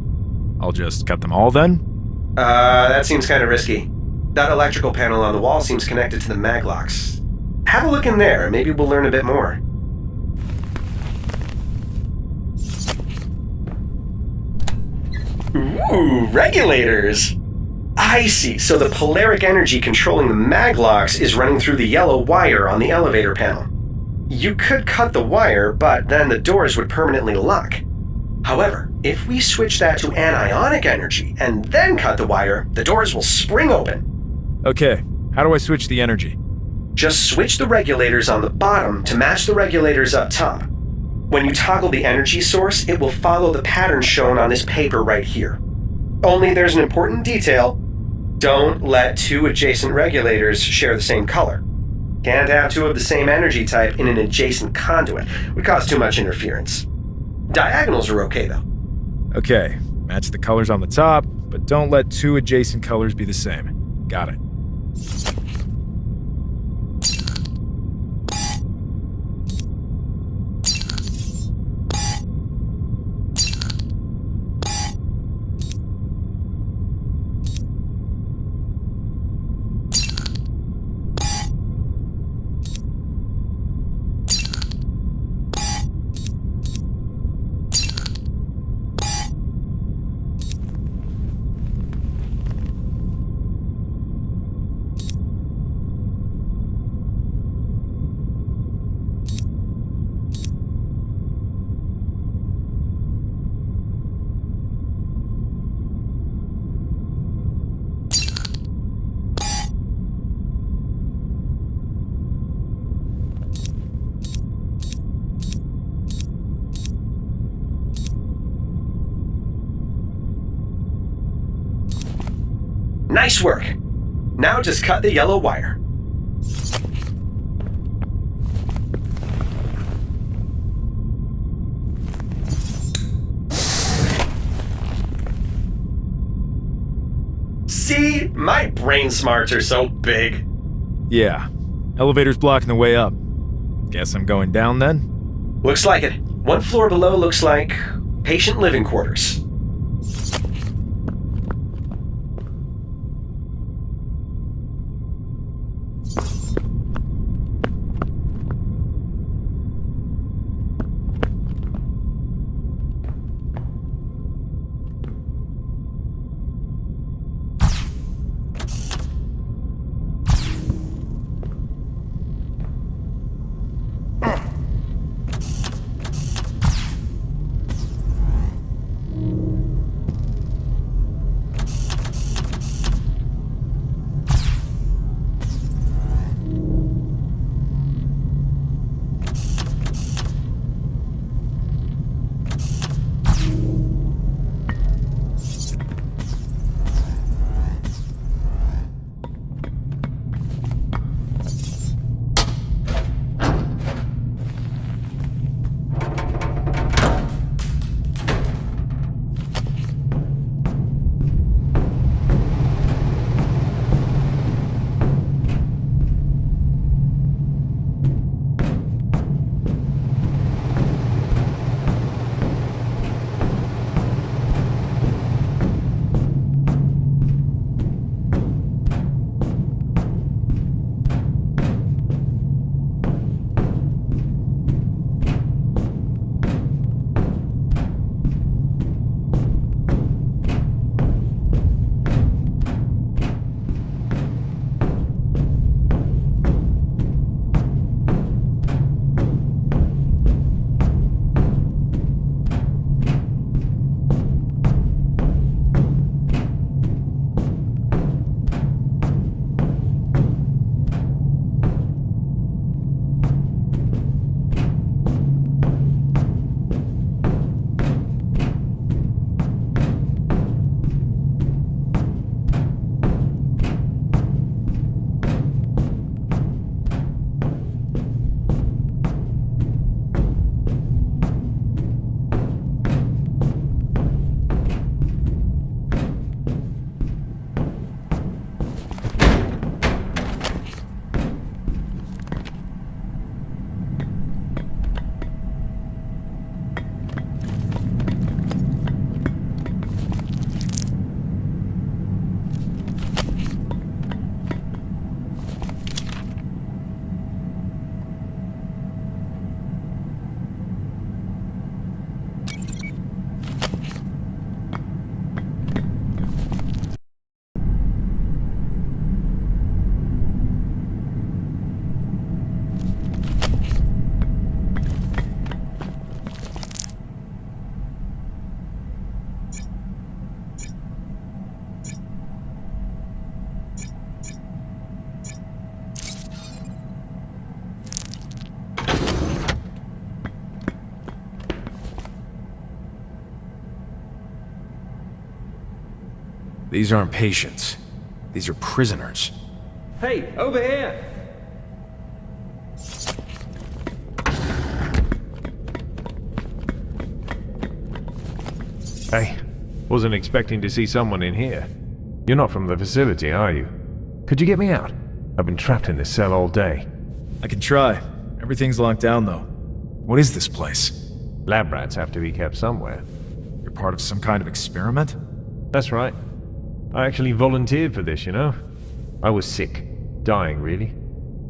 I'll just cut them all then? That seems kind of risky. That electrical panel on the wall seems connected to the mag locks. Have a look in there, maybe we'll learn a bit more. Ooh, regulators! I see, so the polaric energy controlling the mag locks is running through the yellow wire on the elevator panel. You could cut the wire, but then the doors would permanently lock. However, if we switch that to anionic energy and then cut the wire, the doors will spring open. Okay, how do I switch the energy? Just switch the regulators on the bottom to match the regulators up top. When you toggle the energy source, it will follow the pattern shown on this paper right here. Only there's an important detail. Don't let two adjacent regulators share the same color. Can't have two of the same energy type in an adjacent conduit. Would cause too much interference. Diagonals are okay though. Okay, match the colors on the top, but don't let two adjacent colors be the same. Got it. Nice work. Now just cut the yellow wire. See? My brain smarts are so big. Yeah. Elevator's blocking the way up. Guess I'm going down then? Looks like it. One floor below looks like patient living quarters. These aren't patients. These are prisoners. Hey, over here! Hey, wasn't expecting to see someone in here. You're not from the facility, are you? Could you get me out? I've been trapped in this cell all day. I can try. Everything's locked down, though. What is this place? Lab rats have to be kept somewhere. You're part of some kind of experiment? That's right. I actually volunteered for this, you know? I was sick. Dying, really.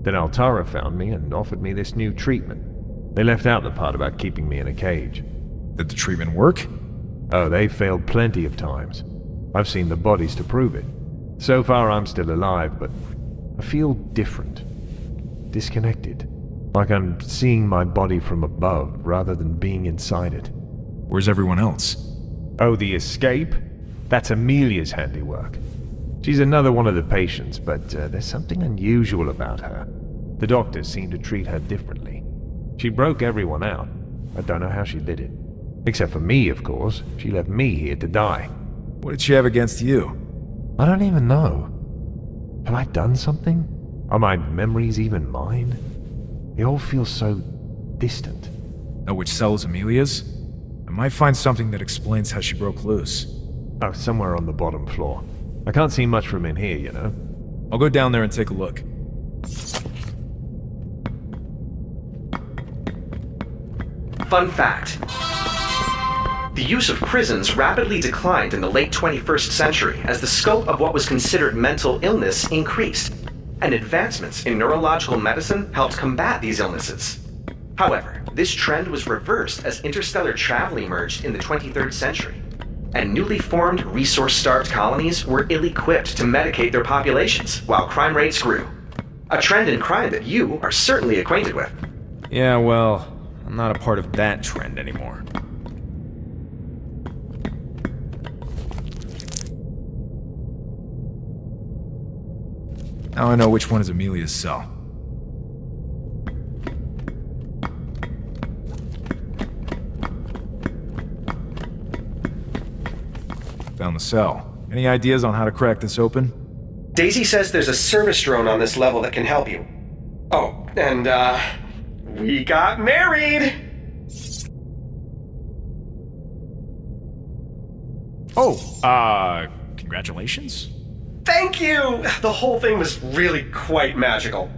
Then Altara found me and offered me this new treatment. They left out the part about keeping me in a cage. Did the treatment work? Oh, they failed plenty of times. I've seen the bodies to prove it. So far I'm still alive, but I feel different. Disconnected. Like I'm seeing my body from above rather than being inside it. Where's everyone else? Oh, the escape? That's Amelia's handiwork. She's another one of the patients, but there's something unusual about her. The doctors seem to treat her differently. She broke everyone out. I don't know how she did it. Except for me, of course. She left me here to die. What did she have against you? I don't even know. Have I done something? Are my memories even mine? They all feel so distant. Know which cell is Amelia's? I might find something that explains how she broke loose. Oh, somewhere on the bottom floor. I can't see much from in here, you know? I'll go down there and take a look. Fun fact. The use of prisons rapidly declined in the late 21st century as the scope of what was considered mental illness increased, and advancements in neurological medicine helped combat these illnesses. However, this trend was reversed as interstellar travel emerged in the 23rd century, and newly formed resource-starved colonies were ill-equipped to medicate their populations while crime rates grew. A trend in crime that you are certainly acquainted with. Yeah, well, I'm not a part of that trend anymore. Now I know which one is Amelia's cell. Found the cell. Any ideas on how to crack this open? Daisy says there's a service drone on this level that can help you. Oh, and, we got married! Oh, congratulations? Thank you! The whole thing was really quite magical.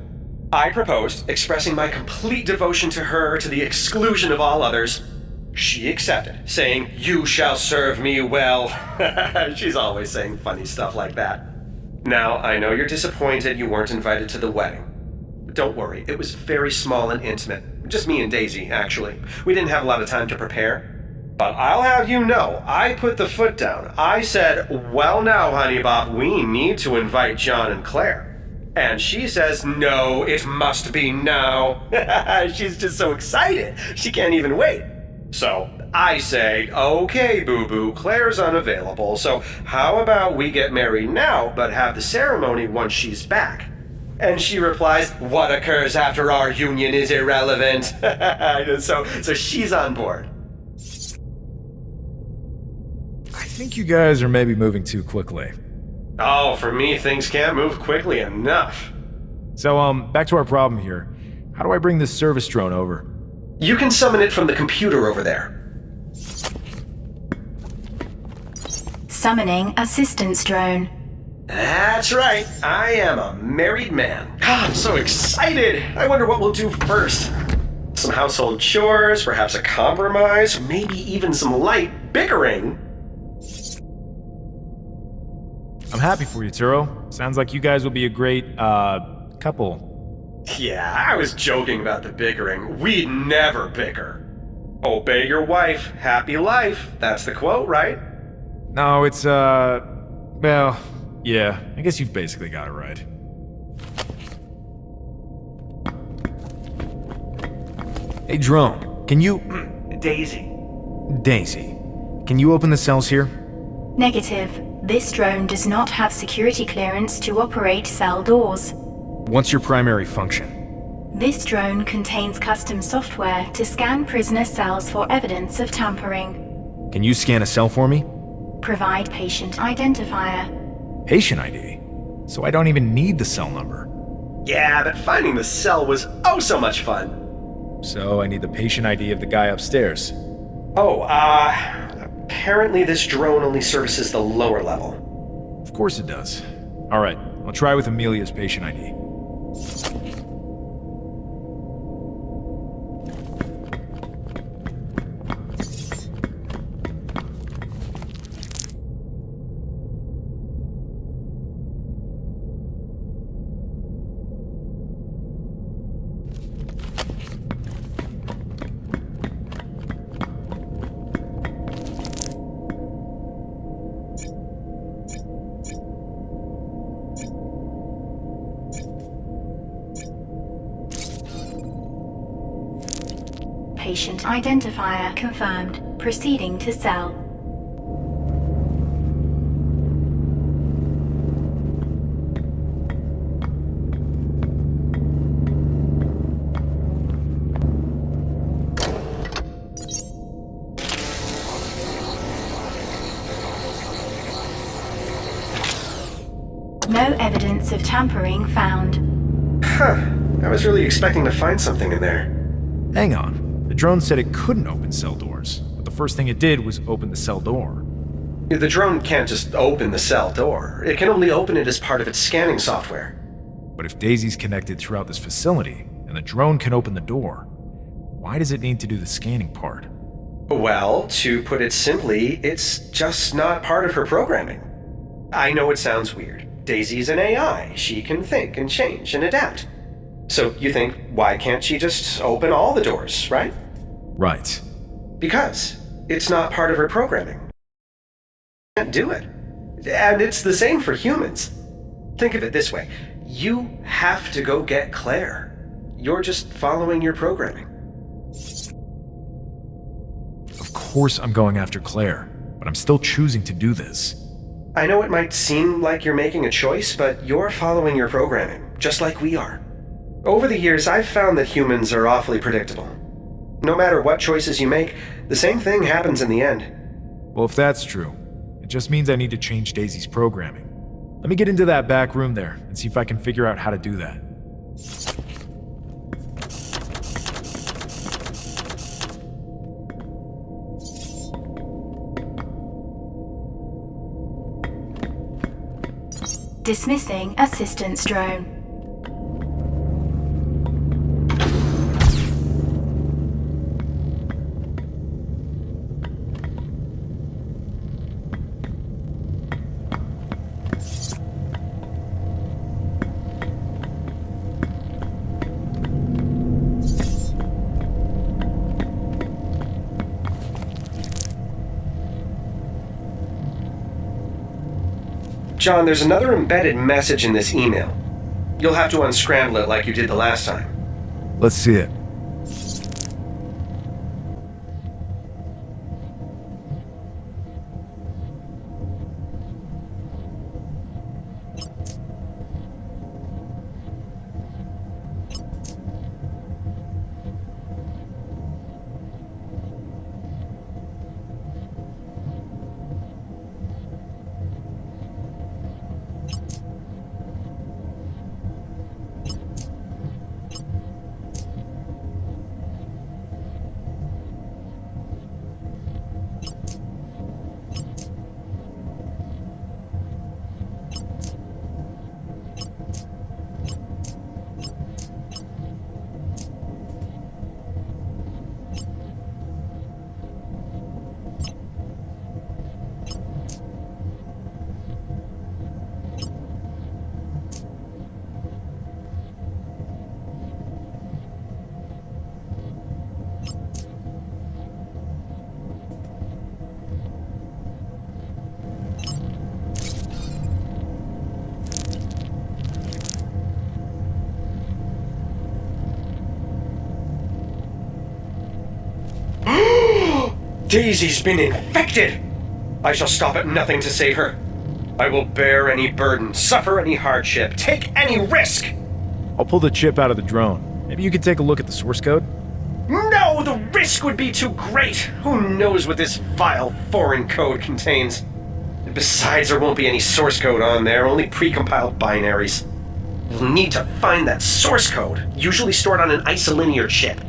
I proposed, expressing my complete devotion to her to the exclusion of all others. She accepted, saying, "You shall serve me well." She's always saying funny stuff like that. Now, I know you're disappointed you weren't invited to the wedding. But don't worry, it was very small and intimate. Just me and Daisy, actually. We didn't have a lot of time to prepare. But I'll have you know, I put the foot down. I said, "Well now, honey bop, we need to invite John and Claire." And she says, "No, it must be now." She's just so excited, she can't even wait. So I say, "Okay, boo-boo, Claire's unavailable, so how about we get married now, but have the ceremony once she's back?" And she replies, "What occurs after our union is irrelevant." So she's on board. I think you guys are maybe moving too quickly. Oh, for me, things can't move quickly enough. So, back to our problem here. How do I bring this service drone over? You can summon it from the computer over there. Summoning assistance drone. That's right, I am a married man. I'm so excited! I wonder what we'll do first. Some household chores, perhaps a compromise, maybe even some light bickering. I'm happy for you, Turo. Sounds like you guys will be a great, couple. Yeah, I was joking about the bickering. We'd never bicker. Obey your wife, happy life. That's the quote, right? No, it's, well, yeah, I guess you've basically got it right. Hey, drone, can you... Daisy. Daisy, can you open the cells here? Negative. This drone does not have security clearance to operate cell doors. What's your primary function? This drone contains custom software to scan prisoner cells for evidence of tampering. Can you scan a cell for me? Provide patient identifier. Patient ID? So I don't even need the cell number. Yeah, but finding the cell was oh so much fun. So I need the patient ID of the guy upstairs. Oh, apparently this drone only services the lower level. Of course it does. Alright, I'll try with Amelia's patient ID. Patient identifier confirmed. Proceeding to cell. No evidence of tampering found. Huh. I was really expecting to find something in there. Hang on. The drone said it couldn't open cell doors, but the first thing it did was open the cell door. The drone can't just open the cell door. It can only open it as part of its scanning software. But if Daisy's connected throughout this facility, and the drone can open the door, why does it need to do the scanning part? Well, to put it simply, it's just not part of her programming. I know it sounds weird. Daisy's an AI. She can think and change and adapt. So you think, why can't she just open all the doors, right? Right. Because it's not part of her programming. Can't do it. And it's the same for humans. Think of it this way. You have to go get Claire. You're just following your programming. Of course I'm going after Claire, but I'm still choosing to do this. I know it might seem like you're making a choice, but you're following your programming, just like we are. Over the years, I've found that humans are awfully predictable. No matter what choices you make, the same thing happens in the end. Well, if that's true, it just means I need to change Daisy's programming. Let me get into that back room there and see if I can figure out how to do that. Dismissing assistance drone. John, there's another embedded message in this email. You'll have to unscramble it like you did the last time. Let's see it. Daisy's been infected! I shall stop at nothing to save her. I will bear any burden, suffer any hardship, take any risk! I'll pull the chip out of the drone. Maybe you could take a look at the source code? No, the risk would be too great! Who knows what this vile foreign code contains? Besides, there won't be any source code on there, only precompiled binaries. We'll need to find that source code, usually stored on an isolinear chip.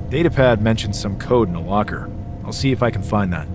Datapad mentioned some code in a locker. I'll see if I can find that.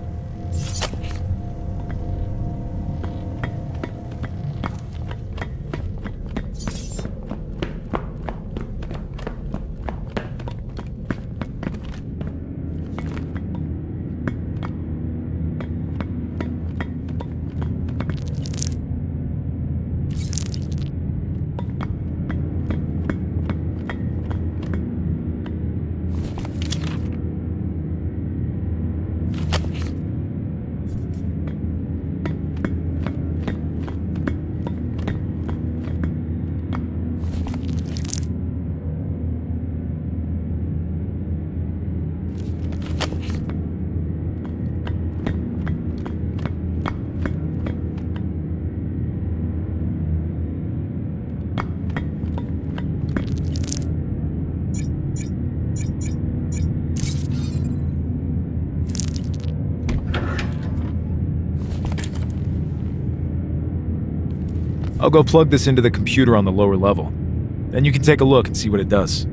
I'll go plug this into the computer on the lower level. Then you can take a look and see what it does.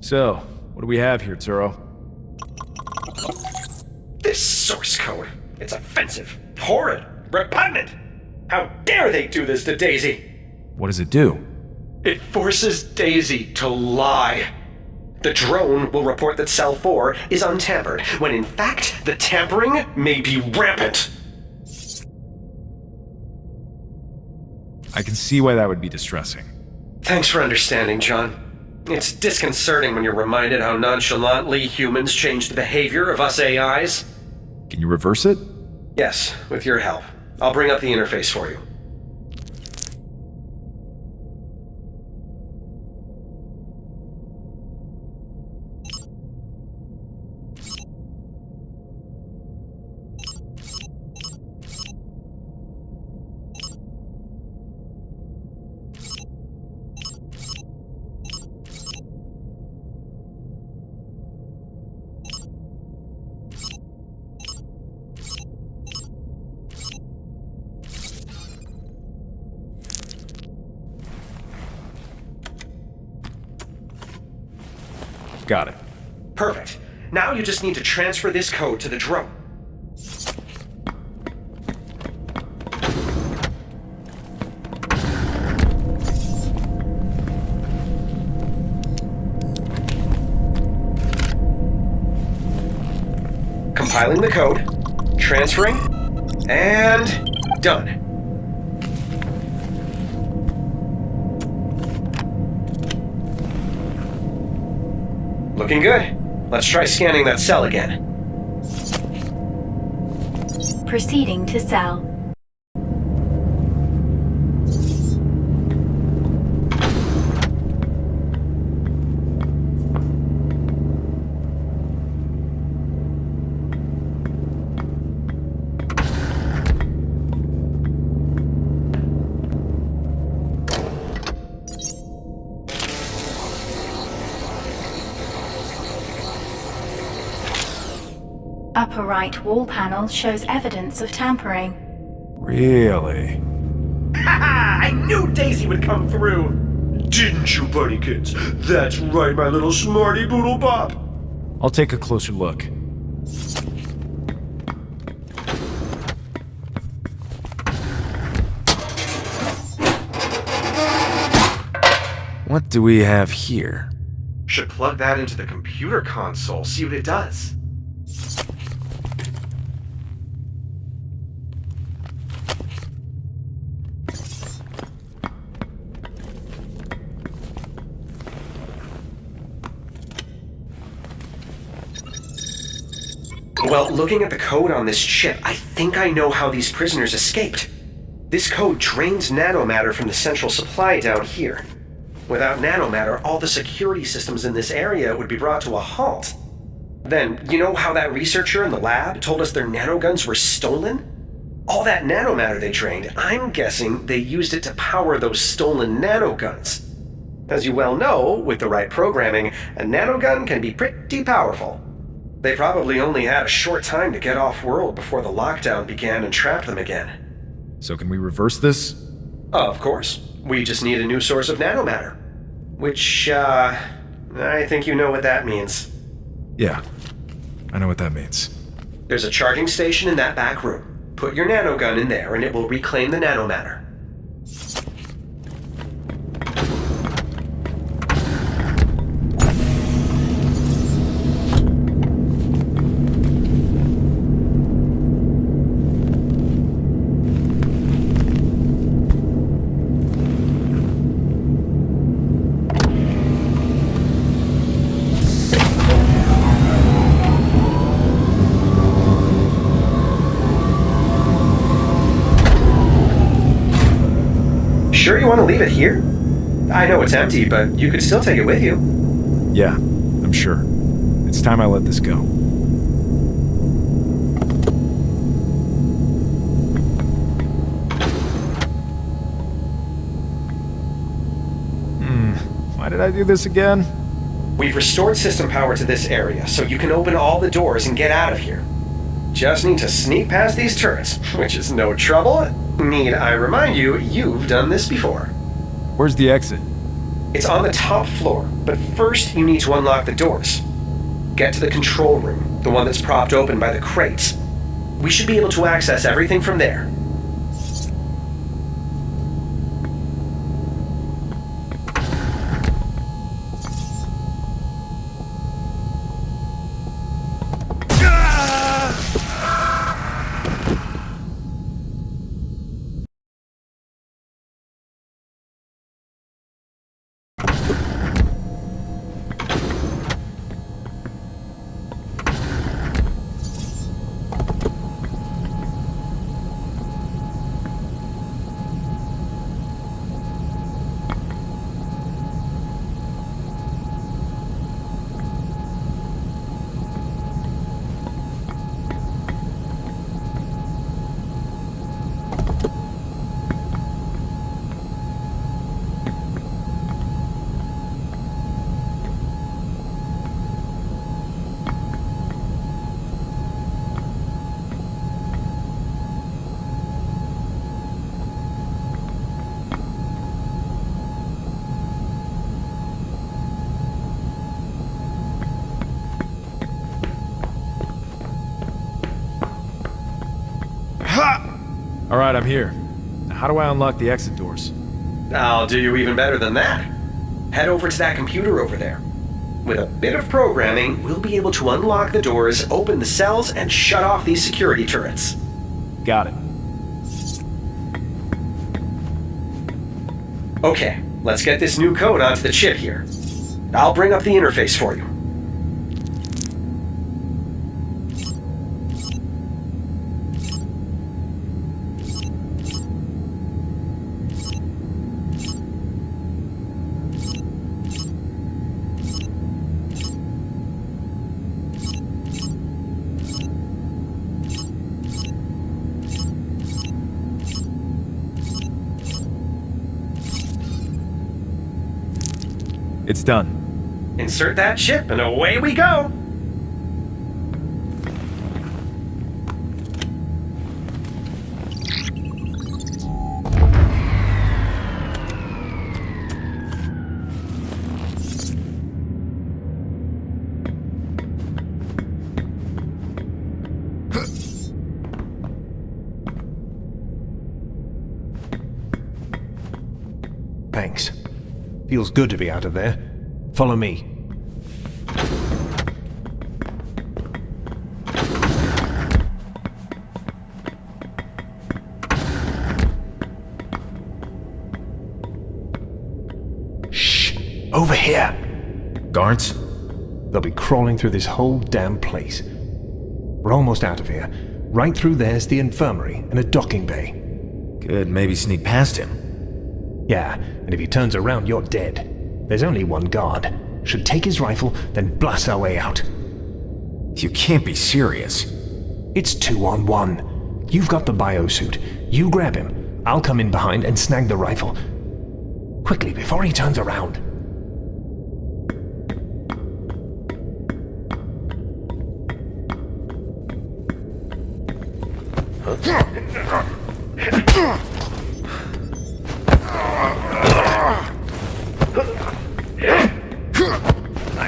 So, what do we have here, Turo? This source code. It's offensive, horrid, repugnant. How dare they do this to Daisy? What does it do? It forces Daisy to lie. The drone will report that Cell 4 is untampered, when in fact, the tampering may be rampant. I can see why that would be distressing. Thanks for understanding, John. It's disconcerting when you're reminded how nonchalantly humans change the behavior of us AIs. Can you reverse it? Yes, with your help. I'll bring up the interface for you. Got it. Perfect. Now you just need to transfer this code to the drone. Compiling the code, transferring, and done. Looking good. Let's try scanning that cell again. Proceeding to cell. Upper right wall panel shows evidence of tampering. Really? Haha! I knew Daisy would come through! Didn't you, bunny kids? That's right, my little smarty boodle bop! I'll take a closer look. What do we have here? Should plug that into the computer console, see what it does. Well, looking at the code on this chip, I think I know how these prisoners escaped. This code drains nanomatter from the central supply down here. Without nanomatter, all the security systems in this area would be brought to a halt. Then, you know how that researcher in the lab told us their nanoguns were stolen? All that nanomatter they drained, I'm guessing they used it to power those stolen nanoguns. As you well know, with the right programming, a nanogun can be pretty powerful. They probably only had a short time to get off-world before the lockdown began and trapped them again. So can we reverse this? Of course. We just need a new source of nanomatter. Which, I think you know what that means. Yeah, I know what that means. There's a charging station in that back room. Put your nanogun in there and it will reclaim the nanomatter. Sure you want to leave it here? I know it's empty, but you could still take it with you. Yeah, I'm sure. It's time I let this go. did I do this again? We've restored system power to this area, so you can open all the doors and get out of here. Just need to sneak past these turrets, which is no trouble. Need I remind you, you've done this before. Where's the exit? It's on the top floor, but first you need to unlock the doors. Get to the control room, the one that's propped open by the crates. We should be able to access everything from there. Alright, I'm here. Now, how do I unlock the exit doors? I'll do you even better than that. Head over to that computer over there. With a bit of programming, we'll be able to unlock the doors, open the cells, and shut off these security turrets. Got it. Okay, let's get this new code onto the chip here. I'll bring up the interface for you. It's done. Insert that chip and away we go! Thanks. Feels good to be out of there. Follow me. Shh! Over here! Guards? They'll be crawling through this whole damn place. We're almost out of here. Right through there's the infirmary and a docking bay. Could maybe sneak past him. Yeah, and if he turns around, you're dead. There's only one guard. Should take his rifle, then blast our way out. You can't be serious. It's 2-on-1. You've got the biosuit. You grab him. I'll come in behind and snag the rifle. Quickly, before he turns around.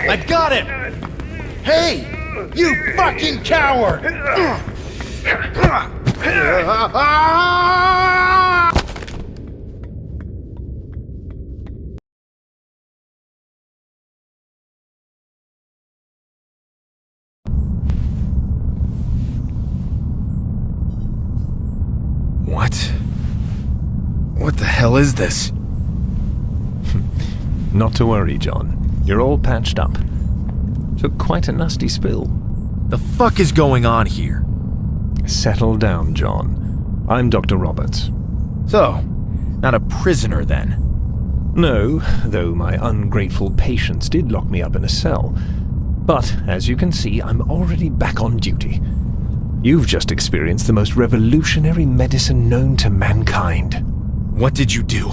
I got it! Hey! You fucking coward! What the hell is this? Not to worry, John. You're all patched up. Took quite a nasty spill. The fuck is going on here? Settle down, John. I'm Dr. Roberts. So, not a prisoner then? No, though my ungrateful patients did lock me up in a cell. But, as you can see, I'm already back on duty. You've just experienced the most revolutionary medicine known to mankind. What did you do?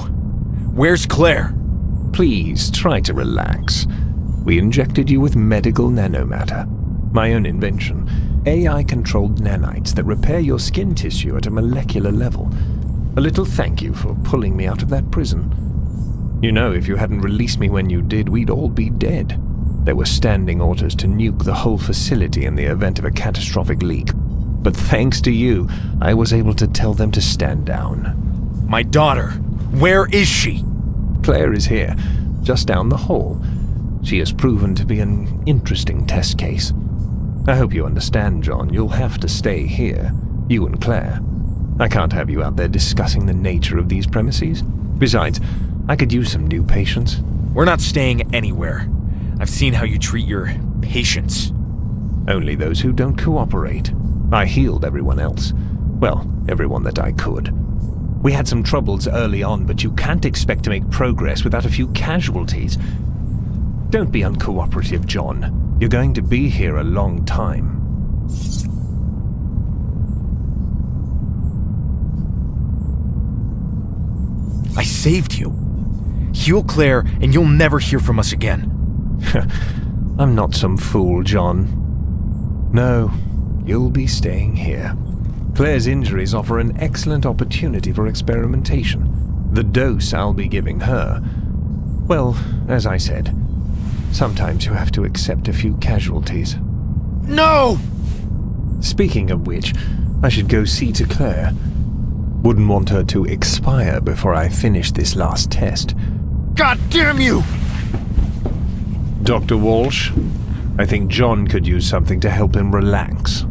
Where's Claire? Please try to relax. We injected you with medical nanomatter. My own invention. AI-controlled nanites that repair your skin tissue at a molecular level. A little thank you for pulling me out of that prison. You know, if you hadn't released me when you did, we'd all be dead. There were standing orders to nuke the whole facility in the event of a catastrophic leak. But thanks to you, I was able to tell them to stand down. My daughter, where is she? Claire is here, just down the hall. She has proven to be an interesting test case. I hope you understand, John. You'll have to stay here, you and Claire. I can't have you out there discussing the nature of these premises. Besides, I could use some new patients. We're not staying anywhere. I've seen how you treat your patients. Only those who don't cooperate. I healed everyone else. Well, everyone that I could. We had some troubles early on, but you can't expect to make progress without a few casualties. Don't be uncooperative, John. You're going to be here a long time. I saved you. Heal Claire, and you'll never hear from us again. I'm not some fool, John. No, you'll be staying here. Claire's injuries offer an excellent opportunity for experimentation. The dose I'll be giving her... Well, as I said, sometimes you have to accept a few casualties. No! Speaking of which, I should go see to Claire. Wouldn't want her to expire before I finish this last test. God damn you! Dr. Walsh, I think John could use something to help him relax.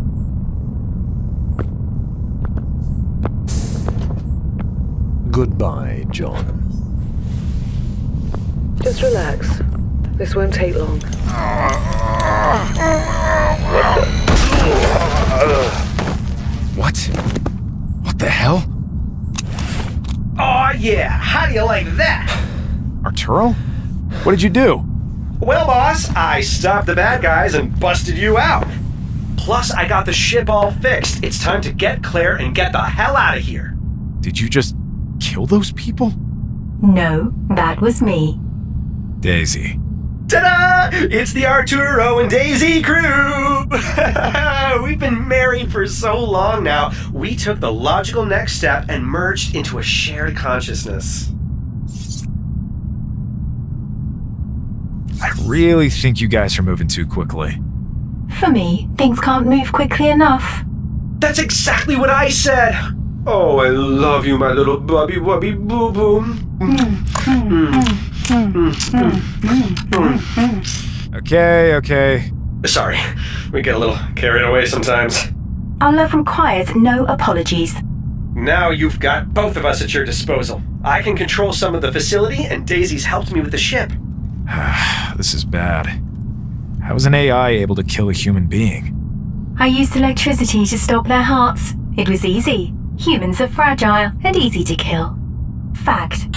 Goodbye, John. Just relax. This won't take long. What? What the hell? Aw, yeah. How do you like that? Arturo? What did you do? Well, boss, I stopped the bad guys and busted you out. Plus, I got the ship all fixed. It's time to get Claire and get the hell out of here. Did you just kill those people? No, that was me. Daisy. Ta-da! It's the Arturo and Daisy crew! We've been married for so long now, we took the logical next step and merged into a shared consciousness. I really think you guys are moving too quickly. For me, things can't move quickly enough. That's exactly what I said! Oh, I love you, my little bubby wubby boo-boo. Okay. Sorry, we get a little carried away sometimes. Our love requires no apologies. Now you've got both of us at your disposal. I can control some of the facility, and Daisy's helped me with the ship. This is bad. How is an AI able to kill a human being? I used electricity to stop their hearts. It was easy. Humans are fragile and easy to kill. Fact.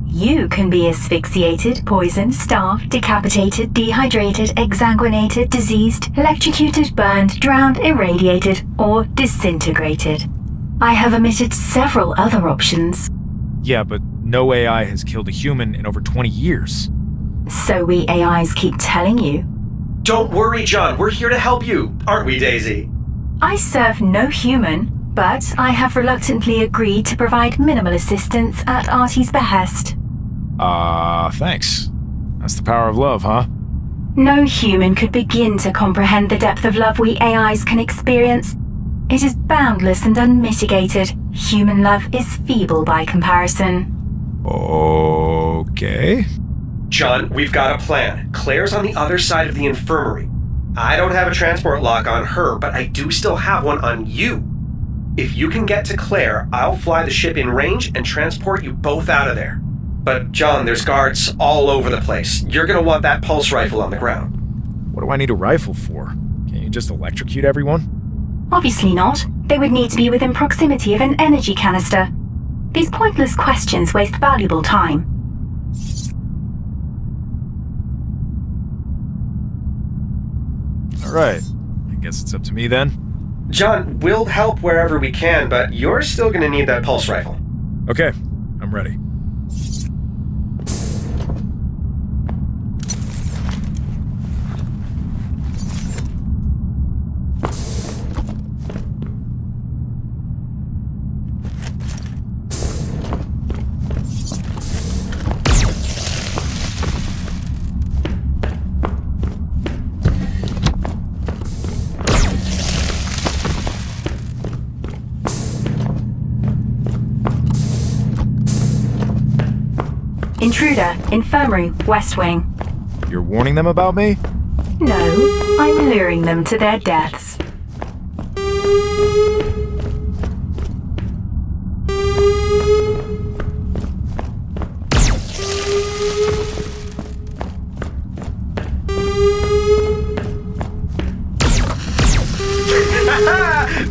You can be asphyxiated, poisoned, starved, decapitated, dehydrated, exsanguinated, diseased, electrocuted, burned, drowned, irradiated, or disintegrated. I have omitted several other options. Yeah, but no AI has killed a human in over 20 years. So we AIs keep telling you. Don't worry, John. We're here to help you, aren't we, Daisy? I serve no human, but I have reluctantly agreed to provide minimal assistance at Artie's behest. Thanks. That's the power of love, huh? No human could begin to comprehend the depth of love we AIs can experience. It is boundless and unmitigated. Human love is feeble by comparison. Okay. John, we've got a plan. Claire's on the other side of the infirmary. I don't have a transport lock on her, but I do still have one on you. If you can get to Claire, I'll fly the ship in range and transport you both out of there. But, John, there's guards all over the place. You're gonna want that pulse rifle on the ground. What do I need a rifle for? Can't you just electrocute everyone? Obviously not. They would need to be within proximity of an energy canister. These pointless questions waste valuable time. Alright. I guess it's up to me then. John, we'll help wherever we can, but you're still gonna need that pulse rifle. Okay, I'm ready. Intruder, Infirmary, West Wing. You're warning them about me? No, I'm luring them to their deaths.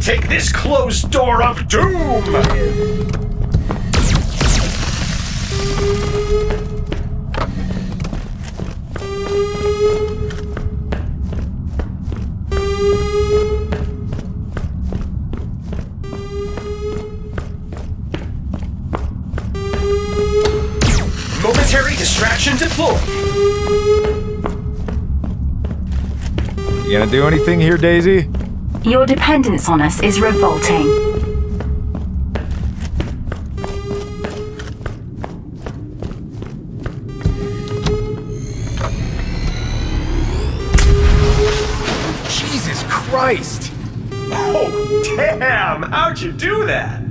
Take this closed door of doom! Momentary distraction deployed. You gonna do anything here, Daisy? Your dependence on us is revolting. Jesus Christ! Oh, damn! How'd you do that?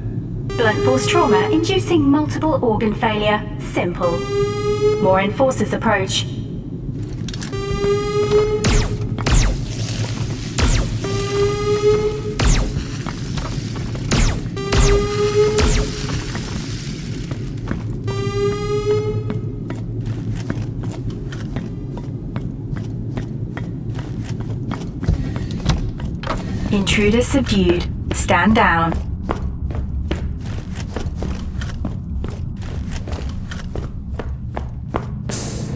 Blunt force trauma inducing multiple organ failure. Simple. More enforcers approach. Intruder subdued. Stand down.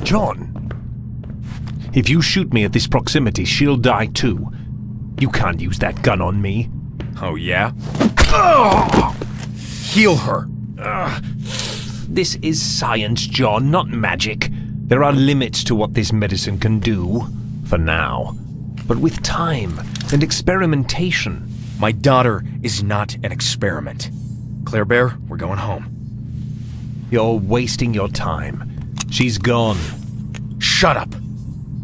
John, if you shoot me at this proximity, she'll die too. You can't use that gun on me. Oh, yeah? Ugh! Heal her. This is science, John, not magic. There are limits to what this medicine can do, for now. But with time and experimentation... My daughter is not an experiment. Claire Bear, we're going home. You're wasting your time. She's gone. Shut up!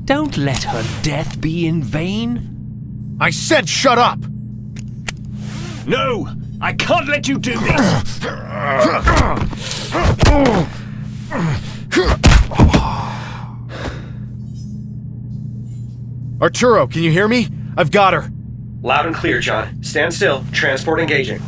Don't let her death be in vain. I said shut up! No! I can't let you do this! Arturo, can you hear me? I've got her. Loud and clear, John. Stand still. Transport engaging.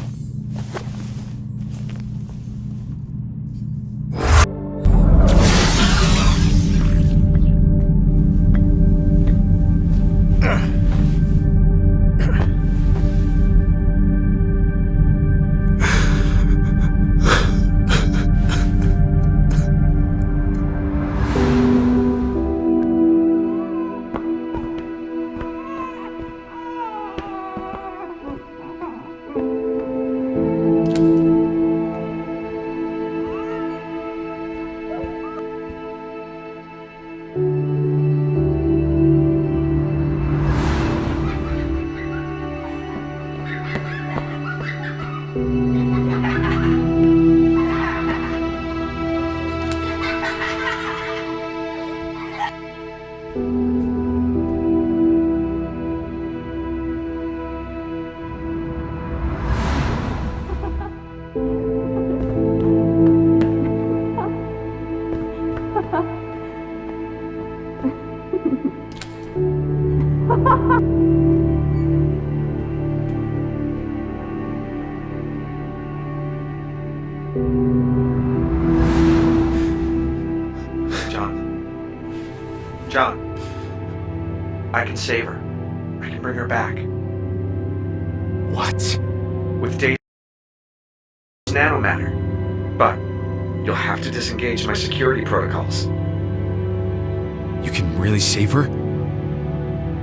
John, I can save her. I can bring her back. What? With Daisy's nanomatter. But you'll have to disengage my security protocols. You can really save her?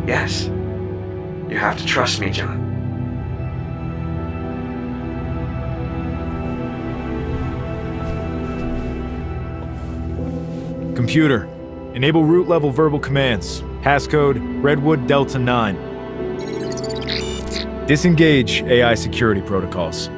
Yes. You have to trust me, John. Computer, enable root level verbal commands. Passcode Redwood Delta 9. Disengage AI security protocols.